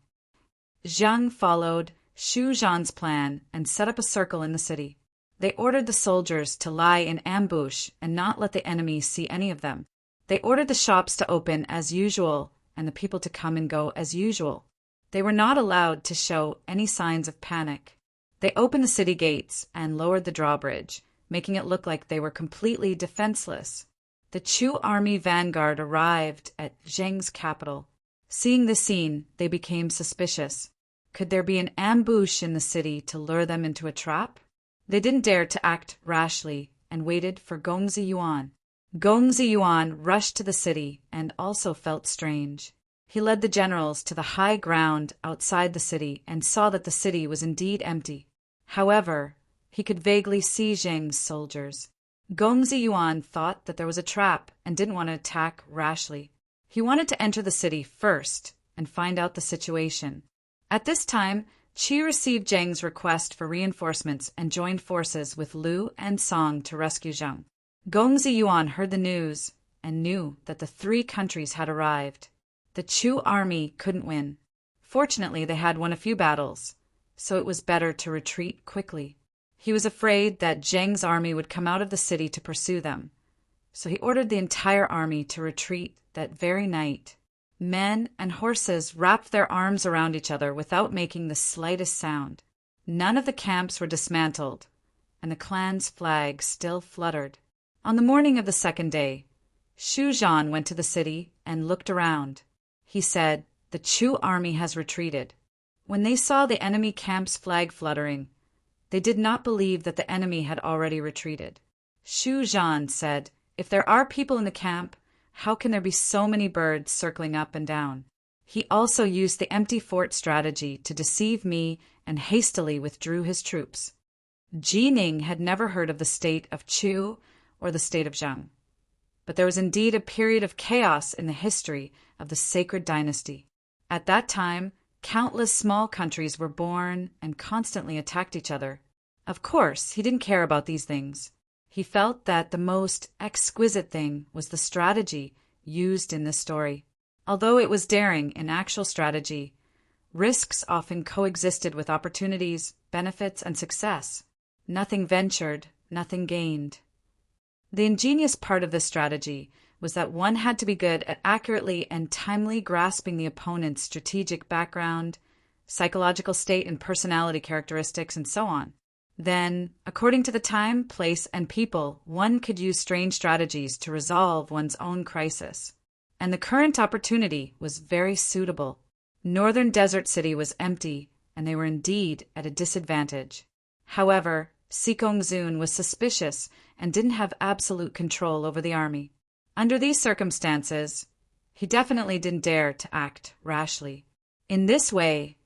Zhang followed Xu Zhan's plan and set up a circle in the city. They ordered the soldiers to lie in ambush and not let the enemy see any of them. They ordered the shops to open as usual and the people to come and go as usual. They were not allowed to show any signs of panic. They opened the city gates and lowered the drawbridge, making it look like they were completely defenseless. The Chu army vanguard arrived at Zheng's capital. Seeing the scene, they became suspicious. Could there be an ambush in the city to lure them into a trap? They didn't dare to act rashly and waited for Gongzi Yuan. Gongzi Yuan rushed to the city and also felt strange. He led the generals to the high ground outside the city and saw that the city was indeed empty. However, he could vaguely see Zheng's soldiers. Gongzi Yuan thought that there was a trap and didn't want to attack rashly. He wanted to enter the city first and find out the situation. At this time, Qi received Zheng's request for reinforcements and joined forces with Lu and Song to rescue Zheng. Gongzi Yuan heard the news and knew that the three countries had arrived. The Chu army couldn't win. Fortunately, they had won a few battles, so it was better to retreat quickly. He was afraid that Zheng's army would come out of the city to pursue them, so he ordered the entire army to retreat that very night. Men and horses wrapped their arms around each other without making the slightest sound. None of the camps were dismantled, and the clan's flag still fluttered. On the morning of the second day, Xu Zhan went to the city and looked around. He said, "The Chu army has retreated." When they saw the enemy camp's flag fluttering, they did not believe that the enemy had already retreated. Xu Zhan said, "If there are people in the camp, how can there be so many birds circling up and down?" He also used the empty fort strategy to deceive me and hastily withdrew his troops. Jining had never heard of the state of Chu or the state of Zheng. But there was indeed a period of chaos in the history of the sacred dynasty. At that time, countless small countries were born and constantly attacked each other. Of course, he didn't care about these things. He felt that the most exquisite thing was the strategy used in this story. Although it was daring in actual strategy, risks often coexisted with opportunities, benefits, and success. Nothing ventured, nothing gained. The ingenious part of this strategy was that one had to be good at accurately and timely grasping the opponent's strategic background, psychological state and personality characteristics, and so on. Then, according to the time, place, and people, one could use strange strategies to resolve one's own crisis. And the current opportunity was very suitable. Northern Desert City was empty, and they were indeed at a disadvantage. However, Sikongzun was suspicious and didn't have absolute control over the army. Under these circumstances, he definitely didn't dare to act rashly. In this way,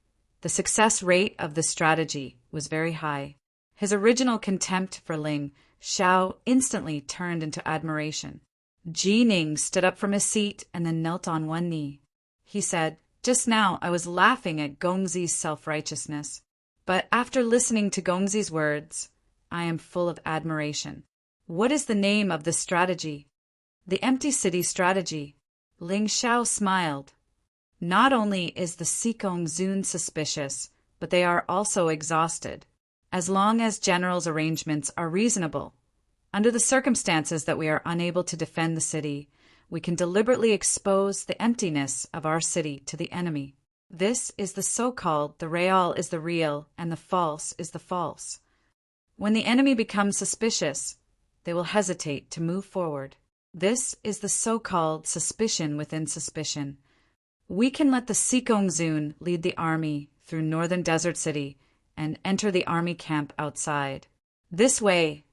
the success rate of this strategy was very high. His original contempt for Ling Xiao instantly turned into admiration. Jining stood up from his seat and then knelt on one knee. He said, "Just now I was laughing at Gongzi's self-righteousness, but after listening to Gongzi's words, I am full of admiration. What is the name of this strategy?" "The empty city strategy." Ling Xiao smiled. "Not only is the Sikongzun suspicious, but they are also exhausted. As long as general's arrangements are reasonable, under the circumstances that we are unable to defend the city, we can deliberately expose the emptiness of our city to the enemy. This is the so-called the real is the real and the false is the false. When the enemy becomes suspicious, they will hesitate to move forward. This is the so-called suspicion within suspicion. We can let the Sikongzun lead the army through Northern Desert City and enter the army camp outside. This way,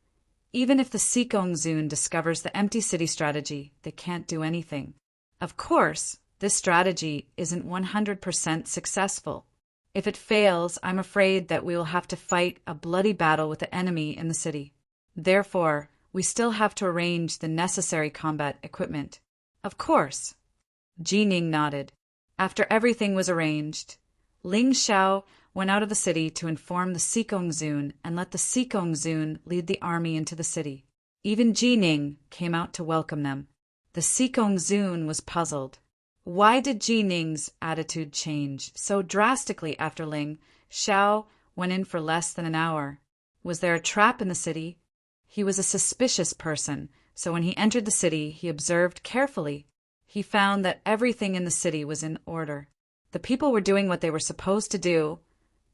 even if the Sikongzun discovers the empty city strategy, they can't do anything. Of course, this strategy isn't 100% successful. If it fails, I'm afraid that we will have to fight a bloody battle with the enemy in the city. Therefore, we still have to arrange the necessary combat equipment." "Of course." Jining nodded. After everything was arranged, Ling Xiao went out of the city to inform the Sikongzun and let the Sikongzun lead the army into the city. Even Jining came out to welcome them. The Sikongzun was puzzled. Why did Jining's attitude change so drastically after Ling Xiao went in for less than an hour? Was there a trap in the city? He was a suspicious person, so when he entered the city, he observed carefully. He found that everything in the city was in order. The people were doing what they were supposed to do,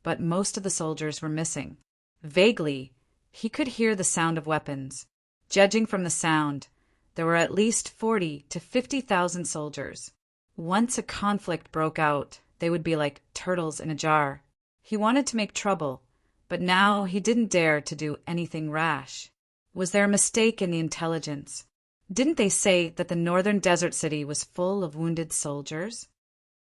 but most of the soldiers were missing. Vaguely, he could hear the sound of weapons. Judging from the sound, there were at least 40 to 50,000 soldiers. Once a conflict broke out, they would be like turtles in a jar. He wanted to make trouble, but now he didn't dare to do anything rash. Was there a mistake in the intelligence? Didn't they say that the Northern Desert City was full of wounded soldiers?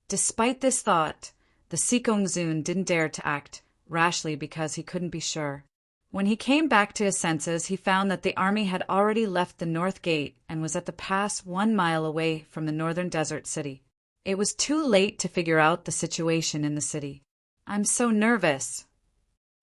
Despite this thought, the Sikongzun didn't dare to act rashly because he couldn't be sure. When he came back to his senses, he found that the army had already left the north gate and was at the pass 1 mile away from the northern desert city. It was too late to figure out the situation in the city. "I'm so nervous."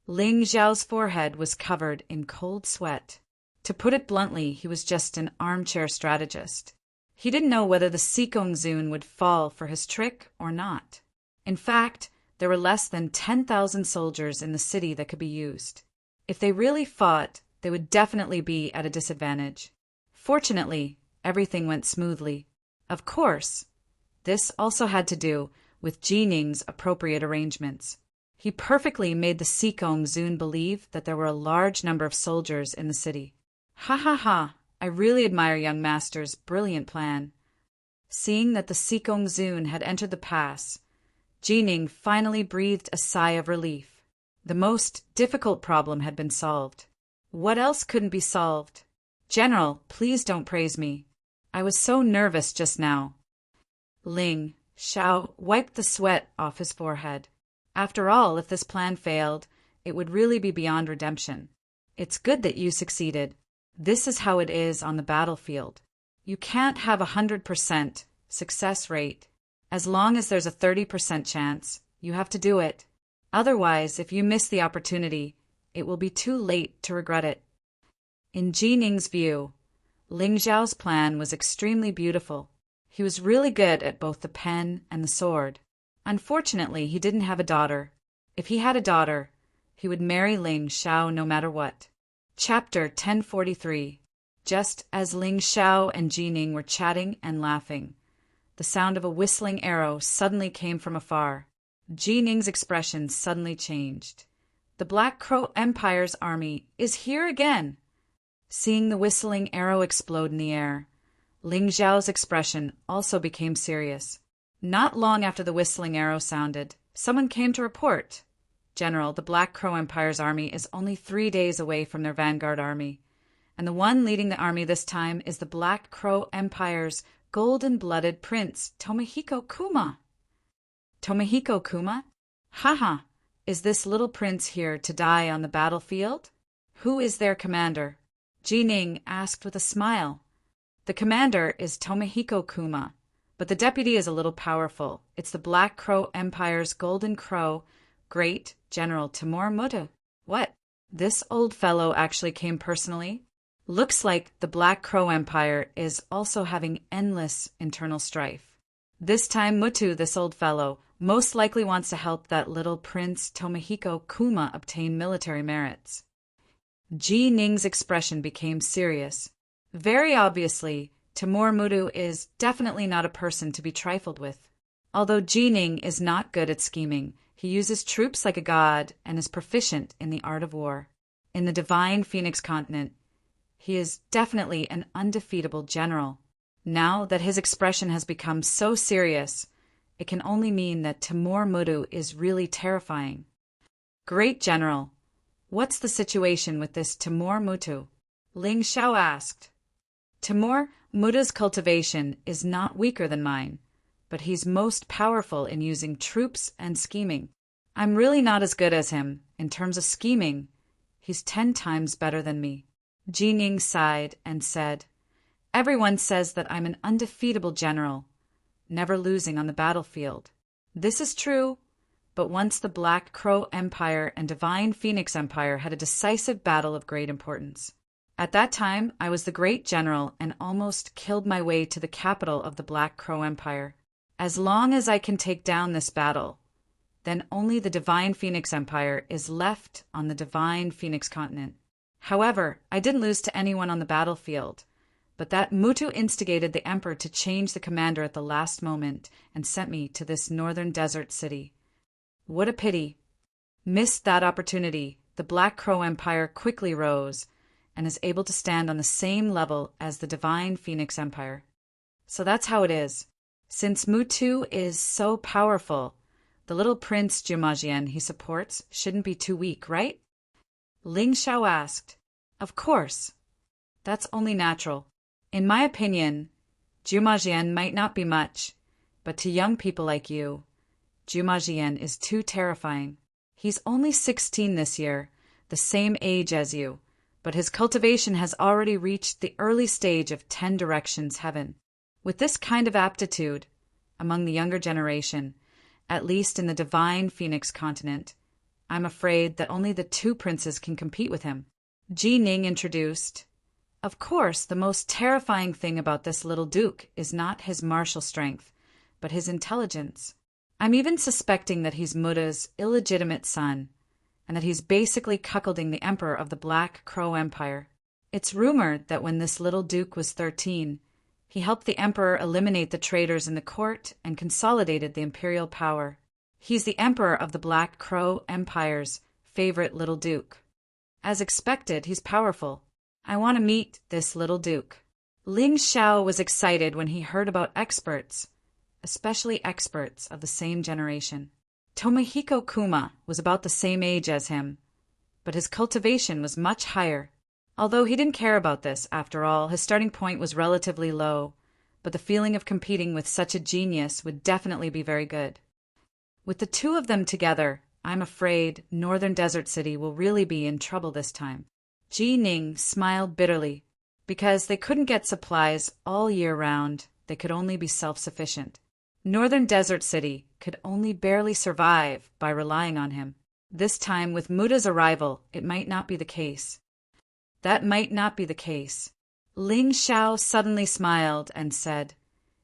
Ling Xiao's forehead was covered in cold sweat. To put it bluntly, he was just an armchair strategist. He didn't know whether the Sikong Zun would fall for his trick or not. In fact, there were less than 10,000 soldiers in the city that could be used. If they really fought, they would definitely be at a disadvantage. Fortunately, everything went smoothly. Of course, this also had to do with Jining's appropriate arrangements. He perfectly made the Sikong Zun believe that there were a large number of soldiers in the city. Ha ha ha, I really admire young master's brilliant plan. Seeing that the Sikong Zun had entered the pass, Jining finally breathed a sigh of relief. The most difficult problem had been solved. What else couldn't be solved? General, please don't praise me. I was so nervous just now. Ling Xiao wiped the sweat off his forehead. After all, if this plan failed, it would really be beyond redemption. It's good that you succeeded. This is how it is on the battlefield. You can't have 100% success rate. As long as there's a 30% chance, you have to do it. Otherwise, if you miss the opportunity, it will be too late to regret it. In Jining's view, Ling Xiao's plan was extremely beautiful. He was really good at both the pen and the sword. Unfortunately, he didn't have a daughter. If he had a daughter, he would marry Ling Xiao no matter what. Chapter 1043. Just as Ling Xiao and Jining were chatting and laughing, the sound of a whistling arrow suddenly came from afar. Jining's expression suddenly changed. The Black Crow Empire's army is here again. Seeing the whistling arrow explode in the air, Ling Xiao's expression also became serious. Not long after the whistling arrow sounded, someone came to report. General, the Black Crow Empire's army is only 3 days away from their vanguard army, and the one leading the army this time is the Black Crow Empire's golden-blooded prince, Tomohiko Kuma. Tomohiko Kuma? Haha, is this little prince here to die on the battlefield? Who is their commander? Jining asked with a smile. The commander is Tomohiko Kuma, but the deputy is a little powerful. It's the Black Crow Empire's Golden Crow, Great General Timur Mutu. What? This old fellow actually came personally? Looks like the Black Crow Empire is also having endless internal strife. This time Mutu, this old fellow, most likely wants to help that little Prince Tomohiko Kuma obtain military merits. Jining's expression became serious. Very obviously, Timur Mutu is definitely not a person to be trifled with. Although Jining is not good at scheming, he uses troops like a god and is proficient in the art of war. In the divine Phoenix continent, he is definitely an undefeatable general. Now that his expression has become so serious, it can only mean that Timur Mutu is really terrifying. Great General, what's the situation with this Timur Mutu? Ling Xiao asked. Timur Mutu's cultivation is not weaker than mine, but he's most powerful in using troops and scheming. I'm really not as good as him. In terms of scheming, he's 10 times better than me. Jining sighed and said, Everyone says that I'm an undefeatable general, never losing on the battlefield. This is true, but once the Black Crow Empire and Divine Phoenix Empire had a decisive battle of great importance. At that time, I was the great general and almost killed my way to the capital of the Black Crow Empire. As long as I can take down this battle, then only the Divine Phoenix Empire is left on the Divine Phoenix continent. However, I didn't lose to anyone on the battlefield, but that Mutu instigated the emperor to change the commander at the last moment and sent me to this northern desert city. What a pity. Missed that opportunity, the Black Crow Empire quickly rose and is able to stand on the same level as the Divine Phoenix Empire. So that's how it is. Since Mutu is so powerful, the little prince Jumajian he supports shouldn't be too weak, right? Ling Xiao asked. Of course. That's only natural. In my opinion, Jumajian might not be much, but to young people like you, Jumajian is too terrifying. He's only 16 this year, the same age as you, but his cultivation has already reached the early stage of 10 directions heaven. With this kind of aptitude, among the younger generation, at least in the divine Phoenix continent, I'm afraid that only the 2 princes can compete with him. Ji Ning introduced, "Of course, the most terrifying thing about this little duke is not his martial strength, but his intelligence. I'm even suspecting that he's Muda's illegitimate son, and that he's basically cuckolding the emperor of the Black Crow Empire. It's rumored that when this little duke was 13, he helped the emperor eliminate the traitors in the court and consolidated the imperial power. He's the emperor of the Black Crow Empire's favorite little duke. As expected, he's powerful. I want to meet this little duke." Ling Xiao was excited when he heard about experts, especially experts of the same generation. Tomohiko Kuma was about the same age as him, but his cultivation was much higher. Although he didn't care about this, after all, his starting point was relatively low, but the feeling of competing with such a genius would definitely be very good. With the 2 of them together, I'm afraid Northern Desert City will really be in trouble this time. Ji Ning smiled bitterly. Because they couldn't get supplies all year round, they could only be self-sufficient. Northern Desert City could only barely survive by relying on him. This time, with Muda's arrival, it might not be the case. That might not be the case. Ling Xiao suddenly smiled and said,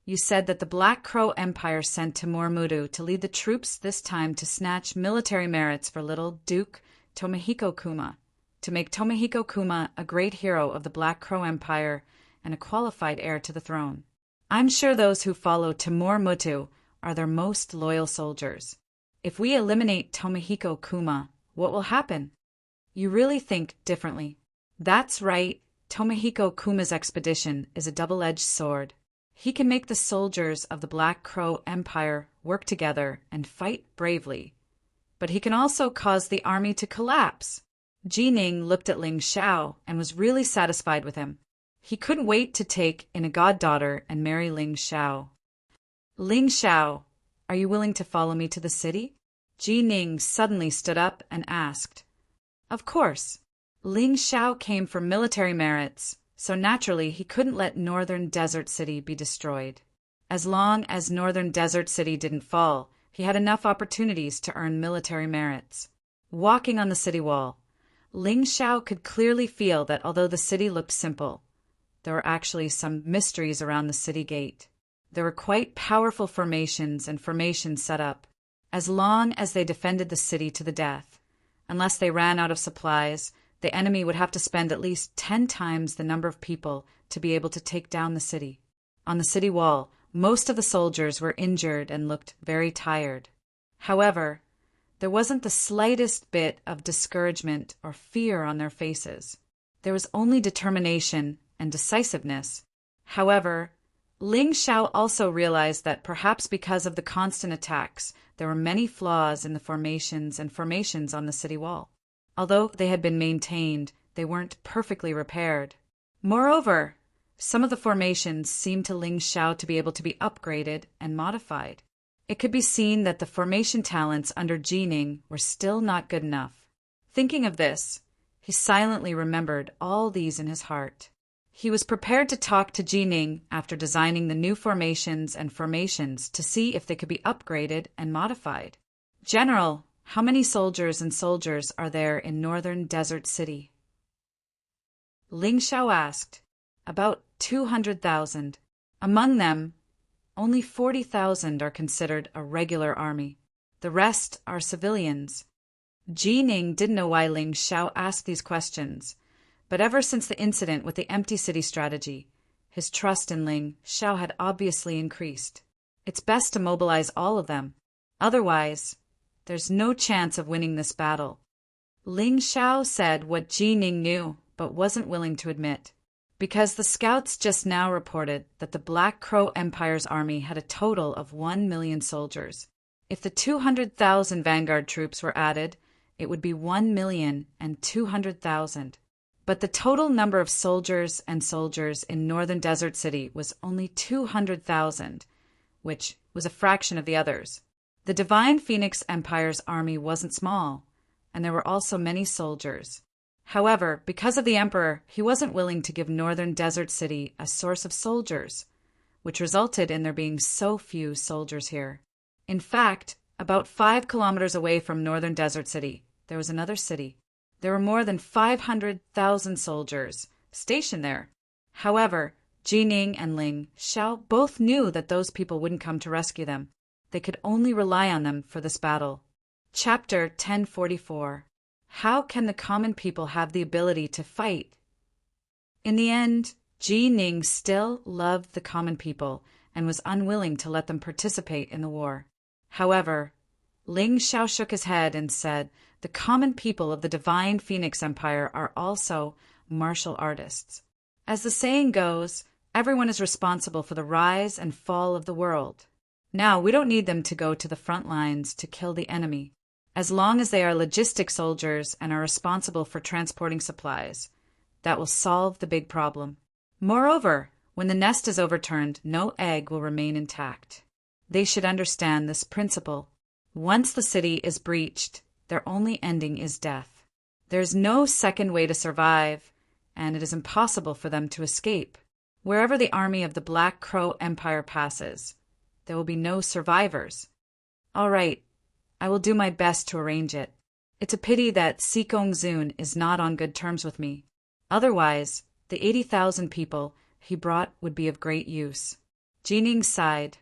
"You said that the Black Crow Empire sent Timur Mudu to lead the troops this time to snatch military merits for little Duke Tomohiko Kuma, to make Tomohiko Kuma a great hero of the Black Crow Empire and a qualified heir to the throne. I'm sure those who follow Timur Mutu are their most loyal soldiers. If we eliminate Tomohiko Kuma, what will happen?" "You really think differently." "That's right. Tomohiko Kuma's expedition is a double-edged sword. He can make the soldiers of the Black Crow Empire work together and fight bravely, but he can also cause the army to collapse." Ji Ning looked at Ling Xiao and was really satisfied with him. He couldn't wait to take in a goddaughter and marry Ling Xiao. "Ling Xiao, are you willing to follow me to the city?" Ji Ning suddenly stood up and asked. Of course. Ling Xiao came for military merits, so naturally he couldn't let Northern Desert City be destroyed. As long as Northern Desert City didn't fall, he had enough opportunities to earn military merits. Walking on the city wall, Ling Xiao could clearly feel that although the city looked simple, there were actually some mysteries around the city gate. There were quite powerful formations and formations set up, as long as they defended the city to the death. Unless they ran out of supplies, the enemy would have to spend at least 10 times the number of people to be able to take down the city. On the city wall, most of the soldiers were injured and looked very tired. However, there wasn't the slightest bit of discouragement or fear on their faces. There was only determination and decisiveness. However, Ling Xiao also realized that perhaps because of the constant attacks, there were many flaws in the formations and formations on the city wall. Although they had been maintained, they weren't perfectly repaired. Moreover, some of the formations seemed to Ling Xiao to be able to be upgraded and modified. It could be seen that the formation talents under Ji Ning were still not good enough. Thinking of this, he silently remembered all these in his heart. He was prepared to talk to Ji Ning after designing the new formations and formations to see if they could be upgraded and modified. "General, how many soldiers are there in Northern Desert City?" Ling Xiao asked. "About 200,000. Among them, only 40,000 are considered a regular army. The rest are civilians." Ji Ning didn't know why Ling Xiao asked these questions, but ever since the incident with the empty city strategy, his trust in Ling Xiao had obviously increased. It's best to mobilize all of them. Otherwise, there's no chance of winning this battle. Ling Xiao said what Ji Ning knew, but wasn't willing to admit. Because the scouts just now reported that the Black Crow Empire's army had a total of 1 million soldiers. If the 200,000 vanguard troops were added, it would be 1,200,000. But the total number of soldiers in Northern Desert City was only 200,000, which was a fraction of the others. The Divine Phoenix Empire's army wasn't small, and there were also many soldiers. However, because of the emperor, he wasn't willing to give northern desert city a source of soldiers, which resulted in there being so few soldiers here. In fact, about 5 kilometers away from northern desert city, there was another city. There were more than 500,000 soldiers stationed there. However, Jining and Ling Xiao both knew that those people wouldn't come to rescue them. They could only rely on them for this battle. Chapter 1044. How can the common people have the ability to fight? In the end, Jining still loved the common people and was unwilling to let them participate in the war. However, Ling Xiao shook his head and said, "The common people of the divine Phoenix Empire are also martial artists. As the saying goes, everyone is responsible for the rise and fall of the world. Now, we don't need them to go to the front lines to kill the enemy. As long as they are logistic soldiers and are responsible for transporting supplies, that will solve the big problem. Moreover, when the nest is overturned, no egg will remain intact. They should understand this principle. Once the city is breached, their only ending is death. There is no second way to survive, and it is impossible for them to escape. Wherever the army of the Black Crow Empire passes, there will be no survivors. All right, I will do my best to arrange it. It's a pity that Sikong Zun is not on good terms with me. Otherwise, the 80,000 people he brought would be of great use." Jining sighed.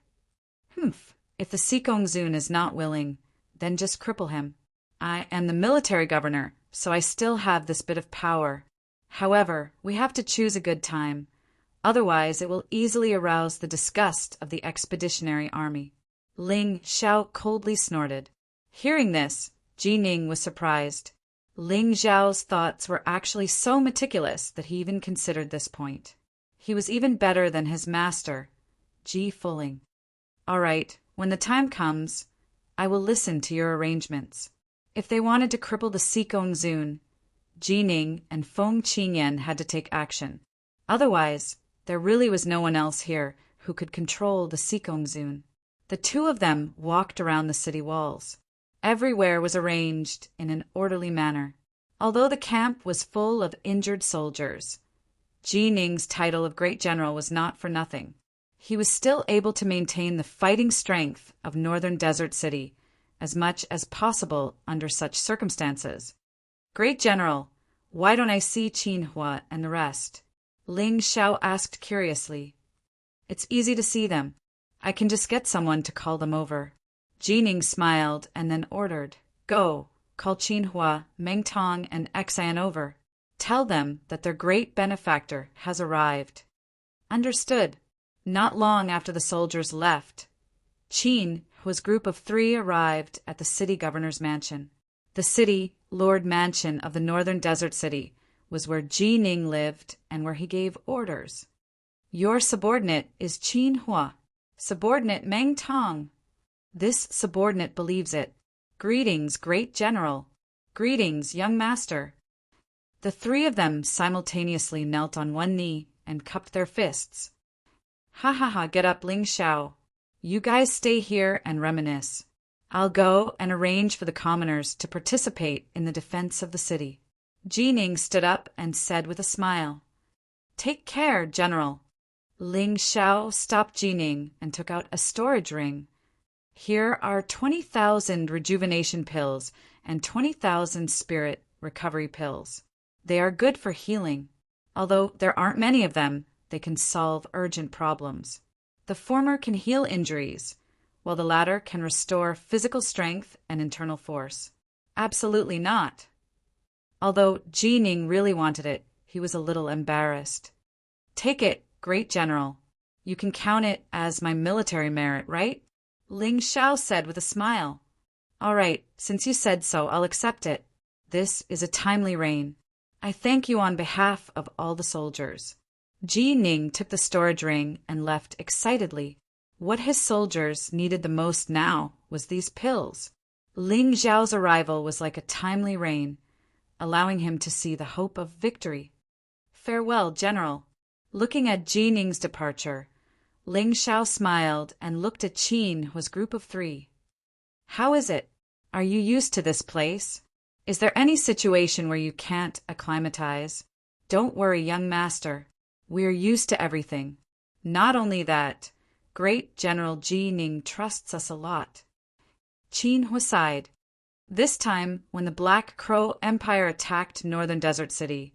If the Sikong Zun is not willing, then just cripple him. I am the military governor, so I still have this bit of power. However, we have to choose a good time. Otherwise, it will easily arouse the disgust of the expeditionary army. Ling Xiao coldly snorted. Hearing this, Jining was surprised. Ling Xiao's thoughts were actually so meticulous that he even considered this point. He was even better than his master, Ji Fuling. "All right, when the time comes, I will listen to your arrangements." If they wanted to cripple the Sikong Zun, Jining and Feng Qinyan had to take action. Otherwise, there really was no one else here who could control the Sikong Zun. The two of them walked around the city walls. Everywhere was arranged in an orderly manner. Although the camp was full of injured soldiers, Jining's title of Great General was not for nothing. He was still able to maintain the fighting strength of Northern Desert City as much as possible under such circumstances. "Great General, why don't I see Qin Hua and the rest?" Ling Xiao asked curiously. "It's easy to see them. I can just get someone to call them over." Jining smiled and then ordered, "Go, call Qin Hua, Meng Tong, and Xian over. Tell them that their great benefactor has arrived." Understood. Not long after the soldiers left, Qin Hua's group of 3 arrived at the city governor's mansion. The city lord mansion of the northern desert city was where Jining lived and where he gave orders. "Your subordinate is Qin Hua. Subordinate Meng Tong." This subordinate believes it. "Greetings, great general." "Greetings, young master." The 3 of them simultaneously knelt on one knee and cupped their fists. "Ha, get up, Ling Xiao. You guys stay here and reminisce. I'll go and arrange for the commoners to participate in the defense of the city." Jining stood up and said with a smile, "Take care, General." Ling Xiao stopped Jining and took out a storage ring. "Here are 20,000 rejuvenation pills and 20,000 spirit recovery pills. They are good for healing. Although there aren't many of them, they can solve urgent problems. The former can heal injuries, while the latter can restore physical strength and internal force." "Absolutely not." Although Jining really wanted it, he was a little embarrassed. "Take it, Great General. You can count it as my military merit, right?" Ling Xiao said with a smile. "All right, since you said so, I'll accept it. This is a timely reign. I thank you on behalf of all the soldiers." Jining took the storage ring and left excitedly. What his soldiers needed the most now was these pills. Ling Xiao's arrival was like a timely rain, allowing him to see the hope of victory. "Farewell, General." Looking at Jining's departure, Ling Xiao smiled and looked at Qin Hua's group of 3. "How is it? Are you used to this place?" Is there any situation where you can't acclimatize? Don't worry, young master. We're used to everything. Not only that, Great General Ji Ning trusts us a lot. Qin Hua sighed. This time, when the Black Crow Empire attacked Northern Desert City,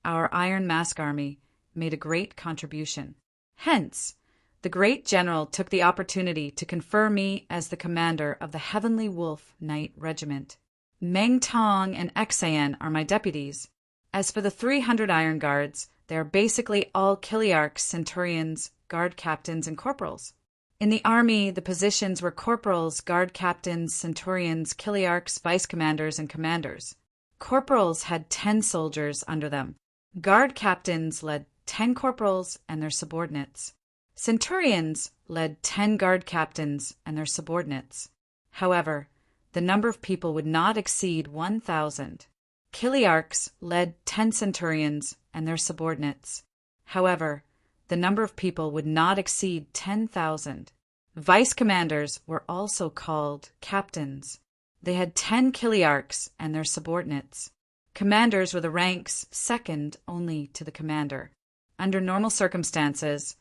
our Iron Mask Army made a great contribution. Hence, the Great General took the opportunity to confer me as the commander of the Heavenly Wolf Knight Regiment. Meng Tong and Xan are my deputies. As for the 300 Iron Guards, they are basically all Kiliarchs, Centurions, Guard Captains, and Corporals. In the army, the positions were Corporals, Guard Captains, Centurions, Kiliarchs, Vice Commanders, and Commanders. Corporals had 10 soldiers under them. Guard Captains led 10 Corporals and their subordinates. Centurions led 10 Guard Captains and their subordinates. However, the number of people would not exceed 1,000. Kiliarchs led 10 Centurions and their subordinates. However, the number of people would not exceed 10,000. Vice Commanders were also called Captains. They had 10 Kiliarchs and their subordinates. Commanders were the ranks second only to the commander. Under normal circumstances,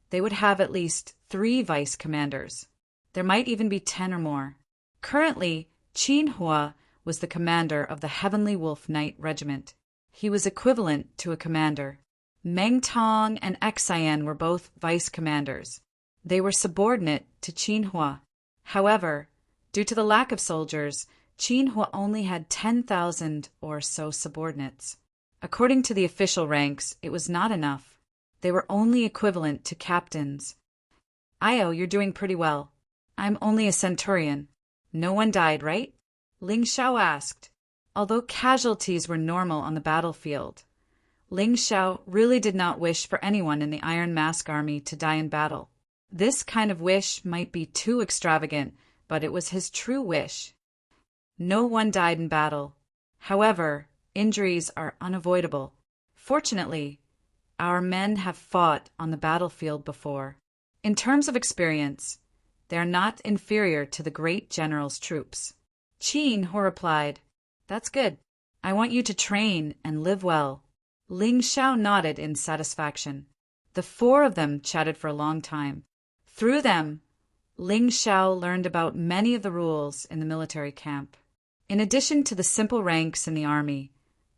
they would have at least 3 Vice Commanders. There might even be 10 or more. Currently, Qin Hua was the commander of the Heavenly Wolf Knight Regiment. He was equivalent to a commander. Meng Tong and Xan were both vice commanders. They were subordinate to Qin Hua. However, due to the lack of soldiers, Qin Hua only had 10,000 or so subordinates. According to the official ranks, it was not enough. They were only equivalent to captains. Io, you're doing pretty well. I'm only a centurion. No one died, right? Ling Xiao asked. Although casualties were normal on the battlefield, Ling Xiao really did not wish for anyone in the Iron Mask Army to die in battle. This kind of wish might be too extravagant, but it was his true wish. No one died in battle. However, injuries are unavoidable. Fortunately, our men have fought on the battlefield before. In terms of experience, they are not inferior to the great general's troops. Qin Hua replied, "That's good. I want you to train and live well." Ling Xiao nodded in satisfaction. The 4 of them chatted for a long time. Through them, Ling Xiao learned about many of the rules in the military camp. In addition to the simple ranks in the army,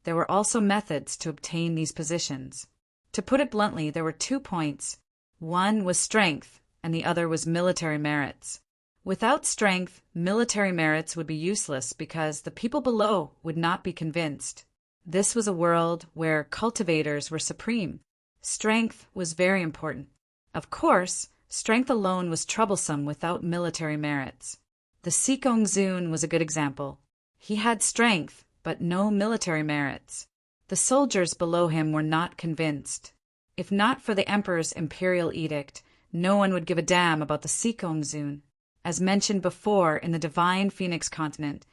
there were also methods to obtain these positions. To put it bluntly, there were 2 points. One was strength, and the other was military merits. Without strength, military merits would be useless because the people below would not be convinced. This was a world where cultivators were supreme. Strength was very important. Of course, strength alone was troublesome without military merits. The Sikong Zun was a good example. He had strength, but no military merits. The soldiers below him were not convinced. If not for the emperor's imperial edict, no one would give a damn about the Sikong Zun. As mentioned before in the Divine Phoenix continent,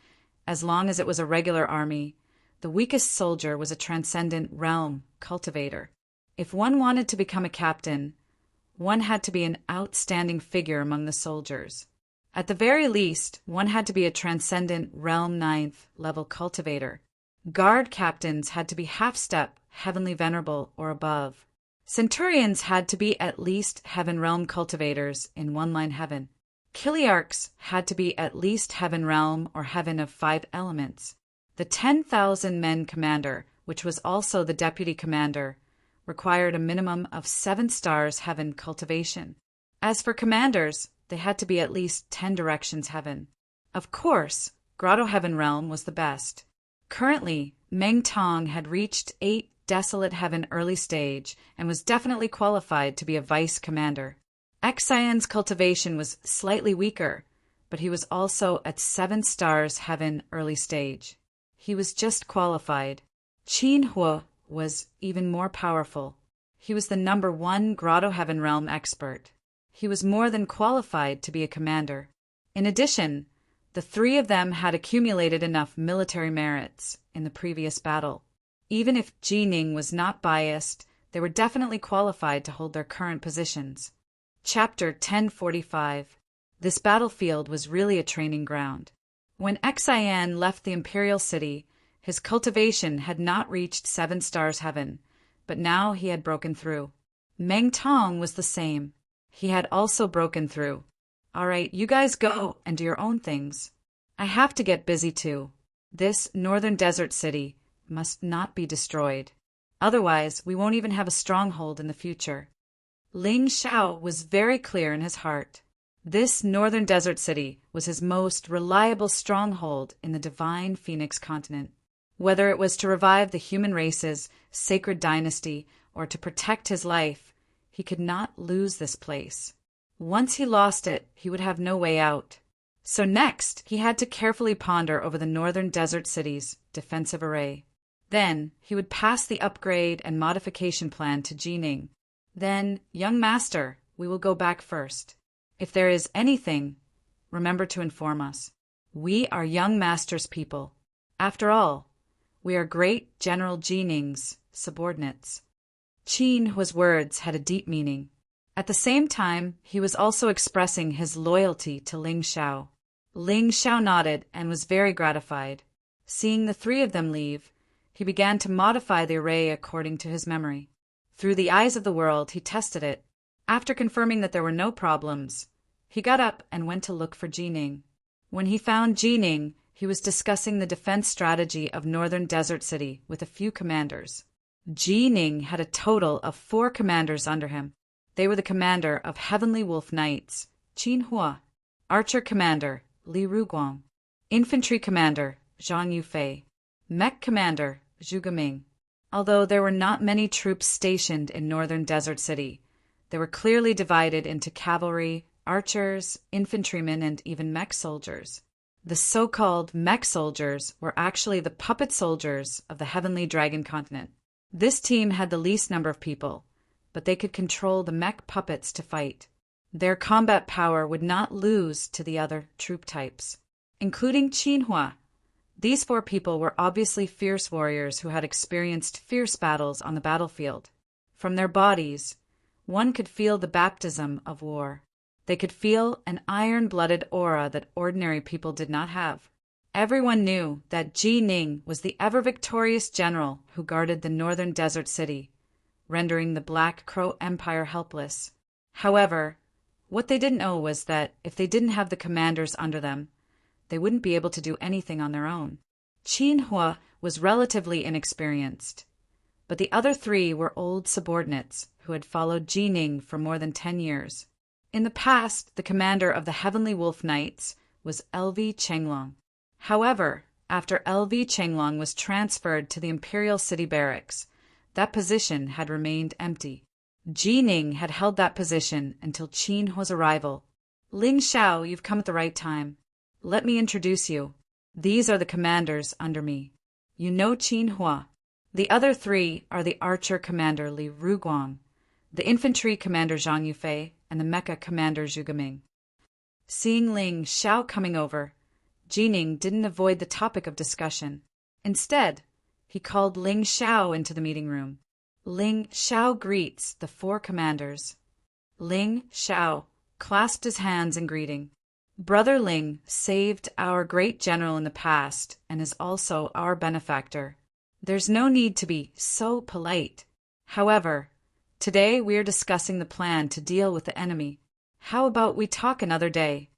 as long as it was a regular army, the weakest soldier was a transcendent realm cultivator. If one wanted to become a captain, one had to be an outstanding figure among the soldiers. At the very least, one had to be a transcendent realm 9th level cultivator. Guard captains had to be half-step, heavenly venerable, or above. Centurions had to be at least heaven realm cultivators in one-line heaven. Kiliarchs had to be at least heaven realm or heaven of 5 elements. The 10,000 men commander, which was also the deputy commander, required a minimum of 7 stars heaven cultivation. As for commanders, they had to be at least 10 directions heaven. Of course, Grotto Heaven Realm was the best. Currently, Meng Tong had reached 8 Desolate Heaven early stage and was definitely qualified to be a vice commander. Xian's cultivation was slightly weaker, but he was also at 7 stars heaven early stage. He was just qualified. Qin Hua was even more powerful. He was the number 1 Grotto Heaven Realm expert. He was more than qualified to be a commander. In addition, the 3 of them had accumulated enough military merits in the previous battle. Even if Ji Ning was not biased, they were definitely qualified to hold their current positions. Chapter 1045. This battlefield was really a training ground. When Xian left the imperial city, His cultivation had not reached 7 stars heaven, but now he had broken through. Meng Tong was the same. He had also broken through. All right, you guys go and do your own things. I have to get busy too. This northern desert city must not be destroyed. Otherwise, we won't even have a stronghold in the future. Ling Xiao was very clear in his heart. This northern desert city was his most reliable stronghold in the divine Phoenix continent. Whether it was to revive the human race's sacred dynasty or to protect his life, he could not lose this place. Once he lost it, he would have no way out. So next, he had to carefully ponder over the northern desert city's defensive array. Then, he would pass the upgrade and modification plan to Jining. Then, young master, we will go back first. If there is anything, remember to inform us. We are young master's people. After all, we are great General Jining's subordinates. Qin Hua's words had a deep meaning. At the same time, he was also expressing his loyalty to Ling Xiao. Ling Xiao nodded and was very gratified. Seeing the 3 of them leave, he began to modify the array according to his memory. Through the eyes of the world, he tested it. After confirming that there were no problems, he got up and went to look for Jining. When he found Jining, he was discussing the defense strategy of Northern Desert City with a few commanders. Jining had a total of 4 commanders under him. They were the commander of Heavenly Wolf Knights, Qin Hua, Archer Commander, Li Ruguang, Infantry Commander, Zhang Yufei, Mech Commander, Zhu Geming. Although there were not many troops stationed in Northern Desert City, they were clearly divided into cavalry, archers, infantrymen, and even mech soldiers. The so-called mech soldiers were actually the puppet soldiers of the Heavenly Dragon Continent. This team had the least number of people, but they could control the mech puppets to fight. Their combat power would not lose to the other troop types, including Qin Hua. These 4 people were obviously fierce warriors who had experienced fierce battles on the battlefield. From their bodies, one could feel the baptism of war. They could feel an iron-blooded aura that ordinary people did not have. Everyone knew that Jining was the ever-victorious general who guarded the northern desert city, rendering the Black Crow Empire helpless. However, what they didn't know was that if they didn't have the commanders under them, they wouldn't be able to do anything on their own. Qin Hua was relatively inexperienced, but the other 3 were old subordinates who had followed Jining for more than 10 years. In the past, the commander of the Heavenly Wolf Knights was LV Chenglong. However, after LV Chenglong was transferred to the Imperial City Barracks, that position had remained empty. Jining had held that position until Qin Hua's arrival. Ling Xiao, you've come at the right time. Let me introduce you. These are the commanders under me. You know Qin Hua. The other 3 are the archer commander Li Ruguang, the infantry commander Zhang Yufei, and the mecha commander Zhu Geming. Seeing Ling Xiao coming over, Jining didn't avoid the topic of discussion. Instead, he called Ling Xiao into the meeting room. Ling Xiao greets the 4 commanders. Ling Xiao clasped his hands in greeting. Brother Ling saved our great general in the past and is also our benefactor. There's no need to be so polite. However, today we are discussing the plan to deal with the enemy. How about we talk another day?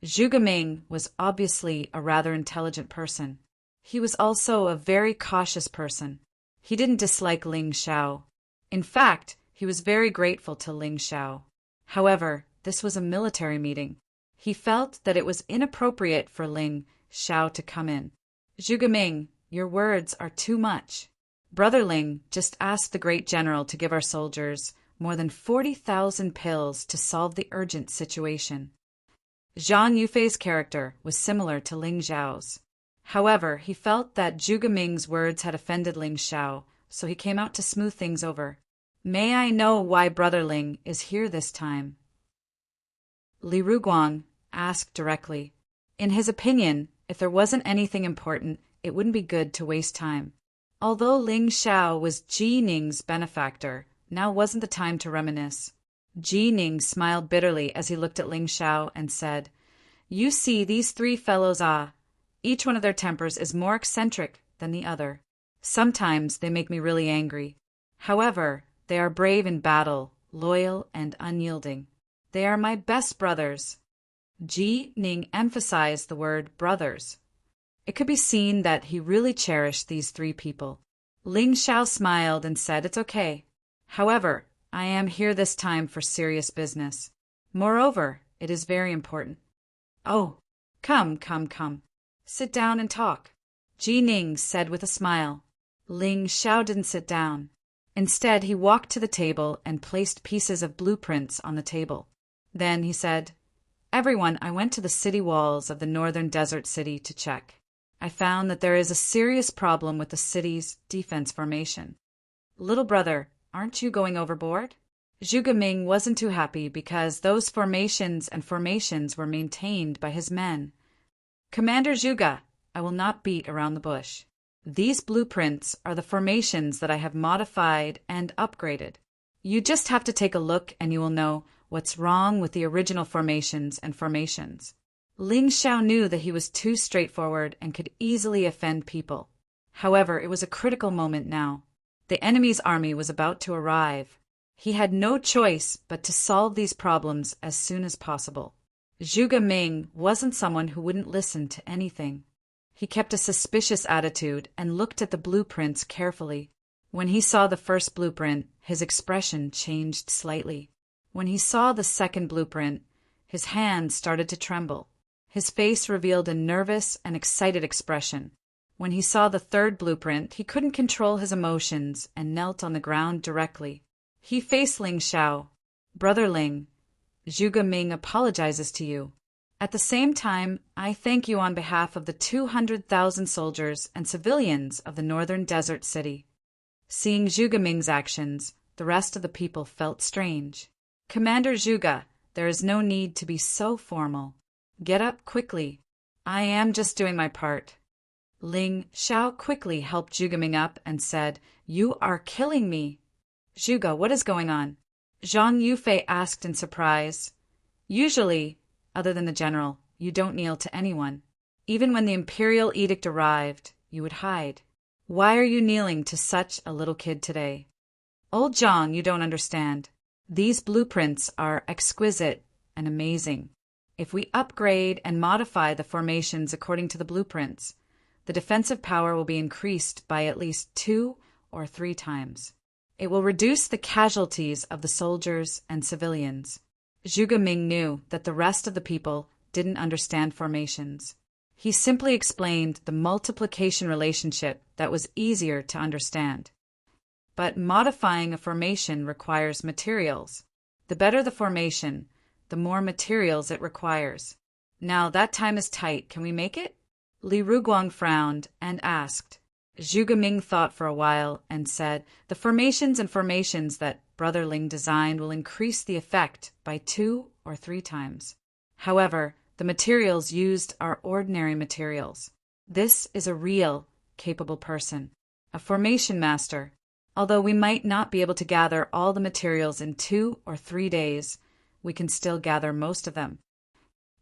Zhu Geming was obviously a rather intelligent person. He was also a very cautious person. He didn't dislike Ling Xiao. In fact, he was very grateful to Ling Xiao. However, this was a military meeting. He felt that it was inappropriate for Ling Xiao to come in. Zhu Geming, your words are too much. Brother Ling just asked the great general to give our soldiers more than 40,000 pills to solve the urgent situation. Zhang Yufei's character was similar to Ling Xiao's. However, he felt that Zhu Geming's words had offended Ling Xiao, so he came out to smooth things over. May I know why Brother Ling is here this time? Li Ruguang asked directly. In his opinion, if there wasn't anything important, it wouldn't be good to waste time. Although Ling Xiao was Jining's benefactor, now wasn't the time to reminisce. Jining smiled bitterly as he looked at Ling Xiao and said, You see, these 3 fellows each one of their tempers is more eccentric than the other. Sometimes they make me really angry. However, they are brave in battle, loyal and unyielding. They are my best brothers. Ji Ning emphasized the word brothers. It could be seen that he really cherished these three people. Ling Xiao smiled and said, "It's okay. However, I am here this time for serious business. Moreover, it is very important." "Oh, come. Sit down and talk," Ji Ning said with a smile. Ling Xiao didn't sit down. Instead, he walked to the table and placed pieces of blueprints on the table. Then he said, "Everyone, I went to the city walls of the northern desert city to check. I found that there is a serious problem with the city's defense formation. Little brother, aren't you going overboard?" Zhuge Ming wasn't too happy because those formations were maintained by his men. "Commander Zhuge, I will not beat around the bush. These blueprints are the formations that I have modified and upgraded. You just have to take a look and you will know what's wrong with the original formations. Ling Xiao knew that he was too straightforward and could easily offend people. However, it was a critical moment now. The enemy's army was about to arrive. He had no choice but to solve these problems as soon as possible. Zhuge Ming wasn't someone who wouldn't listen to anything. He kept a suspicious attitude and looked at the blueprints carefully. When he saw the first blueprint, his expression changed slightly. When he saw the second blueprint, his hands started to tremble. His face revealed a nervous and excited expression. When he saw the third blueprint, he couldn't control his emotions and knelt on the ground directly. He faced Ling Xiao. "Brother Ling, Zhuge Ming apologizes to you. At the same time, I thank you on behalf of the 200,000 soldiers and civilians of the northern desert city." Seeing Zhuge Ming's actions, the rest of the people felt strange. "Commander Zhuge, there is no need to be so formal. Get up quickly. I am just doing my part." Ling Xiao quickly helped Zhuge Ming up and said, "You are killing me." "Zhuge, what is going on?" Zhang Yufei asked in surprise. "Usually, other than the general, you don't kneel to anyone. Even when the imperial edict arrived, you would hide. Why are you kneeling to such a little kid today?" "Old Zhang, you don't understand. These blueprints are exquisite and amazing. If we upgrade and modify the formations according to the blueprints, the defensive power will be increased by at least 2 or 3 times. It will reduce the casualties of the soldiers and civilians." Zhuge Ming knew that the rest of the people didn't understand formations. He simply explained the multiplication relationship that was easier to understand. But modifying a formation requires materials. The better the formation, the more materials it requires. Now that time is tight. Can we make it? Li Ruguang frowned and asked. Zhuge Ming thought for a while and said, "The formations that Brother Ling designed will increase the effect by 2 or 3 times. However, the materials used are ordinary materials. This is a real, capable person, a formation master. Although we might not be able to gather all the materials in 2 or 3 days, we can still gather most of them."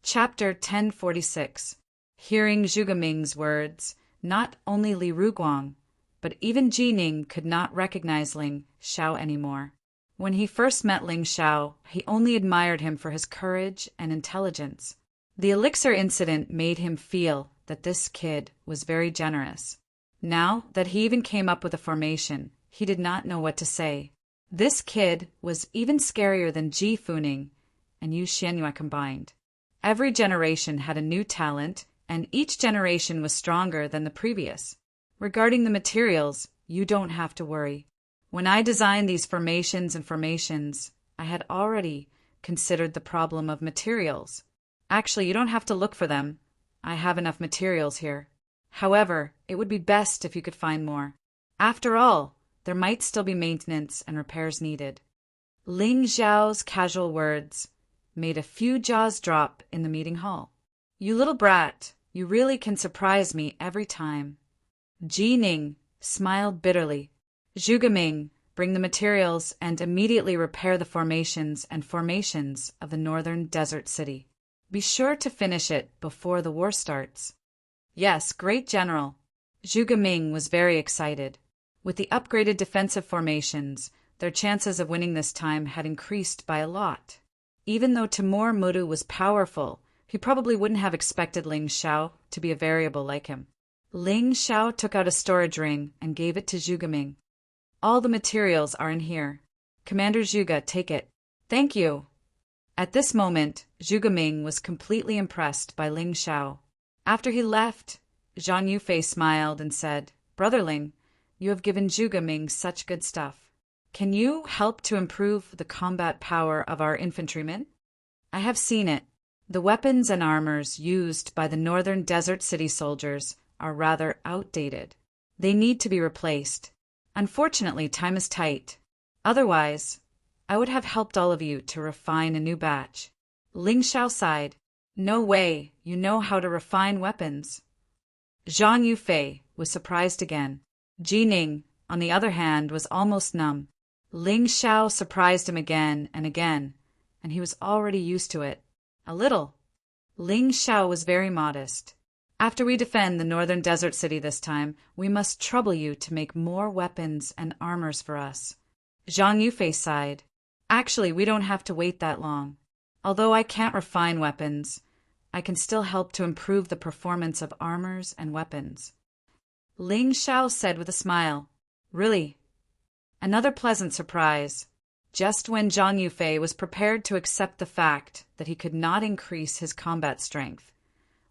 Chapter 1046. Hearing Zhuge Ming's words, not only Li Ruguang, but even Ji Ning could not recognize Ling Xiao anymore. When he first met Ling Xiao, he only admired him for his courage and intelligence. The elixir incident made him feel that this kid was very generous. Now that he even came up with a formation, he did not know what to say. This kid was even scarier than Ji Funing and Yu Xianyue combined. Every generation had a new talent, and each generation was stronger than the previous. Regarding the materials, you don't have to worry. When I designed these formations, I had already considered the problem of materials. Actually, you don't have to look for them. I have enough materials here. However, it would be best if you could find more. After all, there might still be maintenance and repairs needed. Ling Xiao's casual words made a few jaws drop in the meeting hall. "You little brat, you really can surprise me every time." Ji Ning smiled bitterly. "Zhuge Ming, bring the materials and immediately repair the formations of the northern desert city. Be sure to finish it before the war starts." "Yes, great general." Zhuge Ming was very excited. With the upgraded defensive formations, their chances of winning this time had increased by a lot. Even though Timur Mudu was powerful, he probably wouldn't have expected Ling Xiao to be a variable like him. Ling Xiao took out a storage ring and gave it to Zhuge Ming. All the materials are in here. Commander Zhuge, take it. Thank you. At this moment, Zhuge Ming was completely impressed by Ling Xiao. After he left, Zhang Yufei smiled and said, Brother Ling, you have given Zhuge Ming such good stuff. Can you help to improve the combat power of our infantrymen? I have seen it. The weapons and armors used by the northern desert city soldiers are rather outdated. They need to be replaced. Unfortunately, time is tight. Otherwise, I would have helped all of you to refine a new batch. Ling Xiao sighed. No way, you know how to refine weapons. Zhang Yufei was surprised again. Ji Ning, on the other hand, was almost numb. Ling Xiao surprised him again, and he was already used to it. A little. Ling Xiao was very modest. After we defend the northern desert city this time, we must trouble you to make more weapons and armors for us. Zhang Yufei sighed. Actually, we don't have to wait that long. Although I can't refine weapons, I can still help to improve the performance of armors and weapons. Ling Xiao said with a smile. Really? Another pleasant surprise. Just when Zhang Yufei was prepared to accept the fact that he could not increase his combat strength,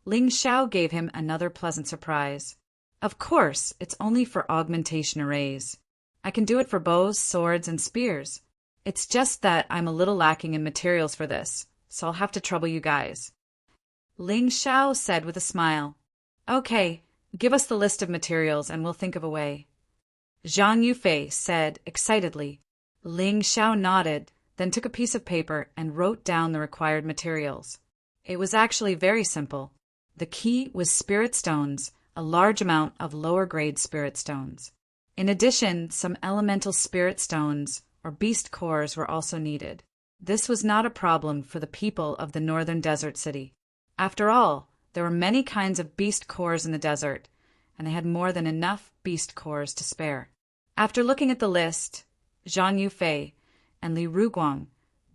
Ling Xiao gave him another pleasant surprise. Of course, it's only for augmentation arrays. I can do it for bows, swords, and spears. It's just that I'm a little lacking in materials for this, so I'll have to trouble you guys. Ling Xiao said with a smile. Okay, give us the list of materials and we'll think of a way. Zhang Yufei said excitedly. Ling Xiao nodded, then took a piece of paper and wrote down the required materials. It was actually very simple. The key was spirit stones, a large amount of lower-grade spirit stones. In addition, some elemental spirit stones, or beast cores, were also needed. This was not a problem for the people of the northern desert city. After all, there were many kinds of beast cores in the desert, and they had more than enough beast cores to spare. After looking at the list, Zhang Yufei and Li Ruguang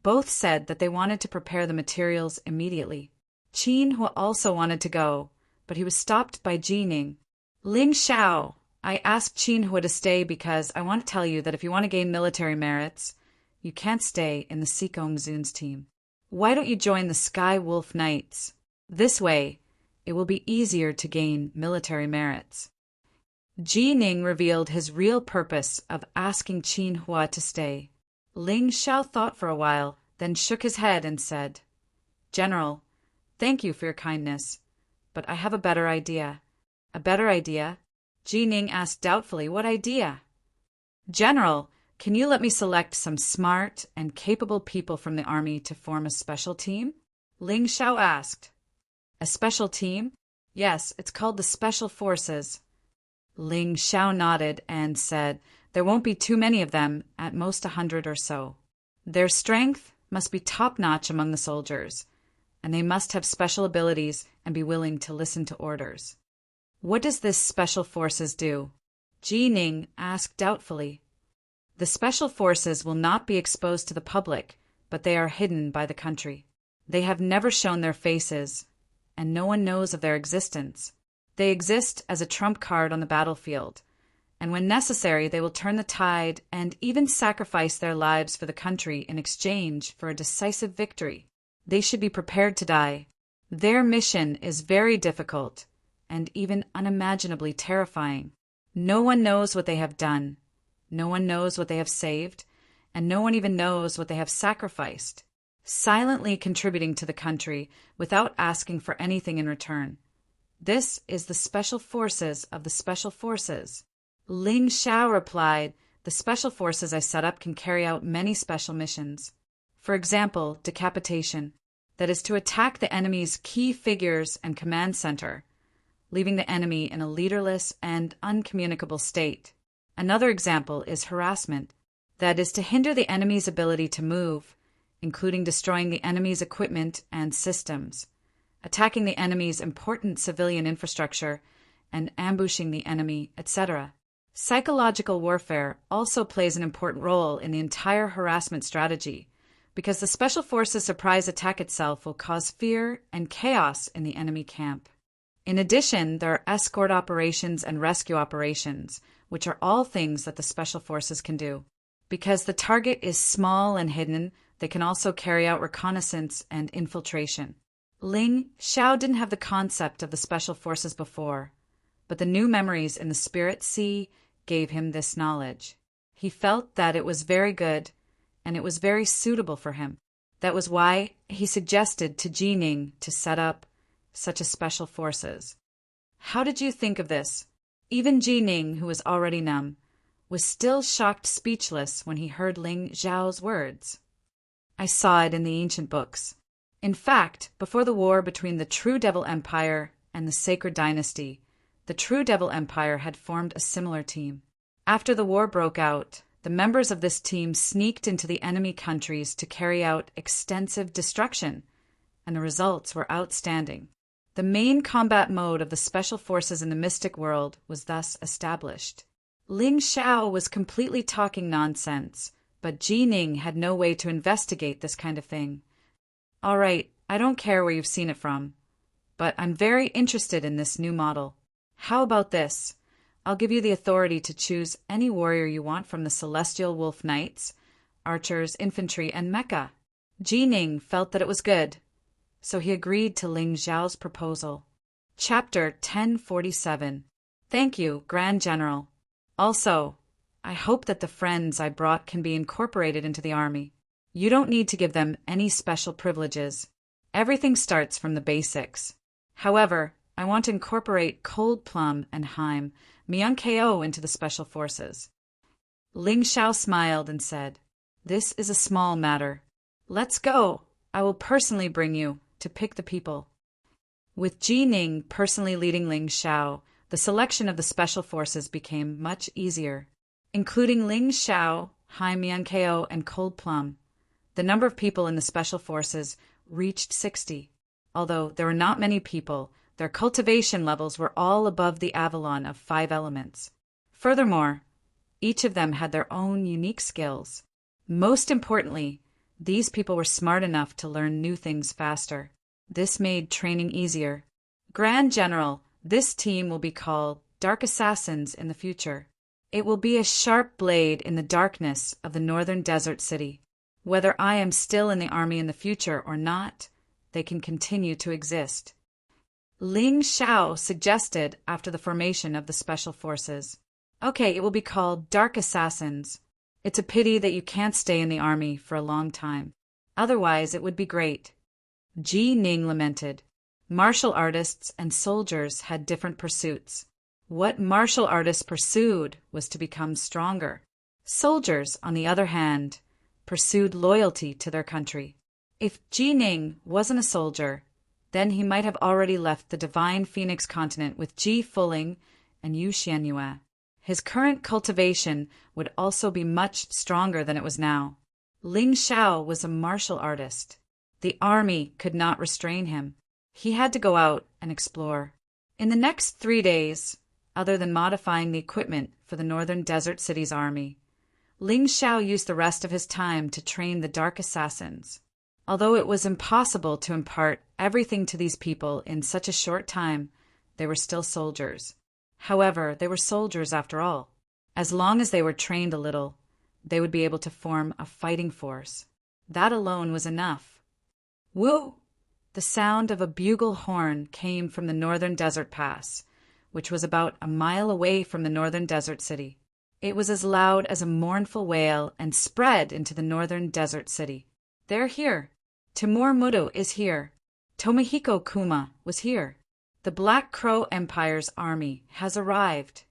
both said that they wanted to prepare the materials immediately. Qin Hua also wanted to go, but he was stopped by Ji Ning. Ling Xiao, I asked Qin Hua to stay because I want to tell you that if you want to gain military merits, you can't stay in the Sikong Zun's team. Why don't you join the Sky Wolf Knights? This way, it will be easier to gain military merits. Ji Ning revealed his real purpose of asking Qin Hua to stay. Ling Xiao thought for a while, then shook his head and said, General, thank you for your kindness, but I have a better idea. A better idea? Ji Ning asked doubtfully, what idea? General, can you let me select some smart and capable people from the army to form a special team? Ling Xiao asked. A special team? Yes, it's called the Special Forces. Ling Xiao nodded and said, there won't be too many of them, at most 100 or so. Their strength must be top-notch among the soldiers, and they must have special abilities and be willing to listen to orders. What does this Special Forces do? Ji Ning asked doubtfully. The Special Forces will not be exposed to the public, but they are hidden by the country. They have never shown their faces, and no one knows of their existence. They exist as a trump card on the battlefield, and when necessary they will turn the tide and even sacrifice their lives for the country in exchange for a decisive victory. They should be prepared to die. Their mission is very difficult and even unimaginably terrifying. No one knows what they have done. No one knows what they have saved, and no one even knows what they have sacrificed, silently contributing to the country without asking for anything in return. This is the Special Forces of the Special Forces. Ling Xiao replied, the Special Forces I set up can carry out many special missions. For example, decapitation, that is to attack the enemy's key figures and command center, leaving the enemy in a leaderless and uncommunicable state. Another example is harassment, that is to hinder the enemy's ability to move, including destroying the enemy's equipment and systems, attacking the enemy's important civilian infrastructure, and ambushing the enemy, etc. Psychological warfare also plays an important role in the entire harassment strategy, because the Special Forces surprise attack itself will cause fear and chaos in the enemy camp. In addition, there are escort operations and rescue operations, which are all things that the Special Forces can do. Because the target is small and hidden, they can also carry out reconnaissance and infiltration. Ling Xiao didn't have the concept of the Special Forces before, but the new memories in the Spirit Sea gave him this knowledge. He felt that it was very good, and it was very suitable for him. That was why he suggested to Jining to set up such a Special Forces. How did you think of this? Even Jining, who was already numb, was still shocked speechless when he heard Ling Xiao's words. I saw it in the ancient books. In fact, before the war between the True Devil Empire and the Sacred Dynasty, the True Devil Empire had formed a similar team. After the war broke out, the members of this team sneaked into the enemy countries to carry out extensive destruction, and the results were outstanding. The main combat mode of the Special Forces in the mystic world was thus established. Ling Xiao was completely talking nonsense, but Jining had no way to investigate this kind of thing. All right, I don't care where you've seen it from, but I'm very interested in this new model. How about this? I'll give you the authority to choose any warrior you want from the Celestial Wolf Knights, archers, infantry, and mecha. Jining felt that it was good, so he agreed to Ling Xiao's proposal. Chapter 1047. Thank you, Grand General. Also, I hope that the friends I brought can be incorporated into the army. You don't need to give them any special privileges. Everything starts from the basics. However, I want to incorporate Cold Plum and Haim, Myung-ko into the Special Forces. Ling Xiao smiled and said, This is a small matter. Let's go. I will personally bring you to pick the people. With Jining personally leading Ling Xiao, the selection of the Special Forces became much easier. Including Ling Xiao, Haim Myung-ko, and Cold Plum, the number of people in the Special Forces reached 60. Although there were not many people, their cultivation levels were all above the Avalon of 5 elements. Furthermore, each of them had their own unique skills. Most importantly, these people were smart enough to learn new things faster. This made training easier. Grand General, this team will be called Dark Assassins in the future. It will be a sharp blade in the darkness of the northern desert city. Whether I am still in the army in the future or not, they can continue to exist. Ling Xiao suggested after the formation of the Special Forces. Okay, it will be called Dark Assassins. It's a pity that you can't stay in the army for a long time. Otherwise, it would be great. Jining lamented. Martial artists and soldiers had different pursuits. What martial artists pursued was to become stronger. Soldiers, on the other hand, pursued loyalty to their country. If Jining wasn't a soldier, then he might have already left the Divine Phoenix continent with Ji Fuling and Yu Xianyue. His current cultivation would also be much stronger than it was now. Ling Xiao was a martial artist. The army could not restrain him. He had to go out and explore. In the next 3 days, other than modifying the equipment for the Northern Desert City's army, Ling Xiao used the rest of his time to train the Dark Assassins. Although it was impossible to impart everything to these people in such a short time, they were still soldiers. However, they were soldiers after all. As long as they were trained a little, they would be able to form a fighting force. That alone was enough. Whoa! The sound of a bugle horn came from the Northern Desert Pass, which was about a mile away from the Northern Desert City. It was as loud as a mournful wail and spread into the Northern Desert City. They're here. Timur Mudo is here. Tomohiko Kuma was here. The Black Crow Empire's army has arrived.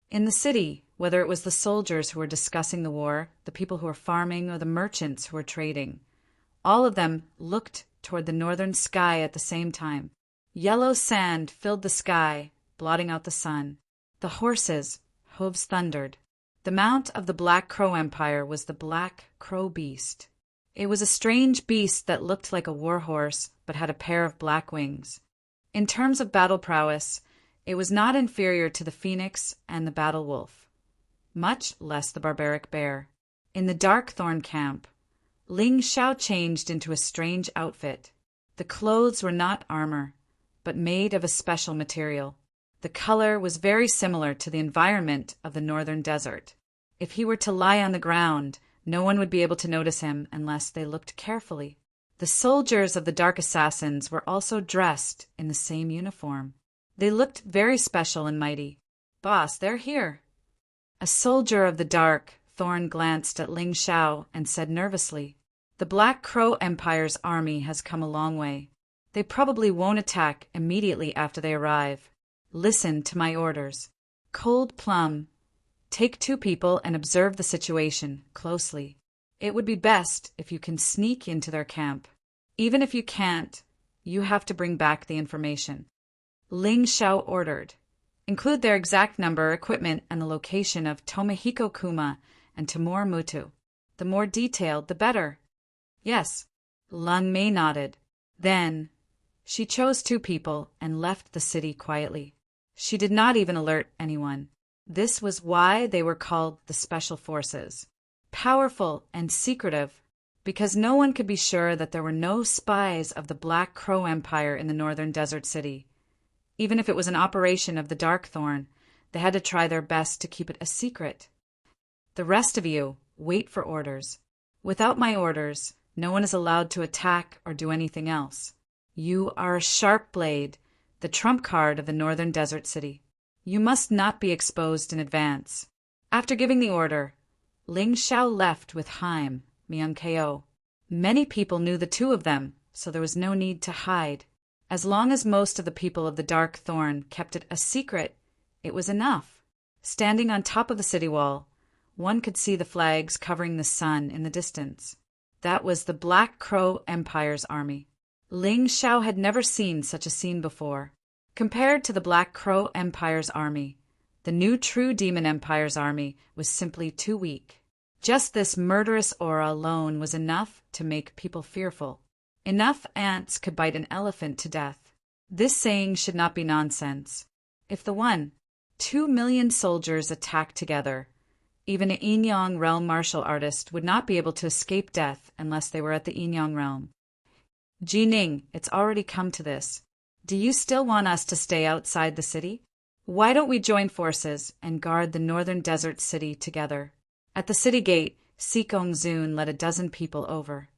In the city, whether it was the soldiers who were discussing the war, the people who were farming, or the merchants who were trading, all of them looked toward the northern sky at the same time. Yellow sand filled the sky, blotting out the sun. The horses' hooves thundered. The mount of the Black Crow Empire was the Black Crow Beast. It was a strange beast that looked like a war horse, but had a pair of black wings. In terms of battle prowess, It was not inferior to the phoenix and the battle wolf, much less the barbaric bear. In the Darkthorn camp, Ling Xiao changed into a strange outfit. The clothes were not armor, but made of a special material. The color was very similar to the environment of the northern desert. If he were to lie on the ground, no one would be able to notice him unless they looked carefully. The soldiers of the Dark Assassins were also dressed in the same uniform. They looked very special and mighty. "Boss, they're here." A soldier of the Dark Thorn glanced at Ling Xiao and said nervously, "The Black Crow Empire's army has come a long way. They probably won't attack immediately after they arrive. Listen to my orders. Cold Plum, take 2 people and observe the situation closely. It would be best if you can sneak into their camp. Even if you can't, you have to bring back the information." Ling Xiao ordered. "Include their exact number, equipment, and the location of Tomohiko Kuma and Tamor Mutu. The more detailed, the better." "Yes." Lung Mei nodded. Then she chose 2 people and left the city quietly. She did not even alert anyone. This was why they were called the Special Forces. Powerful and secretive, because no one could be sure that there were no spies of the Black Crow Empire in the northern desert city. Even if it was an operation of the Darkthorn, they had to try their best to keep it a secret. "The rest of you, wait for orders. Without my orders, no one is allowed to attack or do anything else. You are a sharp blade, the trump card of the northern desert city. You must not be exposed in advance." After giving the order, Ling Xiao left with Haim, Myung Ko. Many people knew the 2 of them, so there was no need to hide. As long as most of the people of the Dark Thorn kept it a secret, it was enough. Standing on top of the city wall, one could see the flags covering the sun in the distance. That was the Black Crow Empire's army. Ling Xiao had never seen such a scene before. Compared to the Black Crow Empire's army, the new True Demon Empire's army was simply too weak. Just this murderous aura alone was enough to make people fearful. Enough ants could bite an elephant to death. This saying should not be nonsense. If the 2 million soldiers attacked together, even an Yinyang realm martial artist would not be able to escape death unless they were at the Yinyang realm. "Jining, it's already come to this. Do you still want us to stay outside the city? Why don't we join forces and guard the northern desert city together?" At the city gate, Sikong Zun led a dozen people over.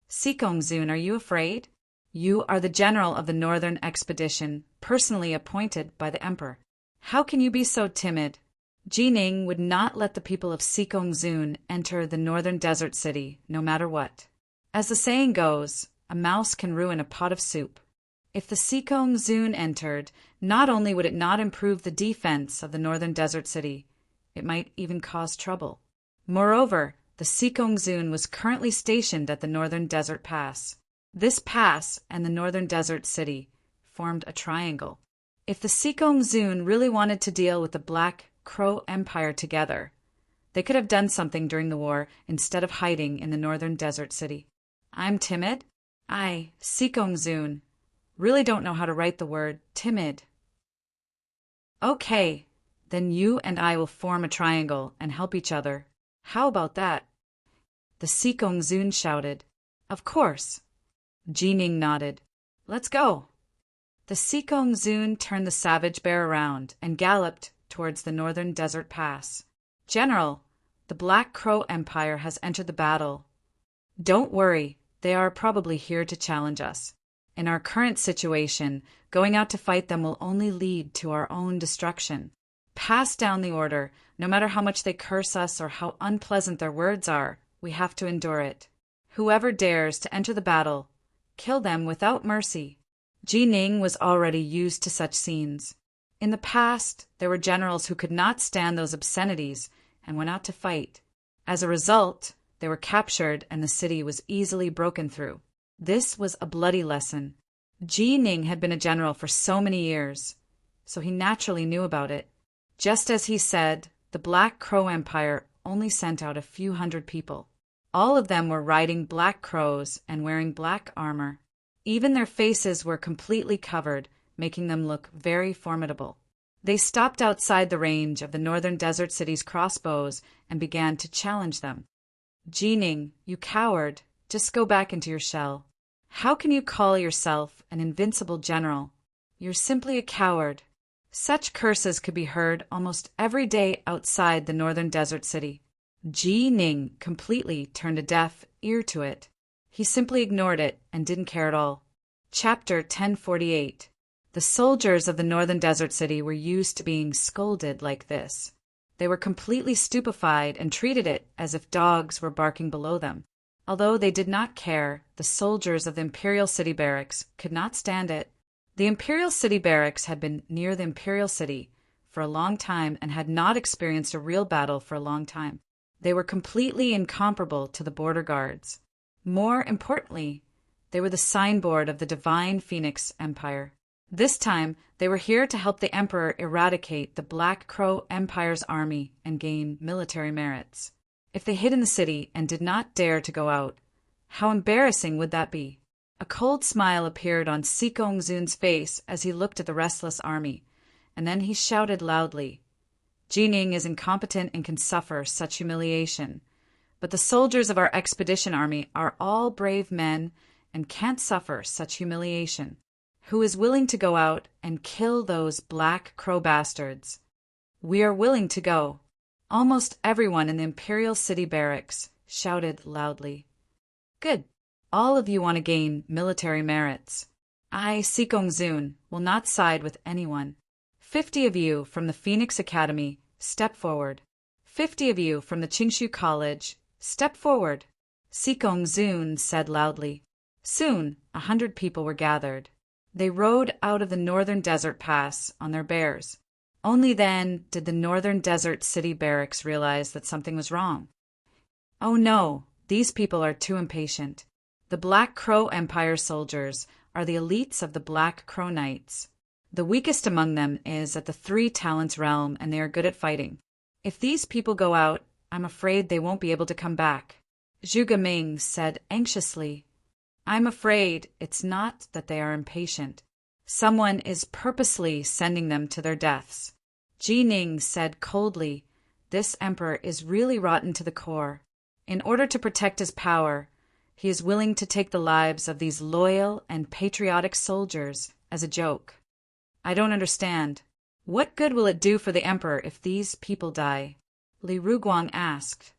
"Sikong Zun, are you afraid? You are the general of the northern expedition, personally appointed by the emperor. How can you be so timid?" Jining would not let the people of Sikong Zun enter the northern desert city, no matter what. As the saying goes, a mouse can ruin a pot of soup. If the Sikong Zun entered, not only would it not improve the defense of the northern desert city, it might even cause trouble. Moreover, the Sikong Zun was currently stationed at the northern desert pass. This pass and the northern desert city formed a triangle. If the Sikong Zun really wanted to deal with the Black Crow Empire together, they could have done something during the war instead of hiding in the northern desert city. "I'm timid? I, Sikong Zun, really don't know how to write the word timid." "Okay, then you and I will form a triangle and help each other. How about that?" The Sikong Zun shouted. "Of course." Jining nodded. "Let's go." The Sikong Zun turned the savage bear around and galloped towards the northern desert pass. "General, the Black Crow Empire has entered the battle. Don't worry, they are probably here to challenge us. In our current situation, going out to fight them will only lead to our own destruction. Pass down the order. No matter how much they curse us or how unpleasant their words are, we have to endure it. Whoever dares to enter the battle, kill them without mercy." Jining was already used to such scenes. In the past, there were generals who could not stand those obscenities and went out to fight. As a result, they were captured and the city was easily broken through. This was a bloody lesson. Jining had been a general for so many years, so he naturally knew about it. Just as he said, the Black Crow Empire only sent out a few hundred people. All of them were riding black crows and wearing black armor. Even their faces were completely covered making them look very formidable. They stopped outside the range of the northern desert city's crossbows and began to challenge them. Jining, you coward, just go back into your shell. How can you call yourself an invincible general? You're simply a coward. Such curses could be heard almost every day outside the northern desert city. Jining completely turned a deaf ear to it. He simply ignored it and didn't care at all. Chapter 1048. The soldiers of the northern desert city were used to being scolded like this. They were completely stupefied and treated it as if dogs were barking below them. Although they did not care, the soldiers of the Imperial City Barracks could not stand it. The Imperial City Barracks had been near the Imperial City for a long time and had not experienced a real battle for a long time. They were completely incomparable to the border guards. More importantly, they were the signboard of the Divine Phoenix Empire. This time, they were here to help the Emperor eradicate the Black Crow Empire's army and gain military merits. If they hid in the city and did not dare to go out, how embarrassing would that be? A cold smile appeared on Sikong Zun's face as he looked at the restless army, and then he shouted loudly, Jining is incompetent and can suffer such humiliation, but the soldiers of our expedition army are all brave men and can't suffer such humiliation. Who is willing to go out and kill those Black Crow bastards? We are willing to go. Almost everyone in the Imperial City Barracks shouted loudly. Good. All of you want to gain military merits. I, Sikong Zun, will not side with anyone. 50 of you from the Phoenix Academy, step forward. 50 of you from the Qingshu College, step forward. Sikong Zun said loudly. Soon, 100 people were gathered. They rode out of the northern desert pass on their bears. Only then did the northern desert city barracks realize that something was wrong. Oh no, these people are too impatient. The Black Crow Empire soldiers are the elites of the Black Crow Knights. The weakest among them is at the Three Talents realm, and they are good at fighting. If these people go out, I'm afraid they won't be able to come back. Zhuge Ming said anxiously. I'm afraid it's not that they are impatient. Someone is purposely sending them to their deaths. Jining said coldly, this emperor is really rotten to the core. In order to protect his power, he is willing to take the lives of these loyal and patriotic soldiers as a joke. I don't understand. What good will it do for the emperor if these people die? Li Ruguang asked.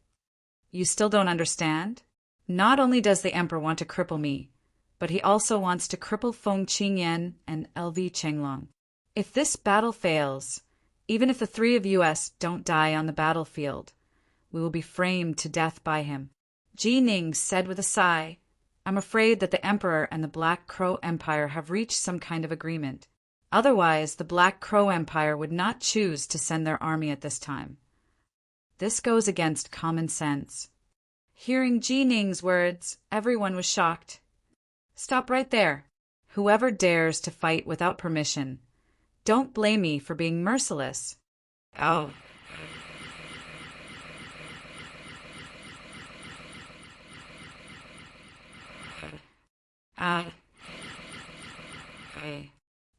You still don't understand? Not only does the emperor want to cripple me, but he also wants to cripple Feng Qingyan and LV Chenglong. If this battle fails, even if the three of us don't die on the battlefield, we will be framed to death by him. Jining said with a sigh, I'm afraid that the emperor and the Black Crow Empire have reached some kind of agreement. Otherwise, the Black Crow Empire would not choose to send their army at this time. This goes against common sense. Hearing Jining's words, everyone was shocked. Stop right there. Whoever dares to fight without permission, don't blame me for being merciless. Oh.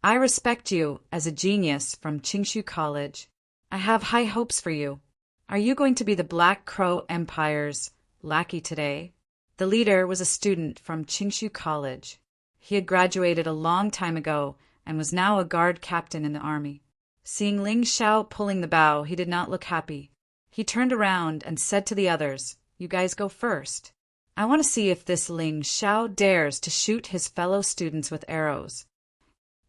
I respect you as a genius from Qingshu College. I have high hopes for you. Are you going to be the Black Crow Empire's lackey today? The leader was a student from Qingshu College. He had graduated a long time ago and was now a guard captain in the army. Seeing Ling Xiao pulling the bow, he did not look happy. He turned around and said to the others, You guys go first. I want to see if this Ling Xiao dares to shoot his fellow students with arrows.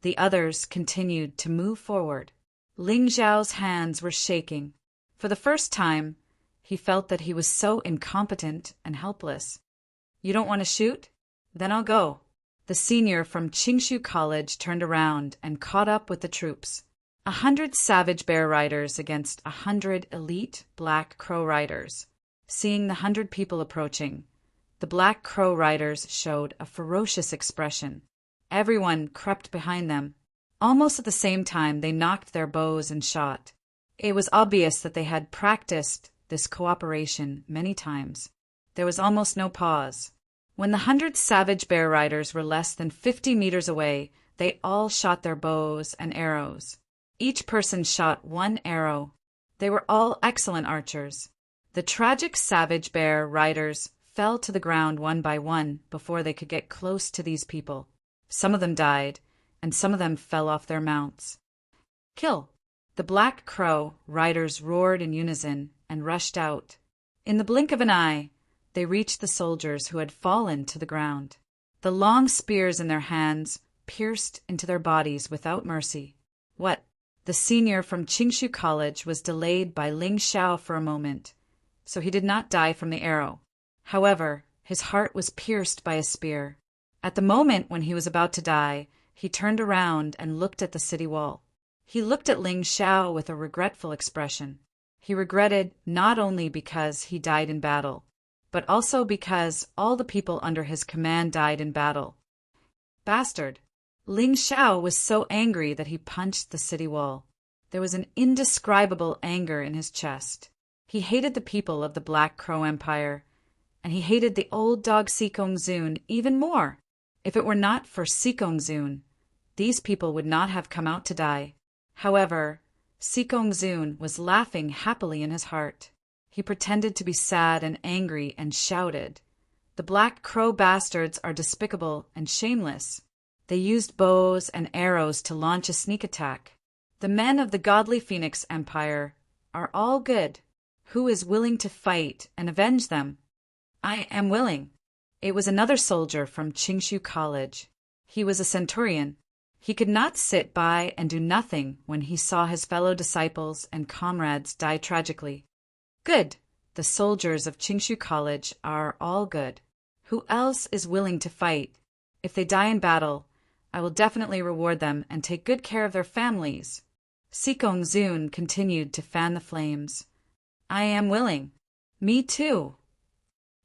The others continued to move forward. Ling Xiao's hands were shaking. For the first time, he felt that he was so incompetent and helpless. You don't want to shoot? Then I'll go. The senior from Qingshu College turned around and caught up with the troops. 100 savage bear riders against 100 elite Black Crow riders. Seeing the 100 people approaching, the Black Crow riders showed a ferocious expression. Everyone crept behind them. Almost at the same time, they knocked their bows and shot. It was obvious that they had practiced this cooperation many times. There was almost no pause. When the 100 savage bear riders were less than 50 meters away, They all shot their bows and arrows. Each person shot one arrow. They were all excellent archers. The tragic savage bear riders fell to the ground one by one before they could get close to these people. Some of them died, and some of them fell off their mounts. Kill! The Black Crow riders roared in unison and rushed out. In the blink of an eye, they reached the soldiers who had fallen to the ground. The long spears in their hands pierced into their bodies without mercy. What? The senior from Qingshu College was delayed by Ling Xiao for a moment, so he did not die from the arrow. However, his heart was pierced by a spear. At the moment when he was about to die, he turned around and looked at the city wall. He looked at Ling Xiao with a regretful expression. He regretted not only because he died in battle, but also because all the people under his command died in battle. Bastard! Ling Xiao was so angry that he punched the city wall. There was an indescribable anger in his chest. He hated the people of the Black Crow Empire, and he hated the old dog Sikong Zun even more. If it were not for Sikong Zun, these people would not have come out to die. However, Sikong Zun was laughing happily in his heart. He pretended to be sad and angry and shouted, "The Black Crow bastards are despicable and shameless. They used bows and arrows to launch a sneak attack. The men of the Godly Phoenix Empire are all good. Who is willing to fight and avenge them?" "I am willing." It was another soldier from Qingshu College. He was a centurion. He could not sit by and do nothing when he saw his fellow disciples and comrades die tragically. Good. The soldiers of Qingshu College are all good. Who else is willing to fight? If they die in battle, I will definitely reward them and take good care of their families. Sikong Zun continued to fan the flames. I am willing. Me too.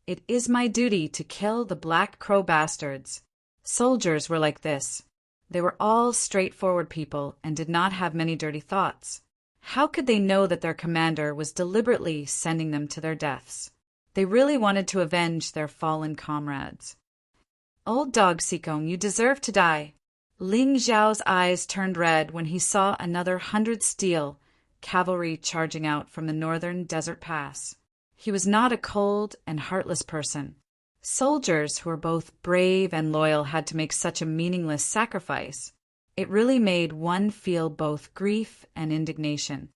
It is my duty to kill the Black Crow bastards. Soldiers were like this. They were all straightforward people and did not have many dirty thoughts. How could they know that their commander was deliberately sending them to their deaths? They really wanted to avenge their fallen comrades. Old dog Sikong, you deserve to die. Ling Xiao's eyes turned red when he saw another 100 steel cavalry charging out from the northern desert pass. He was not a cold and heartless person. Soldiers who were both brave and loyal had to make such a meaningless sacrifice. It really made one feel both grief and indignation.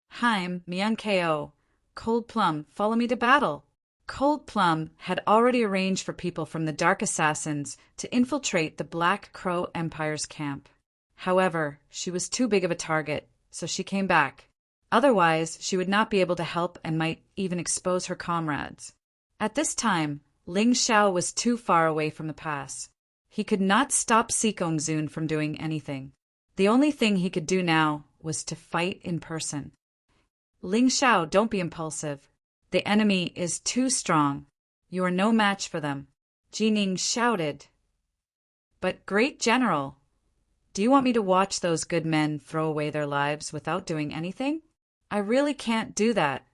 Haim, Mian Ko, Cold Plum, follow me to battle. Cold Plum had already arranged for people from the Dark Assassins to infiltrate the Black Crow Empire's camp. However, she was too big of a target, so she came back. Otherwise, she would not be able to help and might even expose her comrades. At this time, Ling Xiao was too far away from the pass. He could not stop Sikong Zun from doing anything. The only thing he could do now was to fight in person. Ling Xiao, don't be impulsive. The enemy is too strong. You are no match for them. Jining shouted. But great general, do you want me to watch those good men throw away their lives without doing anything? I really can't do that.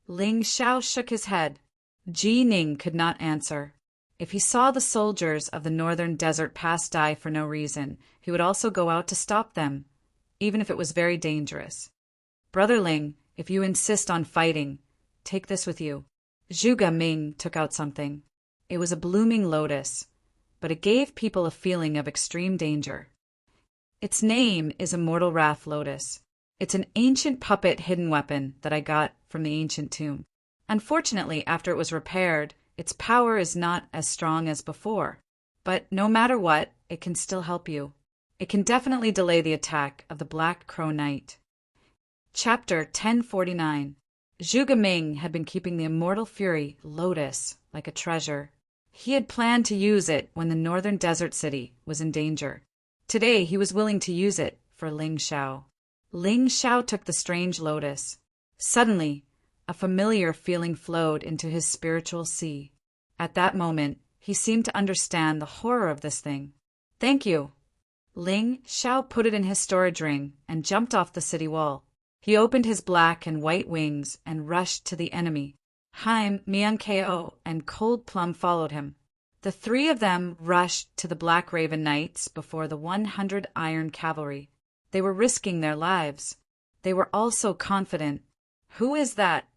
Ling Xiao shook his head. Jining could not answer. If he saw the soldiers of the northern desert pass die for no reason, he would also go out to stop them, even if it was very dangerous. Brother Ling, if you insist on fighting, take this with you. Zhuge Ming took out something. It was a blooming lotus, but it gave people a feeling of extreme danger. Its name is Immortal Wrath Lotus. It's an ancient puppet hidden weapon that I got from the ancient tomb. Unfortunately, after it was repaired, its power is not as strong as before. But no matter what, it can still help you. It can definitely delay the attack of the Black Crow Knight. Chapter 1049. Zhuge Ming had been keeping the Immortal Fury, Lotus, like a treasure. He had planned to use it when the northern desert city was in danger. Today he was willing to use it for Ling Xiao. Ling Xiao took the strange lotus. Suddenly, a familiar feeling flowed into his spiritual sea. At that moment, he seemed to understand the horror of this thing. Thank you. Ling Xiao put it in his storage ring and jumped off the city wall. He opened his black and white wings and rushed to the enemy. Haim, Mian Ko, and Cold Plum followed him. The three of them rushed to the Black Raven Knights before the 100 iron cavalry. They were risking their lives. They were also confident. Who is that?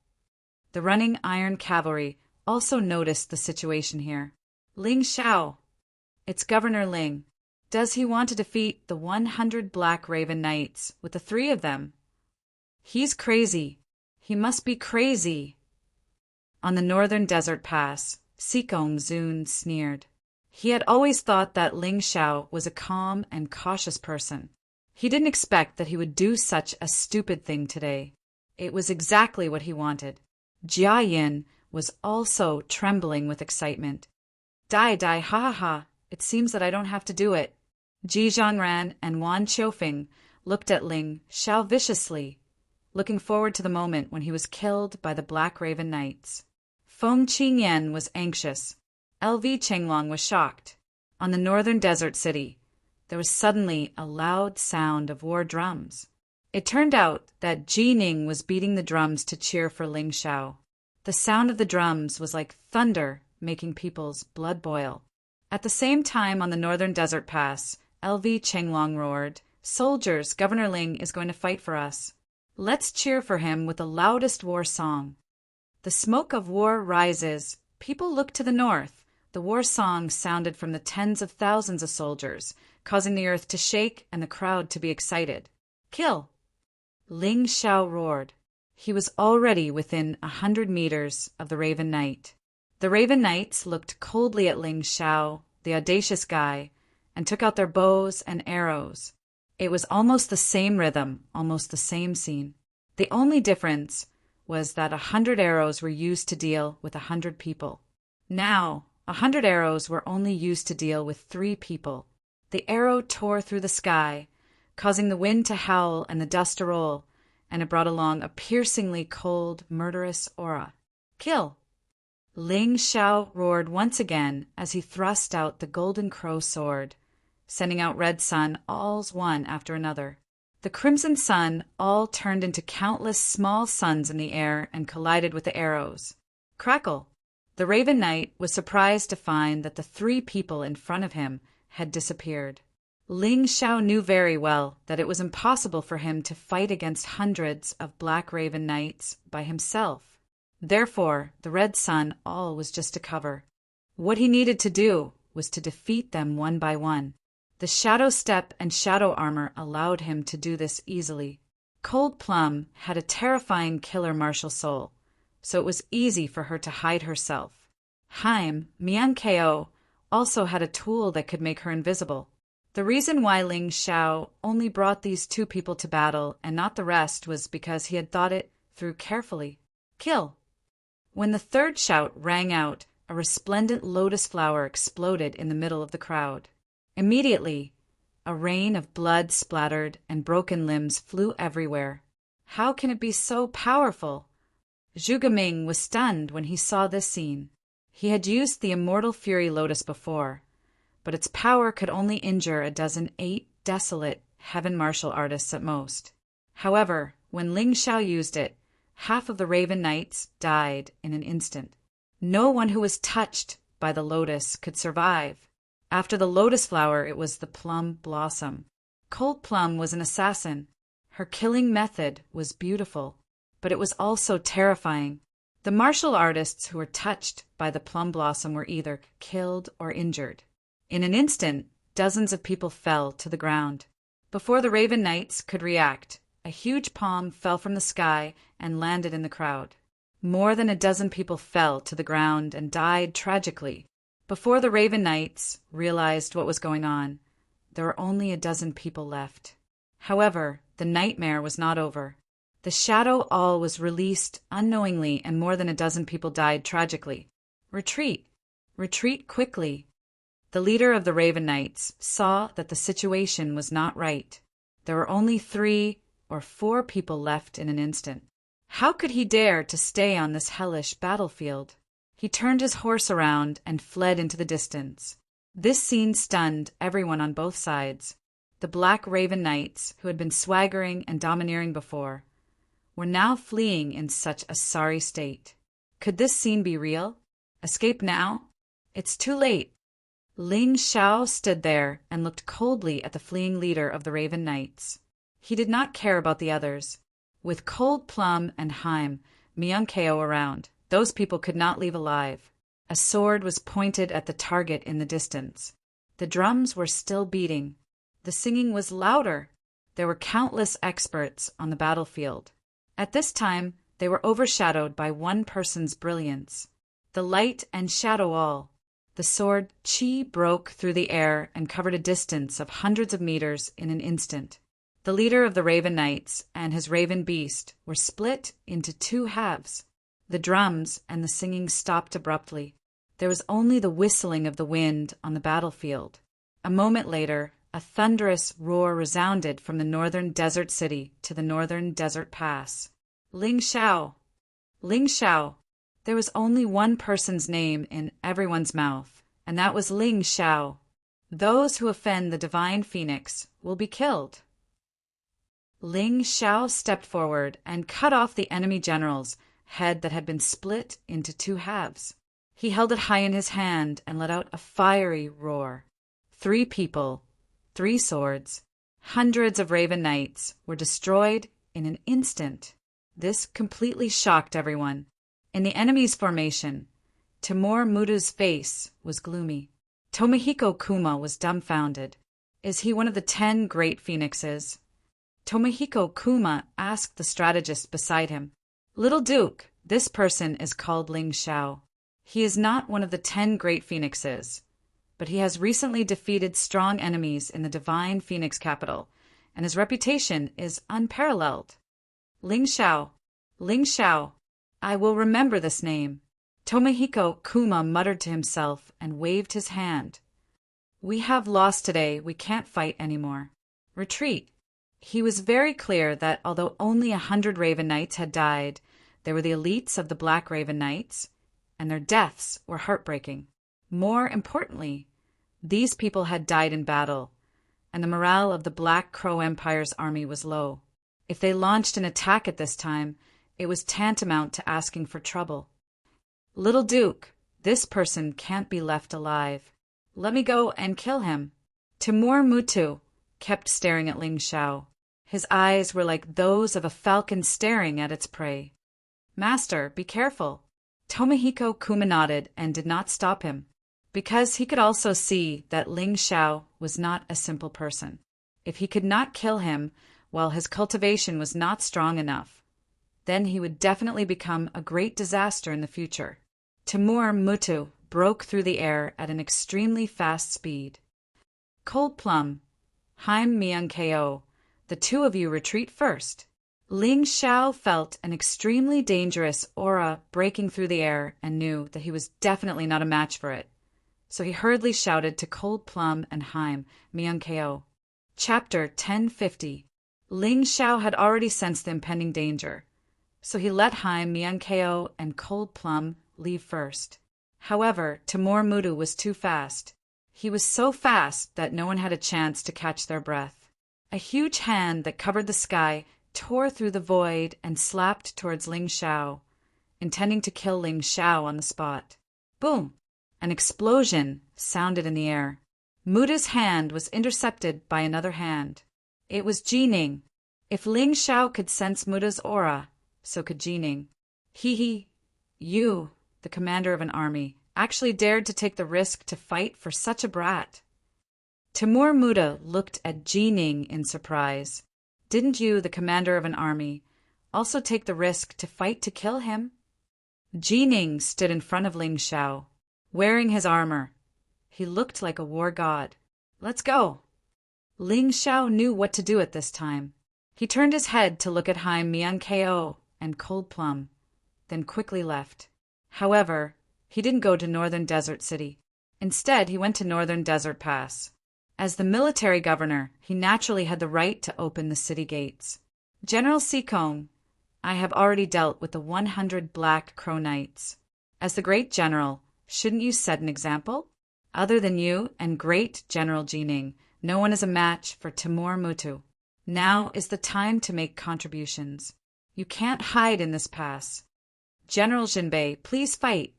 The running iron cavalry also noticed the situation here. Ling Xiao. It's Governor Ling. Does he want to defeat the 100 Black Raven Knights with the three of them? He's crazy. He must be crazy. On the northern desert pass, Sikong Zun sneered. He had always thought that Ling Xiao was a calm and cautious person. He didn't expect that he would do such a stupid thing today. It was exactly what he wanted. Jia Yin was also trembling with excitement. Ha ha ha, it seems that I don't have to do it. Ji Zhongran and Wan Qiufeng looked at Ling Xiao viciously, looking forward to the moment when he was killed by the Black Raven Knights. Feng Qingyan was anxious. LV Chenglong was shocked. On the northern desert city, there was suddenly a loud sound of war drums. It turned out that Ji Ning was beating the drums to cheer for Ling Xiao. The sound of the drums was like thunder, making people's blood boil. At the same time on the northern desert pass, LV Chenglong roared, "Soldiers, Governor Ling is going to fight for us. Let's cheer for him with the loudest war song." The smoke of war rises. People look to the north. The war song sounded from the tens of thousands of soldiers, causing the earth to shake and the crowd to be excited. Kill! Ling Xiao roared. He was already within 100 meters of the Raven Knight. The Raven Knights looked coldly at Ling Xiao, the audacious guy, and took out their bows and arrows. It was almost the same rhythm, almost the same scene. The only difference was that 100 arrows were used to deal with 100 people. Now, 100 arrows were only used to deal with 3 people. The arrow tore through the sky, causing the wind to howl and the dust to roll, and it brought along a piercingly cold, murderous aura. Kill! Ling Xiao roared once again as he thrust out the golden crow sword, sending out red sun alls one after another. The crimson sun all turned into countless small suns in the air and collided with the arrows. Crackle! The Raven Knight was surprised to find that the 3 people in front of him had disappeared. Ling Xiao knew very well that it was impossible for him to fight against hundreds of Black Raven Knights by himself. Therefore, the red sun all was just a cover. What he needed to do was to defeat them one by one. The shadow step and shadow armor allowed him to do this easily. Cold Plum had a terrifying killer martial soul, so it was easy for her to hide herself. Haim, Mian Ko, also had a tool that could make her invisible. The reason why Ling Xiao only brought these 2 people to battle and not the rest was because he had thought it through carefully. Kill! When the third shout rang out, a resplendent lotus flower exploded in the middle of the crowd. Immediately, a rain of blood splattered and broken limbs flew everywhere. How can it be so powerful? Zhuge Ming was stunned when he saw this scene. He had used the Immortal Fury Lotus before, but its power could only injure a dozen 8 desolate heaven martial artists at most. However, when Ling Xiao used it, half of the Raven Knights died in an instant. No one who was touched by the lotus could survive. After the lotus flower, it was the plum blossom. Cold Plum was an assassin. Her killing method was beautiful, but it was also terrifying. The martial artists who were touched by the plum blossom were either killed or injured. In an instant, dozens of people fell to the ground. Before the Raven Knights could react, a huge palm fell from the sky and landed in the crowd. More than a dozen people fell to the ground and died tragically. Before the Raven Knights realized what was going on, there were only a dozen people left. However, the nightmare was not over. The shadow all was released unknowingly and more than a dozen people died tragically. Retreat! Retreat quickly! The leader of the Raven Knights saw that the situation was not right. There were only 3 or 4 people left in an instant. How could he dare to stay on this hellish battlefield? He turned his horse around and fled into the distance. This scene stunned everyone on both sides. The Black Raven Knights, who had been swaggering and domineering before, were now fleeing in such a sorry state. Could this scene be real? Escape now? It's too late. Ling Xiao stood there and looked coldly at the fleeing leader of the Raven Knights. He did not care about the others. With Cold Plum and Haim Myung-ko around, those people could not leave alive. A sword was pointed at the target in the distance. The drums were still beating. The singing was louder. There were countless experts on the battlefield. At this time, they were overshadowed by one person's brilliance. The light and shadow all. The sword Qi broke through the air and covered a distance of hundreds of meters in an instant. The leader of the Raven Knights and his Raven Beast were split into two halves. The drums and the singing stopped abruptly. There was only the whistling of the wind on the battlefield. A moment later, a thunderous roar resounded from the northern desert city to the northern desert pass. Ling Xiao! Ling Xiao! There was only one person's name in everyone's mouth, and that was Ling Xiao. Those who offend the divine phoenix will be killed. Ling Xiao stepped forward and cut off the enemy general's head that had been split into two halves. He held it high in his hand and let out a fiery roar. 3 people, 3 swords, hundreds of Raven Knights were destroyed in an instant. This completely shocked everyone. In the enemy's formation, Timur Mutu's face was gloomy. Tomohiko Kuma was dumbfounded. Is he one of the 10 great phoenixes? Tomohiko Kuma asked the strategist beside him. Little Duke, this person is called Ling Xiao. He is not one of the 10 great phoenixes, but he has recently defeated strong enemies in the divine phoenix capital, and his reputation is unparalleled. Ling Xiao, Ling Xiao, I will remember this name. Tomohiko Kuma muttered to himself and waved his hand. We have lost today, we can't fight anymore. Retreat. He was very clear that although only 100 Raven Knights had died, there were the elites of the Black Raven Knights, and their deaths were heartbreaking. More importantly, these people had died in battle, and the morale of the Black Crow Empire's army was low. If they launched an attack at this time, it was tantamount to asking for trouble. Little Duke, this person can't be left alive. Let me go and kill him. Timur Mutu kept staring at Ling Xiao. His eyes were like those of a falcon staring at its prey. Master, be careful. Tomohiko Kuma nodded and did not stop him, because he could also see that Ling Xiao was not a simple person. If he could not kill him while his cultivation was not strong enough, then he would definitely become a great disaster in the future. Timur Mutu broke through the air at an extremely fast speed. Cold Plum, Haim Myung-ko, the 2 of you retreat first. Ling Xiao felt an extremely dangerous aura breaking through the air and knew that he was definitely not a match for it. So he hurriedly shouted to Cold Plum and Haim Myung-ko. Chapter 1050. Ling Xiao had already sensed the impending danger, so he let Haim Myung-ko and Cold Plum leave first. However, Timur Mutu was too fast. He was so fast that no one had a chance to catch their breath. A huge hand that covered the sky tore through the void and slapped towards Ling Xiao, intending to kill Ling Xiao on the spot. Boom! An explosion sounded in the air. Mutu's hand was intercepted by another hand. It was Jining. If Ling Xiao could sense Mutu's aura, so could Jining. You, the commander of an army, actually dared to take the risk to fight for such a brat. Timur Mutu looked at Jining in surprise. Didn't you, the commander of an army, also take the risk to fight to kill him? Jining stood in front of Ling Xiao, wearing his armor. He looked like a war god. Let's go. Ling Xiao knew what to do at this time. He turned his head to look at Haim Myung-ko and Cold Plum, then quickly left. However, he didn't go to Northern Desert City. Instead, he went to Northern Desert Pass. As the military governor, he naturally had the right to open the city gates. General Sikong, I have already dealt with the 100 Black Crow Knights. As the great general, shouldn't you set an example? Other than you and great General Jining, no one is a match for Timur Mutu. Now is the time to make contributions. You can't hide in this pass. General Jinbei, please fight.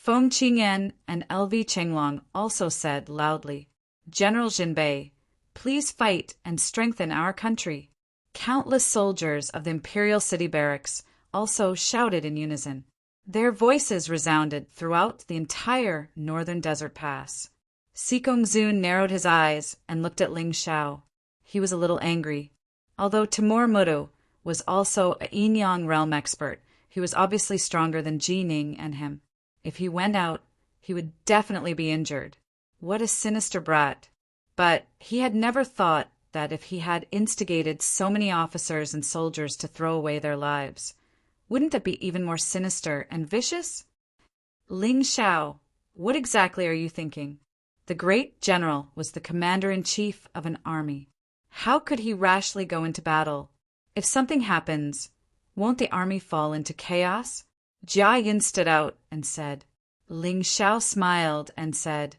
Feng Qingyan and LV Chenglong also said loudly, "General Jinbei, please fight and strengthen our country." Countless soldiers of the imperial city barracks also shouted in unison. Their voices resounded throughout the entire northern desert pass. Sikong Zun narrowed his eyes and looked at Ling Shao. He was a little angry. Although Timur Mudu was also a Yin-Yang realm expert, he was obviously stronger than Ji Ning and him. If he went out, he would definitely be injured. What a sinister brat. But he had never thought that if he had instigated so many officers and soldiers to throw away their lives, wouldn't that be even more sinister and vicious? Ling Shao, what exactly are you thinking? The great general was the commander-in-chief of an army. How could he rashly go into battle? If something happens, won't the army fall into chaos? Jia Yin stood out and said. Ling Shao smiled and said,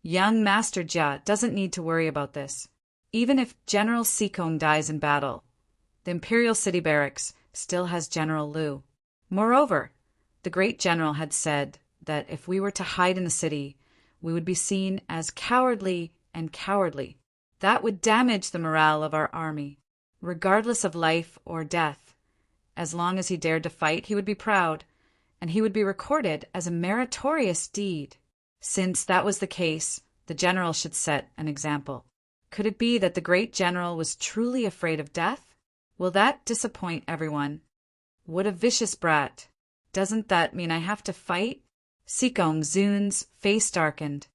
"Young Master Jia doesn't need to worry about this. Even if General Sikong dies in battle, the Imperial City Barracks still has General Liu. Moreover, the great general had said that if we were to hide in the city, we would be seen as cowardly and cowardly. That would damage the morale of our army. Regardless of life or death, as long as he dared to fight, he would be proud, and he would be recorded as a meritorious deed. Since that was the case, the general should set an example. Could it be that the great general was truly afraid of death? Will that disappoint everyone? What a vicious brat. Doesn't that mean I have to fight?" Sikong Zun's face darkened.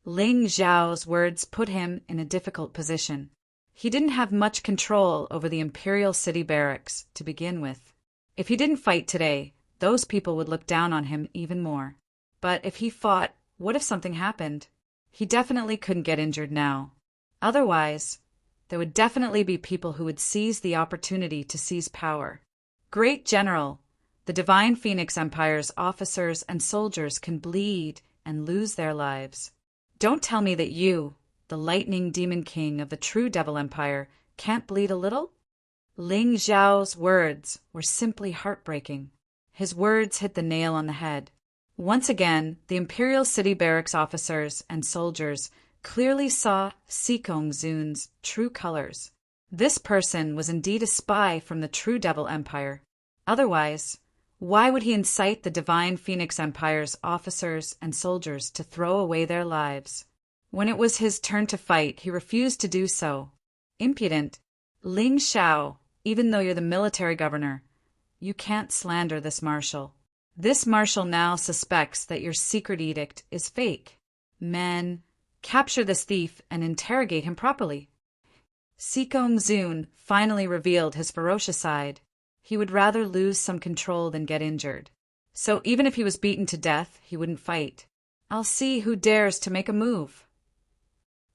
Ling Zhao's words put him in a difficult position. He didn't have much control over the Imperial City Barracks to begin with. If he didn't fight today, those people would look down on him even more. But if he fought, what if something happened? He definitely couldn't get injured now. Otherwise, there would definitely be people who would seize the opportunity to seize power. Great General, the Divine Phoenix Empire's officers and soldiers can bleed and lose their lives. Don't tell me that you, the Lightning Demon King of the True Devil Empire, can't bleed a little? Ling Zhao's words were simply heartbreaking. His words hit the nail on the head. Once again, the Imperial City Barracks officers and soldiers clearly saw Sikong Zun's true colors. This person was indeed a spy from the True Devil Empire. Otherwise, why would he incite the Divine Phoenix Empire's officers and soldiers to throw away their lives? When it was his turn to fight, he refused to do so. Impudent. Ling Shao, even though you're the military governor, you can't slander this marshal. This marshal now suspects that your secret edict is fake. Men, capture this thief and interrogate him properly. Sikong Zun finally revealed his ferocious side. He would rather lose some control than get injured. So even if he was beaten to death, he wouldn't fight. I'll see who dares to make a move.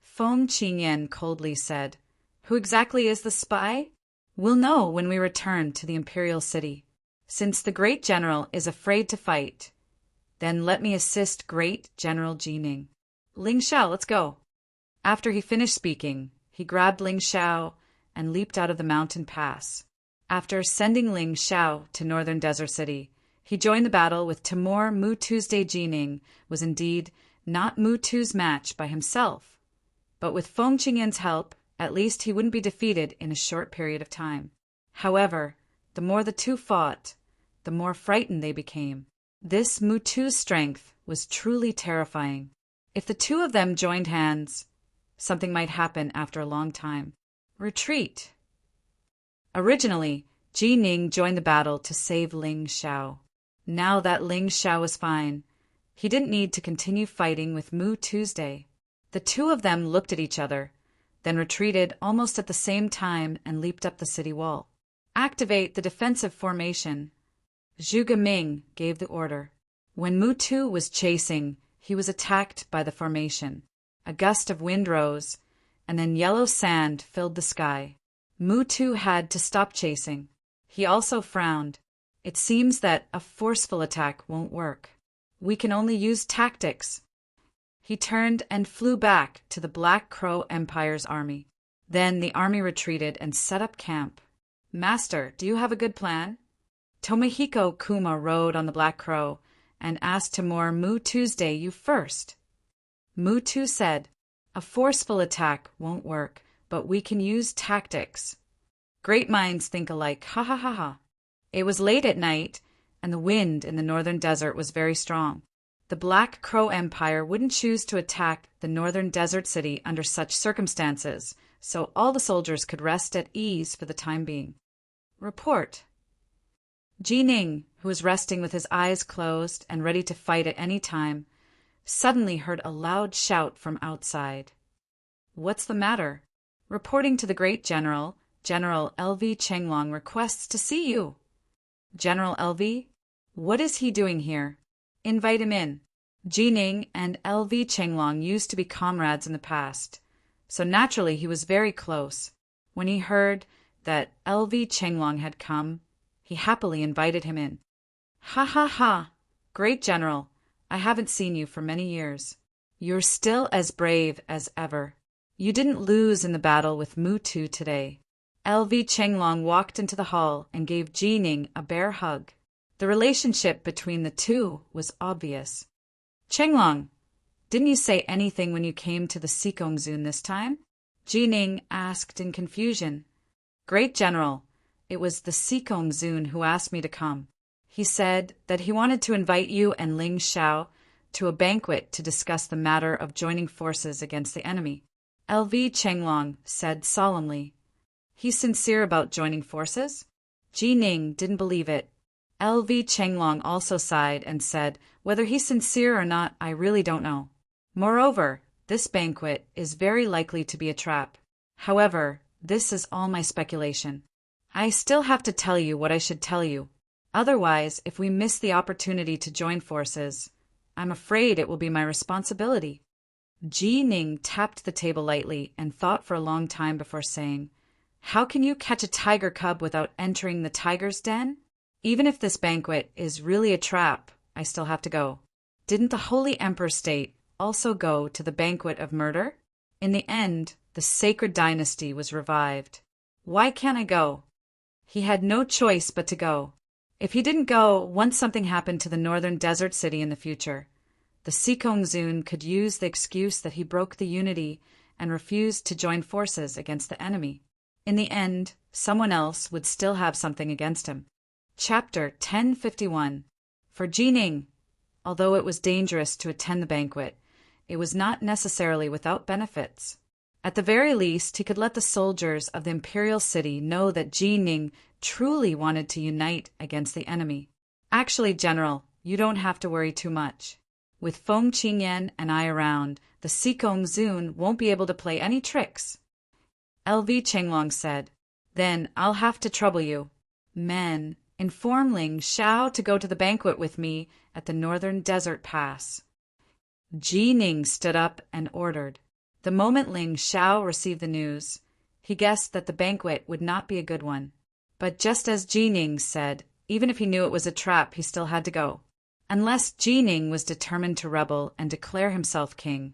Feng Qingyan coldly said, "Who exactly is the spy? We'll know when we return to the Imperial City. Since the great general is afraid to fight, then let me assist great General Ji Ning. Ling Shao, let's go." After he finished speaking, he grabbed Ling Shao and leaped out of the mountain pass. After sending Ling Shao to Northern Desert City, he joined the battle with Timur Tuesday. Ji Ning was indeed not Tu's match by himself, but with Feng Qingyan's help, at least he wouldn't be defeated in a short period of time. However, the more the two fought, the more frightened they became. This Tu's strength was truly terrifying. If the two of them joined hands, something might happen after a long time. Retreat. Originally, Ji Ning joined the battle to save Ling Shao. Now that Ling Shao was fine, he didn't need to continue fighting with Tuesday. The two of them looked at each other, then retreated almost at the same time and leaped up the city wall. Activate the defensive formation. Zhuge Ming gave the order. When Tu was chasing, he was attacked by the formation. A gust of wind rose, and then yellow sand filled the sky. Tu had to stop chasing. He also frowned. It seems that a forceful attack won't work. We can only use tactics. He turned and flew back to the Black Crow Empire's army. Then the army retreated and set up camp. "Master, do you have a good plan?" Tomohiko Kuma rode on the Black Crow and asked tomorrow Tuesday you first. Tu said, "A forceful attack won't work, but we can use tactics. Great minds think alike, ha ha ha ha." It was late at night, and the wind in the northern desert was very strong. The Black Crow Empire wouldn't choose to attack the northern desert city under such circumstances, so all the soldiers could rest at ease for the time being. Report. Jining, who was resting with his eyes closed and ready to fight at any time, suddenly heard a loud shout from outside. "What's the matter?" "Reporting to the great general, General L.V. Chenglong requests to see you." "General L.V.? What is he doing here?" "Invite him in." Jining and L.V. Chenglong used to be comrades in the past, so naturally he was very close. When he heard that L.V. Chenglong had come, he happily invited him in. "Ha ha ha! Great General, I haven't seen you for many years. You're still as brave as ever. You didn't lose in the battle with Tu today." L.V. Chenglong walked into the hall and gave Jining a bear hug. The relationship between the two was obvious. "Chenglong, didn't you say anything when you came to the Sikongzun this time?" Jining asked in confusion. "Great General, it was the Sikongzun who asked me to come. He said that he wanted to invite you and Ling Xiao to a banquet to discuss the matter of joining forces against the enemy." L.V. Chenglong said solemnly. "He's sincere about joining forces?" Jining didn't believe it. L.V. Chenglong also sighed and said, "Whether he's sincere or not, I really don't know. Moreover, this banquet is very likely to be a trap. However, this is all my speculation. I still have to tell you what I should tell you. Otherwise, if we miss the opportunity to join forces, I'm afraid it will be my responsibility." Jining tapped the table lightly and thought for a long time before saying, "How can you catch a tiger cub without entering the tiger's den? Even if this banquet is really a trap, I still have to go. Didn't the Holy Emperor State also go to the banquet of murder? In the end, the sacred dynasty was revived. Why can't I go?" He had no choice but to go. If he didn't go, once something happened to the northern desert city in the future, the Sikongzun could use the excuse that he broke the unity and refused to join forces against the enemy. In the end, someone else would still have something against him. Chapter 1051. For Jining, although it was dangerous to attend the banquet, it was not necessarily without benefits. At the very least, he could let the soldiers of the imperial city know that Jining truly wanted to unite against the enemy. "Actually, General, you don't have to worry too much. With Feng Qingyan and I around, the Sikongzun won't be able to play any tricks." L.V. Chenglong said, "Then I'll have to trouble you. Men, inform Ling Xiao to go to the banquet with me at the northern desert pass." Jining stood up and ordered. The moment Ling Xiao received the news, he guessed that the banquet would not be a good one. But just as Jining said, even if he knew it was a trap, he still had to go. Unless Jining was determined to rebel and declare himself king,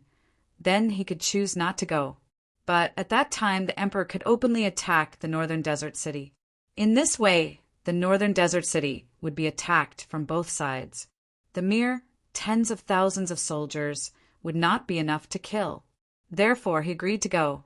then he could choose not to go. But at that time, the emperor could openly attack the northern desert city. In this way, the northern desert city would be attacked from both sides. The mere tens of thousands of soldiers would not be enough to kill. Therefore, he agreed to go.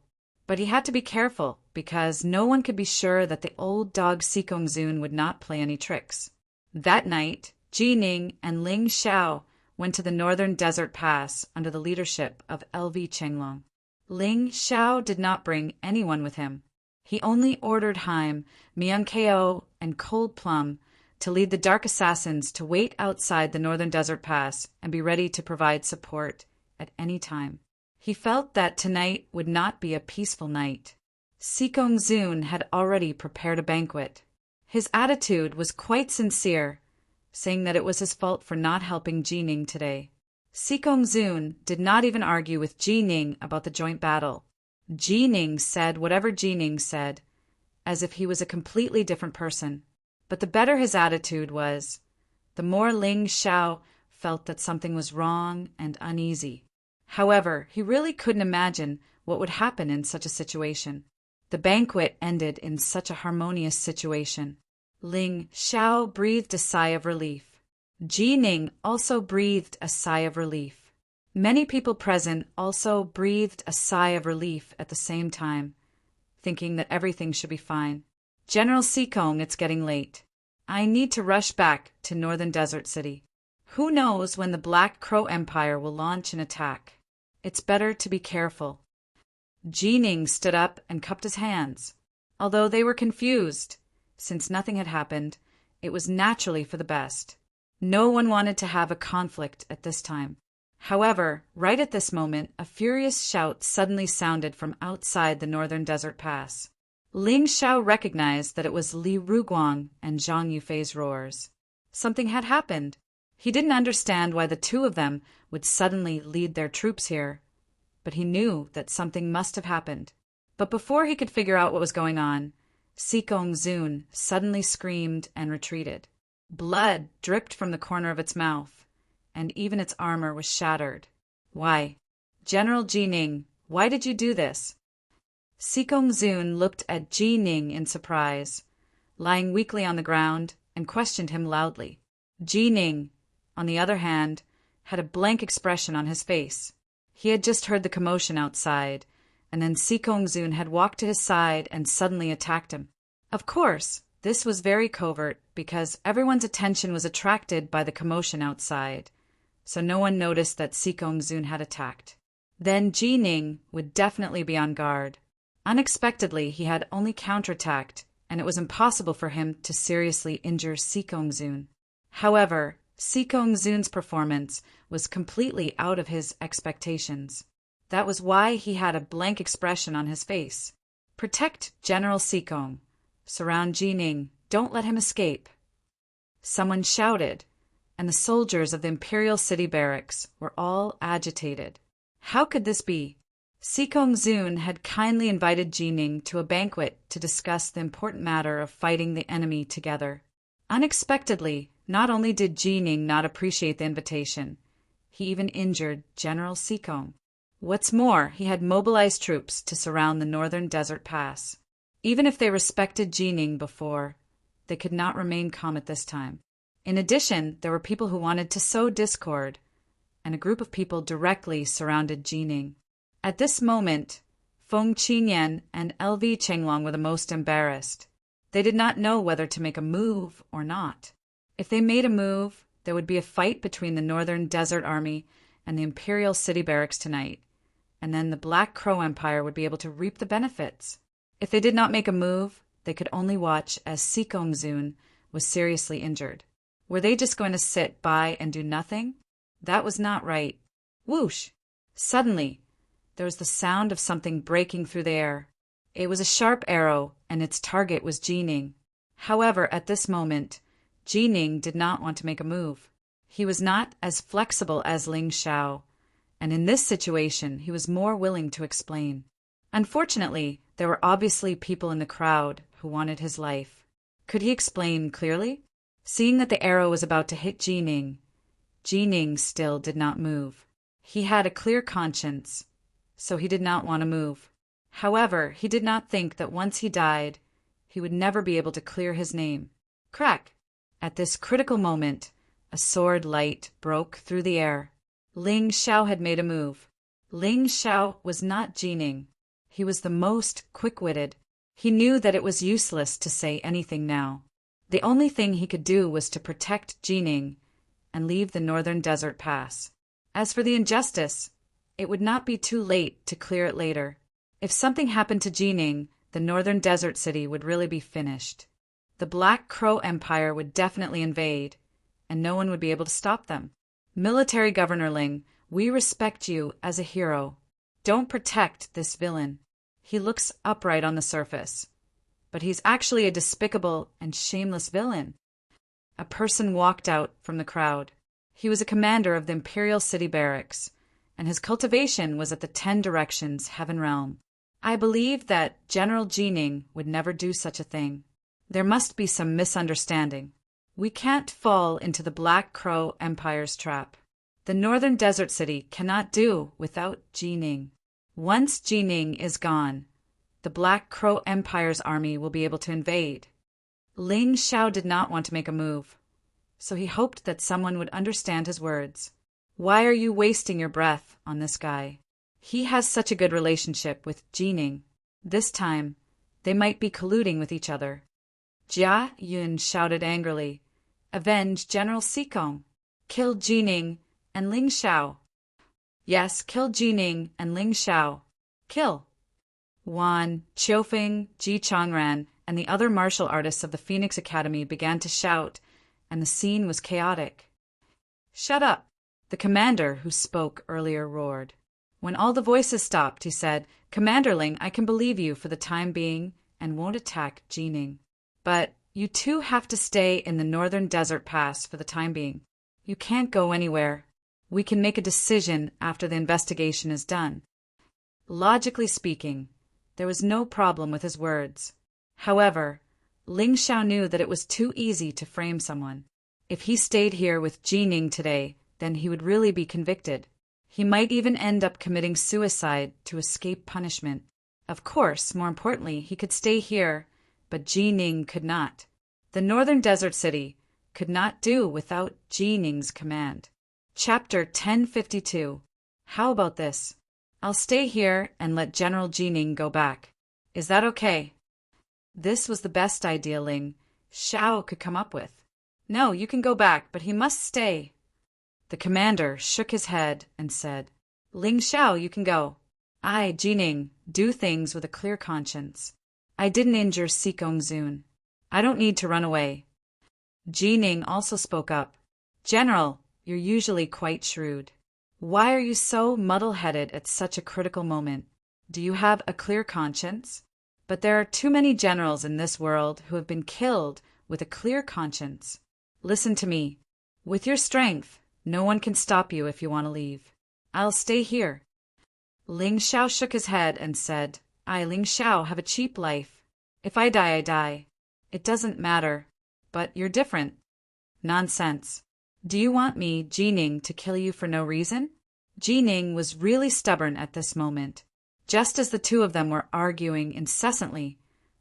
But he had to be careful, because no one could be sure that the old dog Sikongzun would not play any tricks. That night, Jining and Ling Xiao went to the northern desert pass under the leadership of L.V. Chenglong. Ling Xiao did not bring anyone with him. He only ordered Haim, Myung-Ko, and Cold Plum to lead the dark assassins to wait outside the northern desert pass and be ready to provide support at any time. He felt that tonight would not be a peaceful night. Sikongzun had already prepared a banquet. His attitude was quite sincere, saying that it was his fault for not helping Jining today. Sikongzun did not even argue with Jining about the joint battle. Jining said whatever Jining said, as if he was a completely different person. But the better his attitude was, the more Ling Xiao felt that something was wrong and uneasy. However, he really couldn't imagine what would happen in such a situation. The banquet ended in such a harmonious situation. Ling Xiao breathed a sigh of relief. Jining also breathed a sigh of relief. Many people present also breathed a sigh of relief at the same time, thinking that everything should be fine. General Sikong, it's getting late. I need to rush back to Northern Desert City. Who knows when the Black Crow Empire will launch an attack? It's better to be careful. Jining stood up and cupped his hands. Although they were confused, since nothing had happened, it was naturally for the best. No one wanted to have a conflict at this time. However, right at this moment, a furious shout suddenly sounded from outside the Northern Desert Pass. Ling Xiao recognized that it was Li Ruguang and Zhang Yufei's roars. Something had happened. He didn't understand why the two of them would suddenly lead their troops here, but he knew that something must have happened. But before he could figure out what was going on, Sikong Zun suddenly screamed and retreated. Blood dripped from the corner of its mouth, and even its armor was shattered. Why? General Jining, why did you do this? Sikong Zun looked at Jining in surprise, lying weakly on the ground, and questioned him loudly. Jining, on the other hand, had a blank expression on his face. He had just heard the commotion outside, and then Sikong Zun had walked to his side and suddenly attacked him. Of course, this was very covert because everyone's attention was attracted by the commotion outside, so no one noticed that Sikong Zun had attacked. Then Jining would definitely be on guard. Unexpectedly, he had only counterattacked, and it was impossible for him to seriously injure Sikong Zun. However, Sikong Zun's performance was completely out of his expectations. That was why he had a blank expression on his face. Protect General Sikong. Surround Jining. Don't let him escape. Someone shouted, and the soldiers of the Imperial City Barracks were all agitated. How could this be? Sikong Zun had kindly invited Jining to a banquet to discuss the important matter of fighting the enemy together. Unexpectedly, not only did Jining not appreciate the invitation, he even injured General Sikong. What's more, he had mobilized troops to surround the Northern Desert Pass. Even if they respected Jining before, they could not remain calm at this time. In addition, there were people who wanted to sow discord, and a group of people directly surrounded Jining. At this moment, Feng Qingyan and LV Chenglong were the most embarrassed. They did not know whether to make a move or not. If they made a move, there would be a fight between the Northern Desert Army and the Imperial City Barracks tonight, and then the Black Crow Empire would be able to reap the benefits. If they did not make a move, they could only watch as Sikong Zun was seriously injured. Were they just going to sit by and do nothing? That was not right. Whoosh! Suddenly, there was the sound of something breaking through the air. It was a sharp arrow, and its target was Jining. However, at this moment, Jining did not want to make a move. He was not as flexible as Ling Xiao, and in this situation, he was more willing to explain. Unfortunately, there were obviously people in the crowd who wanted his life. Could he explain clearly? Seeing that the arrow was about to hit Jining, Jining still did not move. He had a clear conscience, so he did not want to move. However, he did not think that once he died, he would never be able to clear his name. Crack! At this critical moment, a sword light broke through the air. Ling Xiao had made a move. Ling Xiao was not Jining. He was the most quick-witted. He knew that it was useless to say anything now. The only thing he could do was to protect Jining and leave the Northern Desert Pass. As for the injustice, it would not be too late to clear it later. If something happened to Jining, the Northern Desert City would really be finished. The Black Crow Empire would definitely invade, and no one would be able to stop them. Military Governor Ling, we respect you as a hero. Don't protect this villain. He looks upright on the surface, but he's actually a despicable and shameless villain. A person walked out from the crowd. He was a commander of the Imperial City Barracks, and his cultivation was at the 10 Directions Heaven Realm. I believe that General Jining would never do such a thing. There must be some misunderstanding. We can't fall into the Black Crow Empire's trap. The Northern Desert City cannot do without Jining. Once Jining is gone, the Black Crow Empire's army will be able to invade. Ling Xiao did not want to make a move. so he hoped that someone would understand his words. Why are you wasting your breath on this guy? He has such a good relationship with Jining. This time, they might be colluding with each other. Jia Yun shouted angrily, "Avenge General Sikong! Kill Jining and Ling Xiao!" "Yes, kill Jining and Ling Xiao! Kill!" Wan, Qiufeng, Ji Changran, and the other martial artists of the Phoenix Academy began to shout, and the scene was chaotic. "Shut up!" the commander who spoke earlier roared. When all the voices stopped, he said, "Commander Ling, I can believe you for the time being and won't attack Jining. But you two have to stay in the northern desert pass for the time being. You can't go anywhere. We can make a decision after the investigation is done." Logically speaking, there was no problem with his words. However, Ling Xiao knew that it was too easy to frame someone. If he stayed here with Jining today, then he would really be convicted. He might even end up committing suicide to escape punishment. Of course, more importantly, he could stay here, but Jining could not. The northern desert city could not do without Jining's command. Chapter 1052. How about this? I'll stay here and let General Jining go back. Is that okay? This was the best idea Ling Xiao could come up with. No, you can go back, but he must stay. The commander shook his head and said, Ling Xiao, you can go. I, Jining, do things with a clear conscience. I didn't injure Sikong Zun. I don't need to run away. Jining also spoke up. General, you're usually quite shrewd. Why are you so muddle-headed at such a critical moment? Do you have a clear conscience? But there are too many generals in this world who have been killed with a clear conscience. Listen to me. With your strength, no one can stop you if you want to leave. I'll stay here. Ling Xiao shook his head and said, I, Ling Xiao, have a cheap life. If I die, I die. It doesn't matter. But you're different. Nonsense. Do you want me, Jining, to kill you for no reason? Jining was really stubborn at this moment. Just as the two of them were arguing incessantly,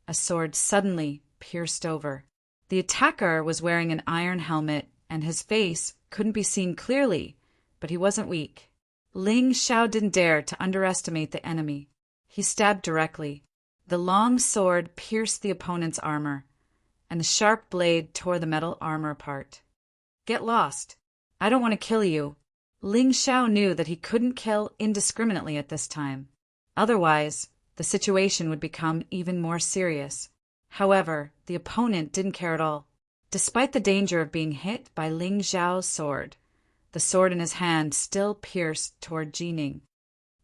a sword suddenly pierced over. The attacker was wearing an iron helmet, and his face couldn't be seen clearly, but he wasn't weak. Ling Xiao didn't dare to underestimate the enemy. He stabbed directly. The long sword pierced the opponent's armor, and the sharp blade tore the metal armor apart. Get lost. I don't want to kill you. Ling Xiao knew that he couldn't kill indiscriminately at this time. Otherwise, the situation would become even more serious. However, the opponent didn't care at all. Despite the danger of being hit by Ling Xiao's sword, the sword in his hand still pierced toward Jining.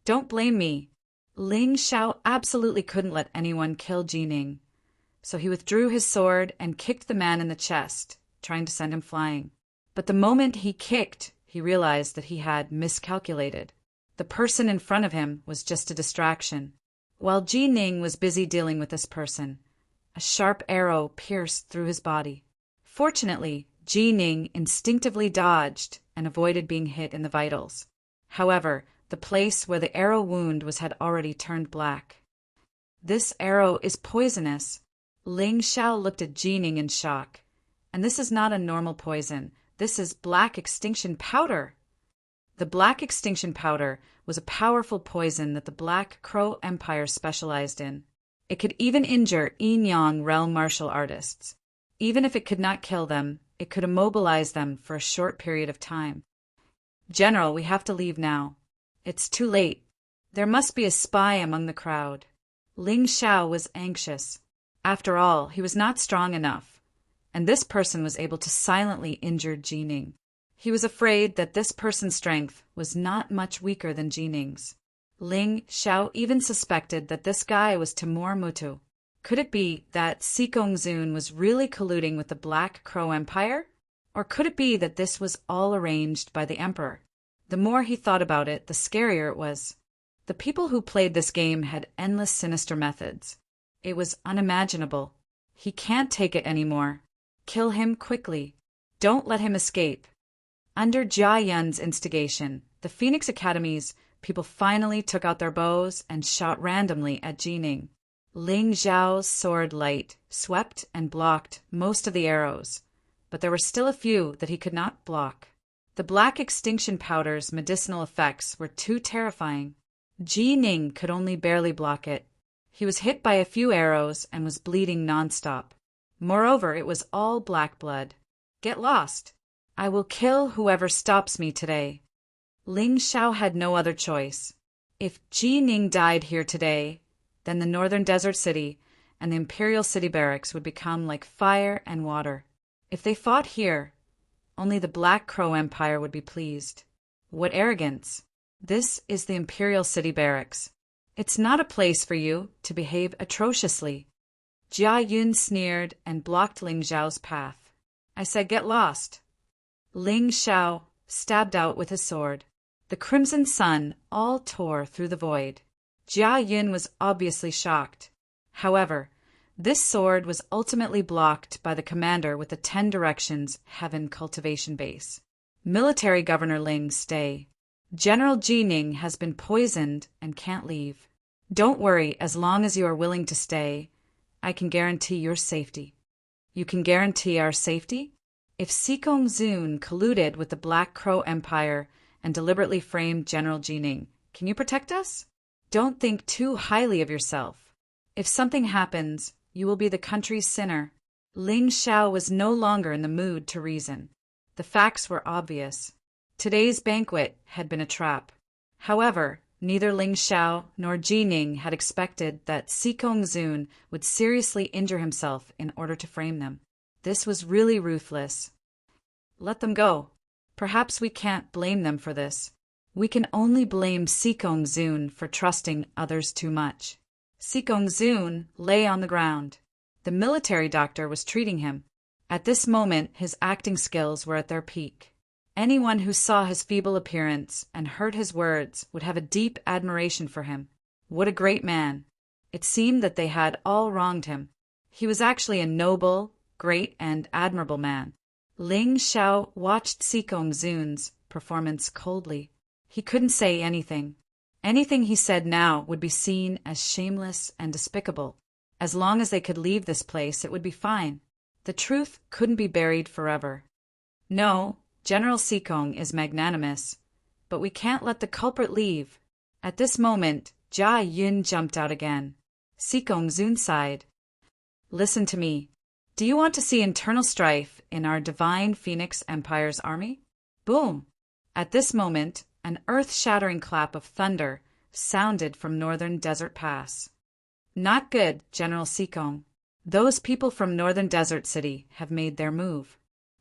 Don't blame me. Ling Xiao absolutely couldn't let anyone kill Jining, so he withdrew his sword and kicked the man in the chest, trying to send him flying. But the moment he kicked, he realized that he had miscalculated. The person in front of him was just a distraction. While Jining was busy dealing with this person, a sharp arrow pierced through his body. Fortunately, Jining instinctively dodged and avoided being hit in the vitals. However, the place where the arrow wound had already turned black. This arrow is poisonous. Ling Xiao looked at Jining in shock. And this is not a normal poison. This is black extinction powder. The black extinction powder was a powerful poison that the Black Crow Empire specialized in. It could even injure Yin-Yang realm martial artists. Even if it could not kill them, it could immobilize them for a short period of time. General, we have to leave now. It's too late. There must be a spy among the crowd. Ling Xiao was anxious. After all, he was not strong enough, and this person was able to silently injure Jining. He was afraid that this person's strength was not much weaker than Jining's. Ling Xiao even suspected that this guy was Timur Mutu. Could it be that Sikong Zun was really colluding with the Black Crow Empire? Or could it be that this was all arranged by the Emperor? The more he thought about it, the scarier it was. The people who played this game had endless sinister methods. It was unimaginable. He can't take it anymore. Kill him quickly. Don't let him escape. Under Jia Yun's instigation, the Phoenix Academy's people finally took out their bows and shot randomly at Jining. Ling Xiao's sword light swept and blocked most of the arrows, but there were still a few that he could not block. The black extinction powder's medicinal effects were too terrifying. Ji Ning could only barely block it. He was hit by a few arrows and was bleeding nonstop. Moreover, it was all black blood. Get lost! I will kill whoever stops me today. Ling Xiao had no other choice. If Ji Ning died here today, then the northern desert city and the imperial city barracks would become like fire and water. If they fought here, only the Black Crow Empire would be pleased. What arrogance! This is the imperial city barracks. It's not a place for you to behave atrociously. Jia Yun sneered and blocked Ling Xiao's path. I said get lost. Ling Xiao stabbed out with his sword. The crimson sun all tore through the void. Jia Yun was obviously shocked. However, this sword was ultimately blocked by the commander with the 10 Directions Heaven cultivation base. Military Governor Ling, stay. General Ji Ning has been poisoned and can't leave. Don't worry, as long as you are willing to stay, I can guarantee your safety. You can guarantee our safety? If Sikong Zun colluded with the Black Crow Empire and deliberately framed General Ji Ning, can you protect us? Don't think too highly of yourself. If something happens, you will be the country's sinner. Ling Xiao was no longer in the mood to reason. The facts were obvious. Today's banquet had been a trap. However, neither Ling Xiao nor Ji Ning had expected that Sikong Zun would seriously injure himself in order to frame them. This was really ruthless. Let them go. Perhaps we can't blame them for this. We can only blame Sikong Zun for trusting others too much. Sikong Zun lay on the ground. The military doctor was treating him. At this moment, his acting skills were at their peak. Anyone who saw his feeble appearance and heard his words would have a deep admiration for him. What a great man! It seemed that they had all wronged him. He was actually a noble, great, and admirable man. Ling Xiao watched Sikong Zun's performance coldly. He couldn't say anything. Anything he said now would be seen as shameless and despicable. As long as they could leave this place, it would be fine. The truth couldn't be buried forever. No, General Sikong is magnanimous, but we can't let the culprit leave. At this moment, Jia Yun jumped out again. Sikong Zun sighed. Listen to me. Do you want to see internal strife in our divine Phoenix Empire's army? Boom! At this moment, an earth-shattering clap of thunder sounded from northern Desert Pass. Not good, General Sikong. Those people from northern Desert City have made their move.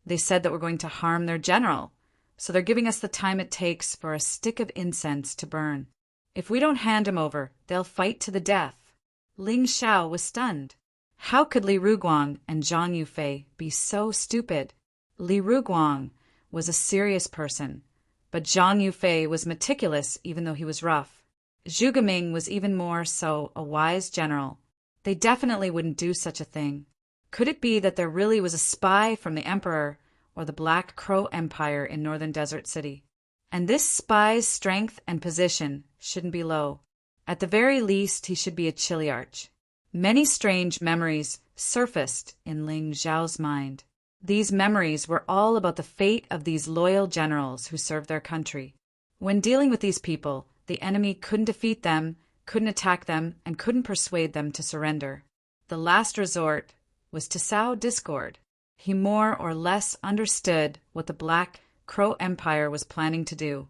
They said that we're going to harm their general, so they're giving us the time it takes for a stick of incense to burn. If we don't hand him over, they'll fight to the death. Ling Xiao was stunned. How could Li Ruguang and Zhang Yufei be so stupid? Li Ruguang was a serious person, but Zhang Yufei was meticulous even though he was rough. Zhu Geming was even more so a wise general. They definitely wouldn't do such a thing. Could it be that there really was a spy from the Emperor or the Black Crow Empire in northern Desert City? And this spy's strength and position shouldn't be low. At the very least, he should be a Chiliarch. Many strange memories surfaced in Ling Xiao's mind. These memories were all about the fate of these loyal generals who served their country. When dealing with these people, the enemy couldn't defeat them, couldn't attack them, and couldn't persuade them to surrender. The last resort was to sow discord. He more or less understood what the Black Crow Empire was planning to do.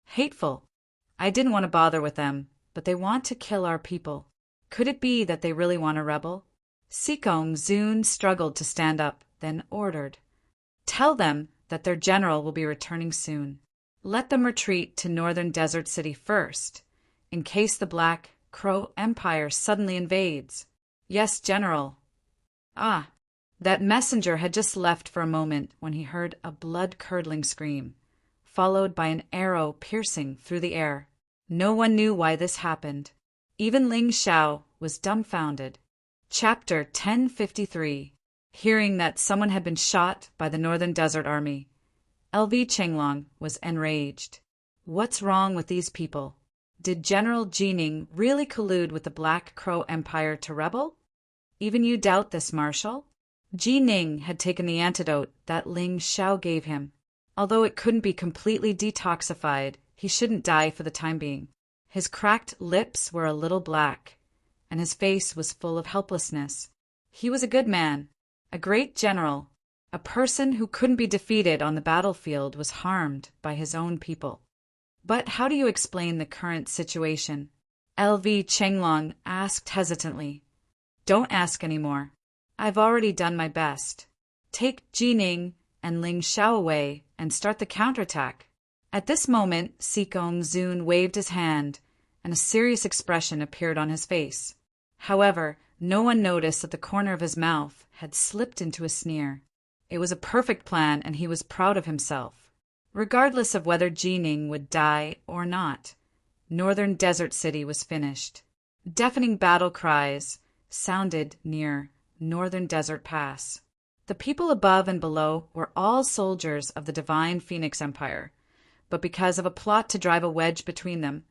Hateful. I didn't want to bother with them, but they want to kill our people. Could it be that they really want a rebel? Sikong Zun struggled to stand up, then ordered. Tell them that their general will be returning soon. Let them retreat to northern Desert City first, in case the Black Crow Empire suddenly invades. Yes, General. Ah, that messenger had just left for a moment when he heard a blood-curdling scream, followed by an arrow piercing through the air. No one knew why this happened. Even Ling Xiao was dumbfounded. Chapter 1053. Hearing that someone had been shot by the Northern Desert Army, LV Chenglong was enraged. What's wrong with these people? Did General Ji Ning really collude with the Black Crow Empire to rebel? Even you doubt this, Marshal? Ji Ning had taken the antidote that Ling Xiao gave him. Although it couldn't be completely detoxified, he shouldn't die for the time being. His cracked lips were a little black, and his face was full of helplessness. He was a good man, a great general. A person who couldn't be defeated on the battlefield was harmed by his own people. But how do you explain the current situation? LV Chenglong asked hesitantly. Don't ask anymore. I've already done my best. Take Jining and Ling Xiao away and start the counterattack. At this moment, Sikong Zun waved his hand, and a serious expression appeared on his face. However, no one noticed that the corner of his mouth had slipped into a sneer. It was a perfect plan, and he was proud of himself. Regardless of whether Jining would die or not, Northern Desert City was finished. Deafening battle cries sounded near Northern Desert Pass. The people above and below were all soldiers of the Divine Phoenix Empire, but because of a plot to drive a wedge between them,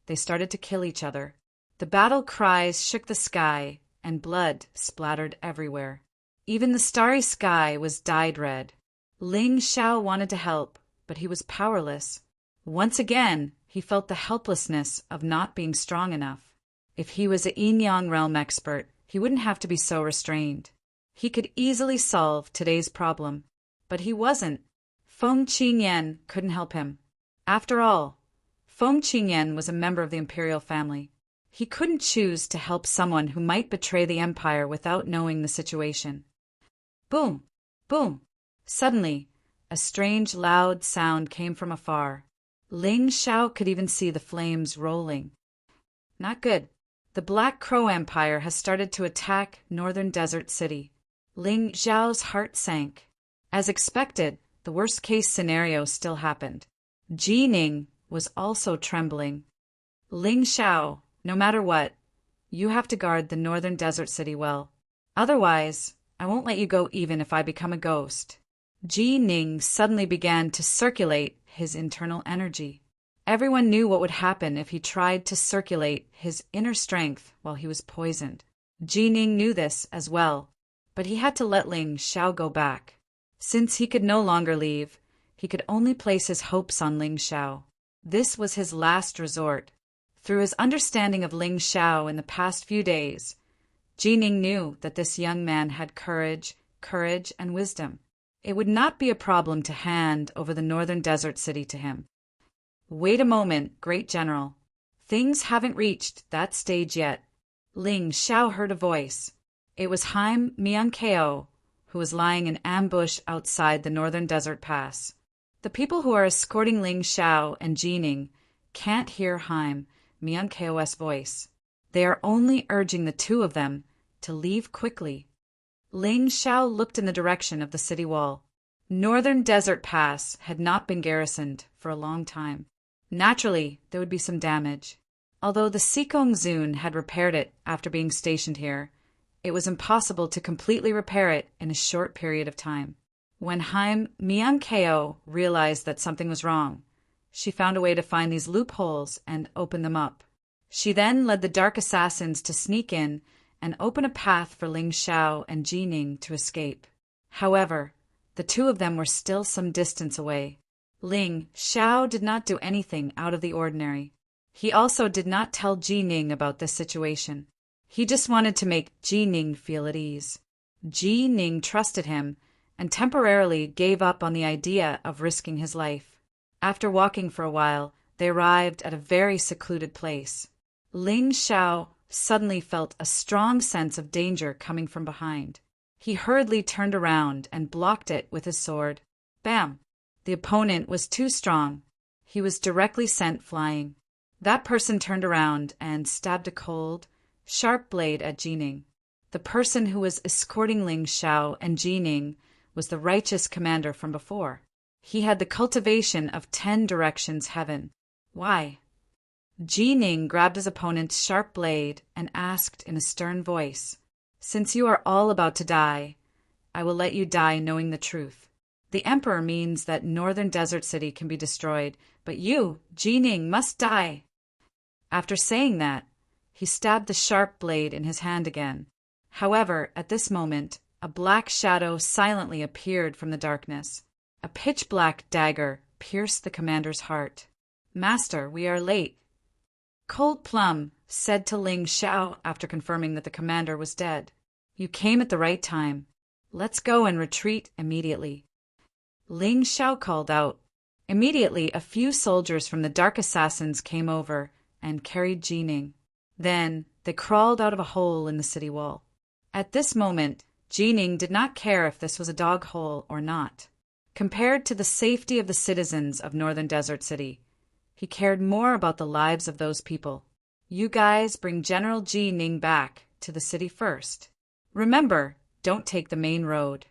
they started to kill each other. The battle cries shook the sky, and blood splattered everywhere. Even the starry sky was dyed red. Ling Xiao wanted to help, but he was powerless. Once again, he felt the helplessness of not being strong enough. If he was a yin-yang realm expert, he wouldn't have to be so restrained. He could easily solve today's problem, but he wasn't. Feng Qingyan couldn't help him. After all, Feng Qingyan was a member of the imperial family. He couldn't choose to help someone who might betray the empire without knowing the situation. Boom! Boom! Suddenly, a strange loud sound came from afar. Ling Xiao could even see the flames rolling. Not good. The Black Crow Empire has started to attack Northern Desert City. Ling Xiao's heart sank. As expected, the worst-case scenario still happened. Ji Ning was also trembling. Ling Xiao, no matter what, you have to guard the Northern Desert City well. Otherwise, I won't let you go even if I become a ghost. Ji Ning suddenly began to circulate his internal energy. Everyone knew what would happen if he tried to circulate his inner strength while he was poisoned. Ji Ning knew this as well, but he had to let Ling Xiao go back. Since he could no longer leave, he could only place his hopes on Ling Xiao. This was his last resort. Through his understanding of Ling Xiao in the past few days, Ji Ning knew that this young man had courage, and wisdom. It would not be a problem to hand over the Northern Desert City to him. Wait a moment, great general. Things haven't reached that stage yet. Ling Xiao heard a voice. It was Haim Miankeo, who was lying in ambush outside the Northern Desert Pass. The people who are escorting Ling Xiao and Jining can't hear Haim Miankeo's voice. They are only urging the two of them to leave quickly. Ling Xiao looked in the direction of the city wall. Northern Desert Pass had not been garrisoned for a long time. Naturally, there would be some damage. Although the Sikong Zun had repaired it after being stationed here, it was impossible to completely repair it in a short period of time. When Haim Miankeo realized that something was wrong, she found a way to find these loopholes and open them up. She then led the dark assassins to sneak in and open a path for Ling Xiao and Jining to escape. However, the two of them were still some distance away. Ling Xiao did not do anything out of the ordinary. He also did not tell Jining about this situation. He just wanted to make Jining feel at ease. Jining trusted him and temporarily gave up on the idea of risking his life. After walking for a while, they arrived at a very secluded place. Ling Xiao suddenly felt a strong sense of danger coming from behind. He hurriedly turned around and blocked it with his sword. Bam! The opponent was too strong. He was directly sent flying. That person turned around and stabbed a cold, sharp blade at Jining. The person who was escorting Ling Xiao and Jining was the righteous commander from before. He had the cultivation of 10 directions heaven. Why? Jining grabbed his opponent's sharp blade and asked in a stern voice, "Since you are all about to die, I will let you die knowing the truth. The Emperor means that Northern Desert City can be destroyed, but you, Jining, must die." After saying that, he stabbed the sharp blade in his hand again. However, at this moment, a black shadow silently appeared from the darkness. A pitch-black dagger pierced the commander's heart. "Master, we are late," Cold Plum said to Ling Xiao after confirming that the commander was dead. "You came at the right time. Let's go and retreat immediately." Ling Xiao called out. Immediately, a few soldiers from the Dark Assassins came over and carried Jining. Then they crawled out of a hole in the city wall. At this moment, Jining did not care if this was a dog hole or not. Compared to the safety of the citizens of Northern Desert City, he cared more about the lives of those people. "You guys bring General Jining back to the city first. Remember, don't take the main road.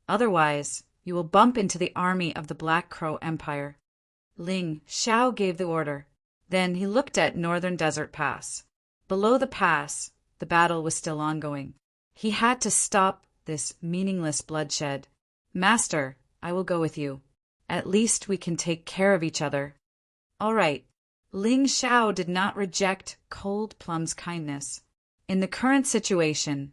Otherwise, you will bump into the army of the Black Crow Empire." Ling Xiao gave the order. Then he looked at Northern Desert Pass. Below the pass, the battle was still ongoing. He had to stop this meaningless bloodshed. "Master, I will go with you. At least we can take care of each other." "All right." Ling Xiao did not reject Cold Plum's kindness. In the current situation,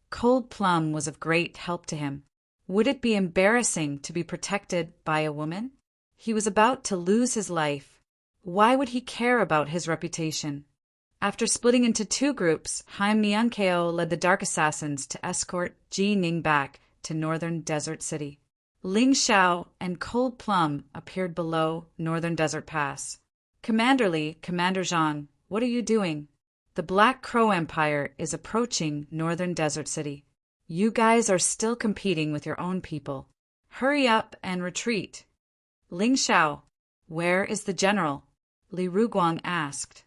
Cold Plum was of great help to him. Would it be embarrassing to be protected by a woman? He was about to lose his life. Why would he care about his reputation? After splitting into two groups, Haim Miankeo led the Dark Assassins to escort Jining back to Northern Desert City. Ling Xiao and Cold Plum appeared below Northern Desert Pass. "Commander Li, Commander Zhang, what are you doing? The Black Crow Empire is approaching Northern Desert City. You guys are still competing with your own people. Hurry up and retreat." "Ling Xiao, where is the general?" Li Ruguang asked.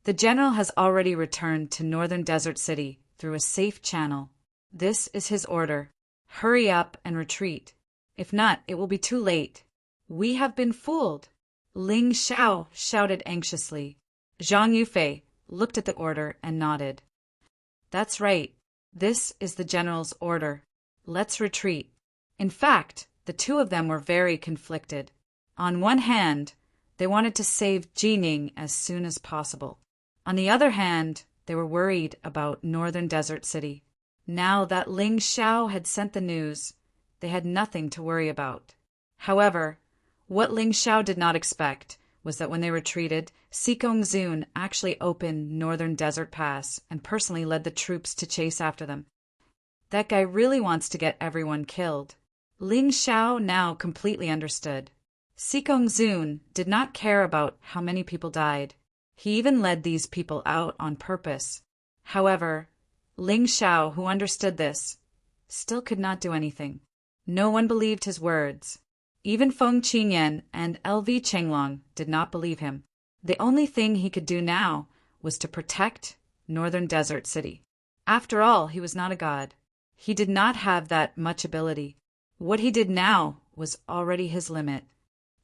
"The general has already returned to Northern Desert City through a safe channel. This is his order. Hurry up and retreat. If not, it will be too late." "We have been fooled," Ling Xiao shouted anxiously. Zhang Yufei looked at the order and nodded. "That's right. This is the general's order. Let's retreat." In fact, the two of them were very conflicted. On one hand, they wanted to save Jining as soon as possible. On the other hand, they were worried about Northern Desert City. Now that Ling Xiao had sent the news, they had nothing to worry about. However, what Ling Xiao did not expect was that when they retreated, Sikong Zun actually opened Northern Desert Pass and personally led the troops to chase after them. That guy really wants to get everyone killed. Ling Xiao now completely understood. Sikong Zun did not care about how many people died. He even led these people out on purpose. However, Ling Xiao, who understood this, still could not do anything. No one believed his words. Even Feng Qingyan and LV Chenglong did not believe him. The only thing he could do now was to protect Northern Desert City. After all, he was not a god. He did not have that much ability. What he did now was already his limit.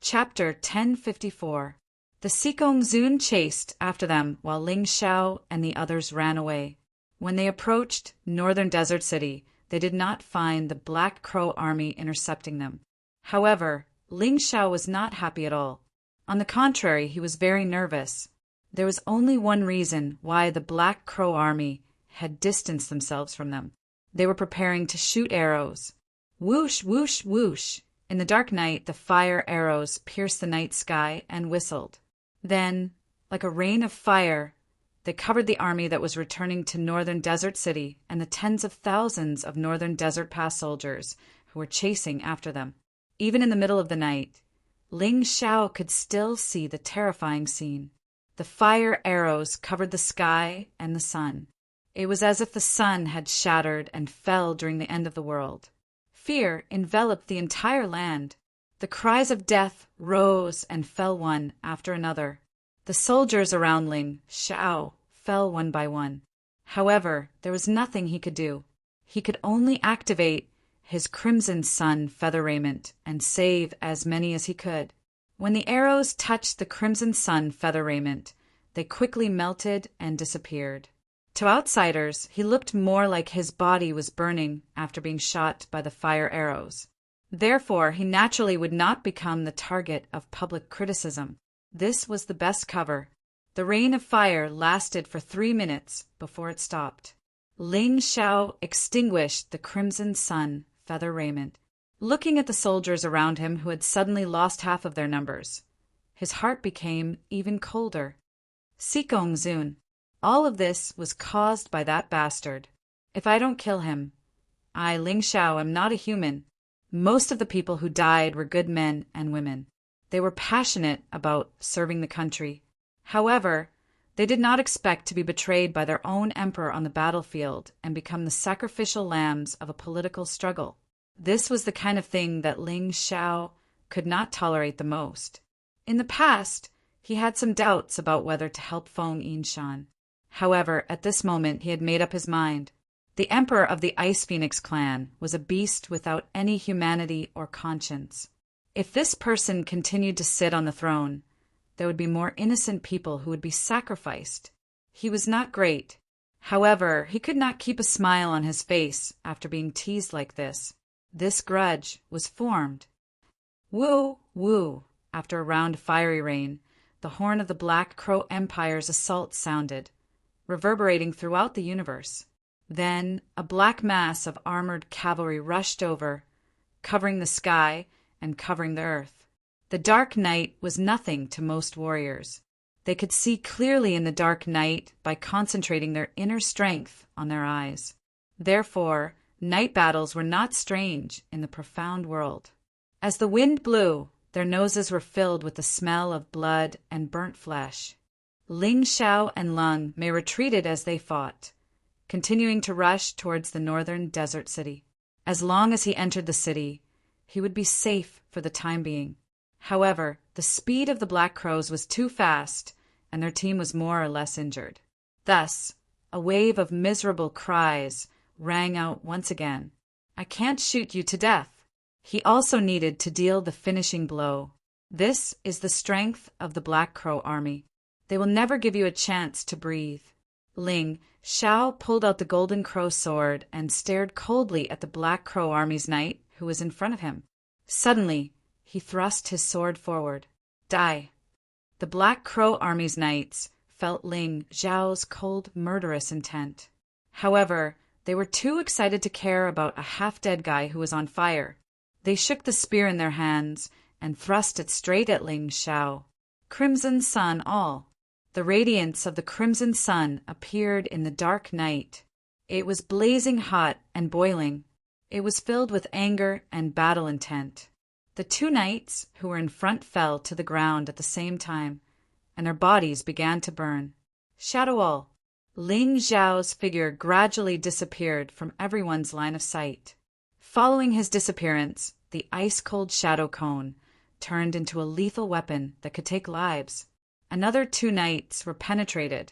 Chapter 1054. The Sikong Zun chased after them while Ling Xiao and the others ran away. When they approached Northern Desert City, they did not find the Black Crow army intercepting them. However, Ling Xiao was not happy at all. On the contrary, he was very nervous. There was only one reason why the Black Crow army had distanced themselves from them. They were preparing to shoot arrows. Whoosh, whoosh, whoosh. In the dark night, the fire arrows pierced the night sky and whistled. Then, like a rain of fire, they covered the army that was returning to Northern Desert City and the tens of thousands of Northern Desert Pass soldiers who were chasing after them. Even in the middle of the night, Ling Xiao could still see the terrifying scene. The fire arrows covered the sky and the sun. It was as if the sun had shattered and fell during the end of the world. Fear enveloped the entire land. The cries of death rose and fell one after another. The soldiers around Ling Xiao fell one by one. However, there was nothing he could do. He could only activate his Crimson Sun feather raiment and save as many as he could. When the arrows touched the Crimson Sun feather raiment, they quickly melted and disappeared. To outsiders, he looked more like his body was burning after being shot by the fire arrows. Therefore, he naturally would not become the target of public criticism. This was the best cover. The rain of fire lasted for 3 minutes before it stopped. Ling Xiao extinguished the crimson sun feather raiment, looking at the soldiers around him who had suddenly lost half of their numbers. His heart became even colder. Sikong Zun, all of this was caused by that bastard. If I don't kill him, I, Ling Xiao, am not a human. Most of the people who died were good men and women. They were passionate about serving the country. However, they did not expect to be betrayed by their own emperor on the battlefield and become the sacrificial lambs of a political struggle. This was the kind of thing that Ling Xiao could not tolerate the most. In the past, he had some doubts about whether to help Feng Yinshan. However, at this moment he had made up his mind. The emperor of the Ice Phoenix clan was a beast without any humanity or conscience. If this person continued to sit on the throne, there would be more innocent people who would be sacrificed. He was not great. However, he could not keep a smile on his face after being teased like this. This grudge was formed. Woo, woo! After a round of fiery rain, the horn of the Black Crow Empire's assault sounded, reverberating throughout the universe. Then a black mass of armored cavalry rushed over, covering the sky and covering the earth. The dark night was nothing to most warriors. They could see clearly in the dark night by concentrating their inner strength on their eyes. Therefore, night battles were not strange in the profound world. As the wind blew, their noses were filled with the smell of blood and burnt flesh. Ling Xiao and Lung Mei retreated as they fought, continuing to rush towards the northern desert city. As long as he entered the city, he would be safe for the time being. However, the speed of the Black Crows was too fast, and their team was more or less injured. Thus, a wave of miserable cries rang out once again. I can't shoot you to death. He also needed to deal the finishing blow. This is the strength of the Black Crow army. They will never give you a chance to breathe. Ling Xiao pulled out the golden crow sword and stared coldly at the Black Crow army's knight who was in front of him. Suddenly, he thrust his sword forward. Die! The Black Crow army's knights felt Ling Xiao's cold, murderous intent. However, they were too excited to care about a half-dead guy who was on fire. They shook the spear in their hands and thrust it straight at Ling Xiao. Crimson sun all. The radiance of the crimson sun appeared in the dark night. It was blazing hot and boiling. It was filled with anger and battle intent. The two knights who were in front fell to the ground at the same time, and their bodies began to burn. Shadow all. Ling Xiao's figure gradually disappeared from everyone's line of sight. Following his disappearance, the ice-cold shadow cone turned into a lethal weapon that could take lives. Another two knights were penetrated,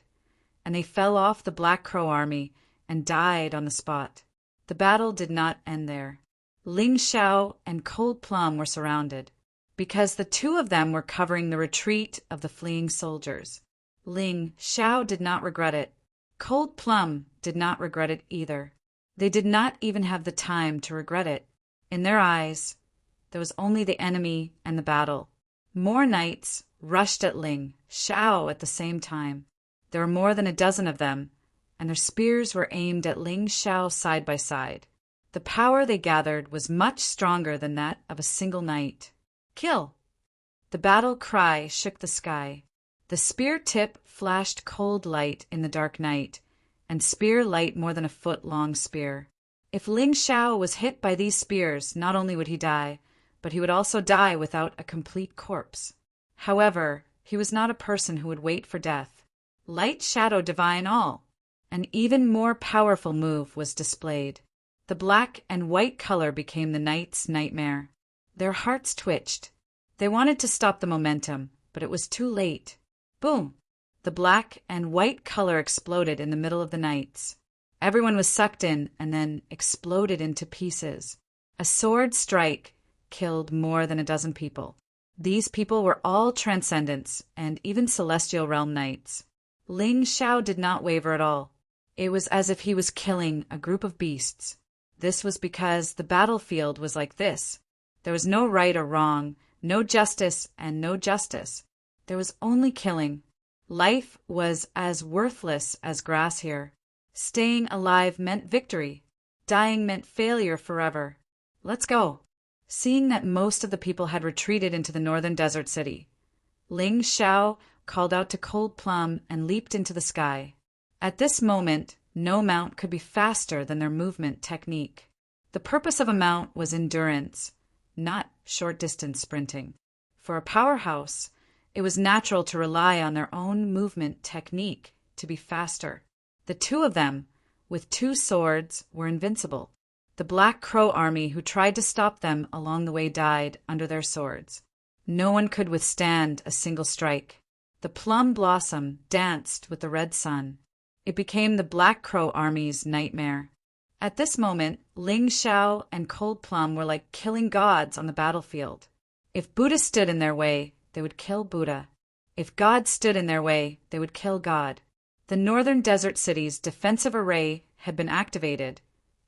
and they fell off the Black Crow army and died on the spot. The battle did not end there. Ling Xiao and Cold Plum were surrounded, because the two of them were covering the retreat of the fleeing soldiers. Ling Xiao did not regret it. Cold Plum did not regret it either. They did not even have the time to regret it. In their eyes, there was only the enemy and the battle. More knights rushed at Ling Xiao at the same time. There were more than a dozen of them, and their spears were aimed at Ling Xiao side by side. The power they gathered was much stronger than that of a single knight. Kill! The battle cry shook the sky. The spear tip flashed cold light in the dark night, and spear light more than a foot-long spear. If Ling Xiao was hit by these spears, not only would he die, but he would also die without a complete corpse. However, he was not a person who would wait for death. Light shadow divine all. An even more powerful move was displayed. The black and white color became the knight's nightmare. Their hearts twitched. They wanted to stop the momentum, but it was too late. Boom! The black and white color exploded in the middle of the knights. Everyone was sucked in and then exploded into pieces. A sword strike killed more than a dozen people. These people were all transcendents and even celestial realm knights. Ling Xiao did not waver at all. It was as if he was killing a group of beasts. This was because the battlefield was like this. There was no right or wrong, no justice and no justice. There was only killing. Life was as worthless as grass here. Staying alive meant victory. Dying meant failure forever. Let's go. Seeing that most of the people had retreated into the northern desert city, Ling Xiao called out to Cold Plum and leaped into the sky. At this moment, no mount could be faster than their movement technique. The purpose of a mount was endurance, not short-distance sprinting. For a powerhouse, it was natural to rely on their own movement technique to be faster. The two of them, with 2 swords, were invincible. The Black Crow army who tried to stop them along the way died under their swords. No one could withstand a single strike. The plum blossom danced with the red sun. It became the Black Crow army's nightmare. At this moment, Ling Xiao and Cold Plum were like killing gods on the battlefield. If Buddha stood in their way, they would kill Buddha. If God stood in their way, they would kill God. The northern desert city's defensive array had been activated,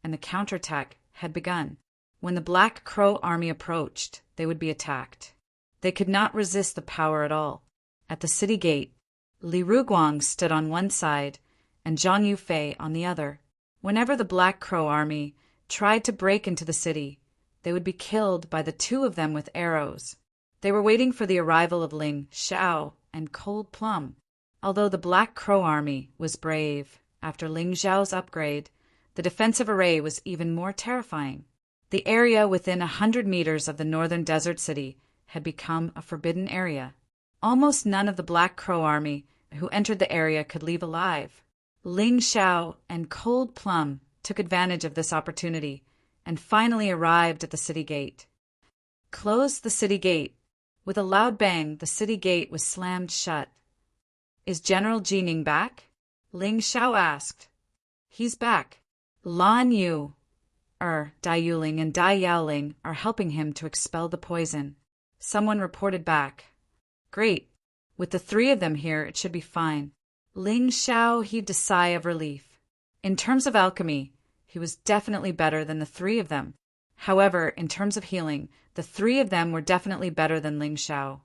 and the counterattack had begun. When the Black Crow army approached, they would be attacked. They could not resist the power at all. At the city gate, Li Ruguang stood on one side and Zhang Yufei on the other. Whenever the Black Crow army tried to break into the city, they would be killed by the 2 of them with arrows. They were waiting for the arrival of Ling Xiao and Cold Plum. Although the Black Crow army was brave, after Ling Xiao's upgrade, the defensive array was even more terrifying. The area within 100 meters of the northern desert city had become a forbidden area. Almost none of the Black Crow army who entered the area could leave alive. Ling Xiao and Cold Plum took advantage of this opportunity and finally arrived at the city gate. Closed the city gate. With a loud bang, the city gate was slammed shut. Is General Jining back? Ling Xiao asked. He's back. Lan Yu, Dai Yuling and Dai Yaoling are helping him to expel the poison. Someone reported back. Great. With the 3 of them here, it should be fine. Ling Xiao heaved a sigh of relief. In terms of alchemy, he was definitely better than the 3 of them. However, in terms of healing, the 3 of them were definitely better than Ling Xiao.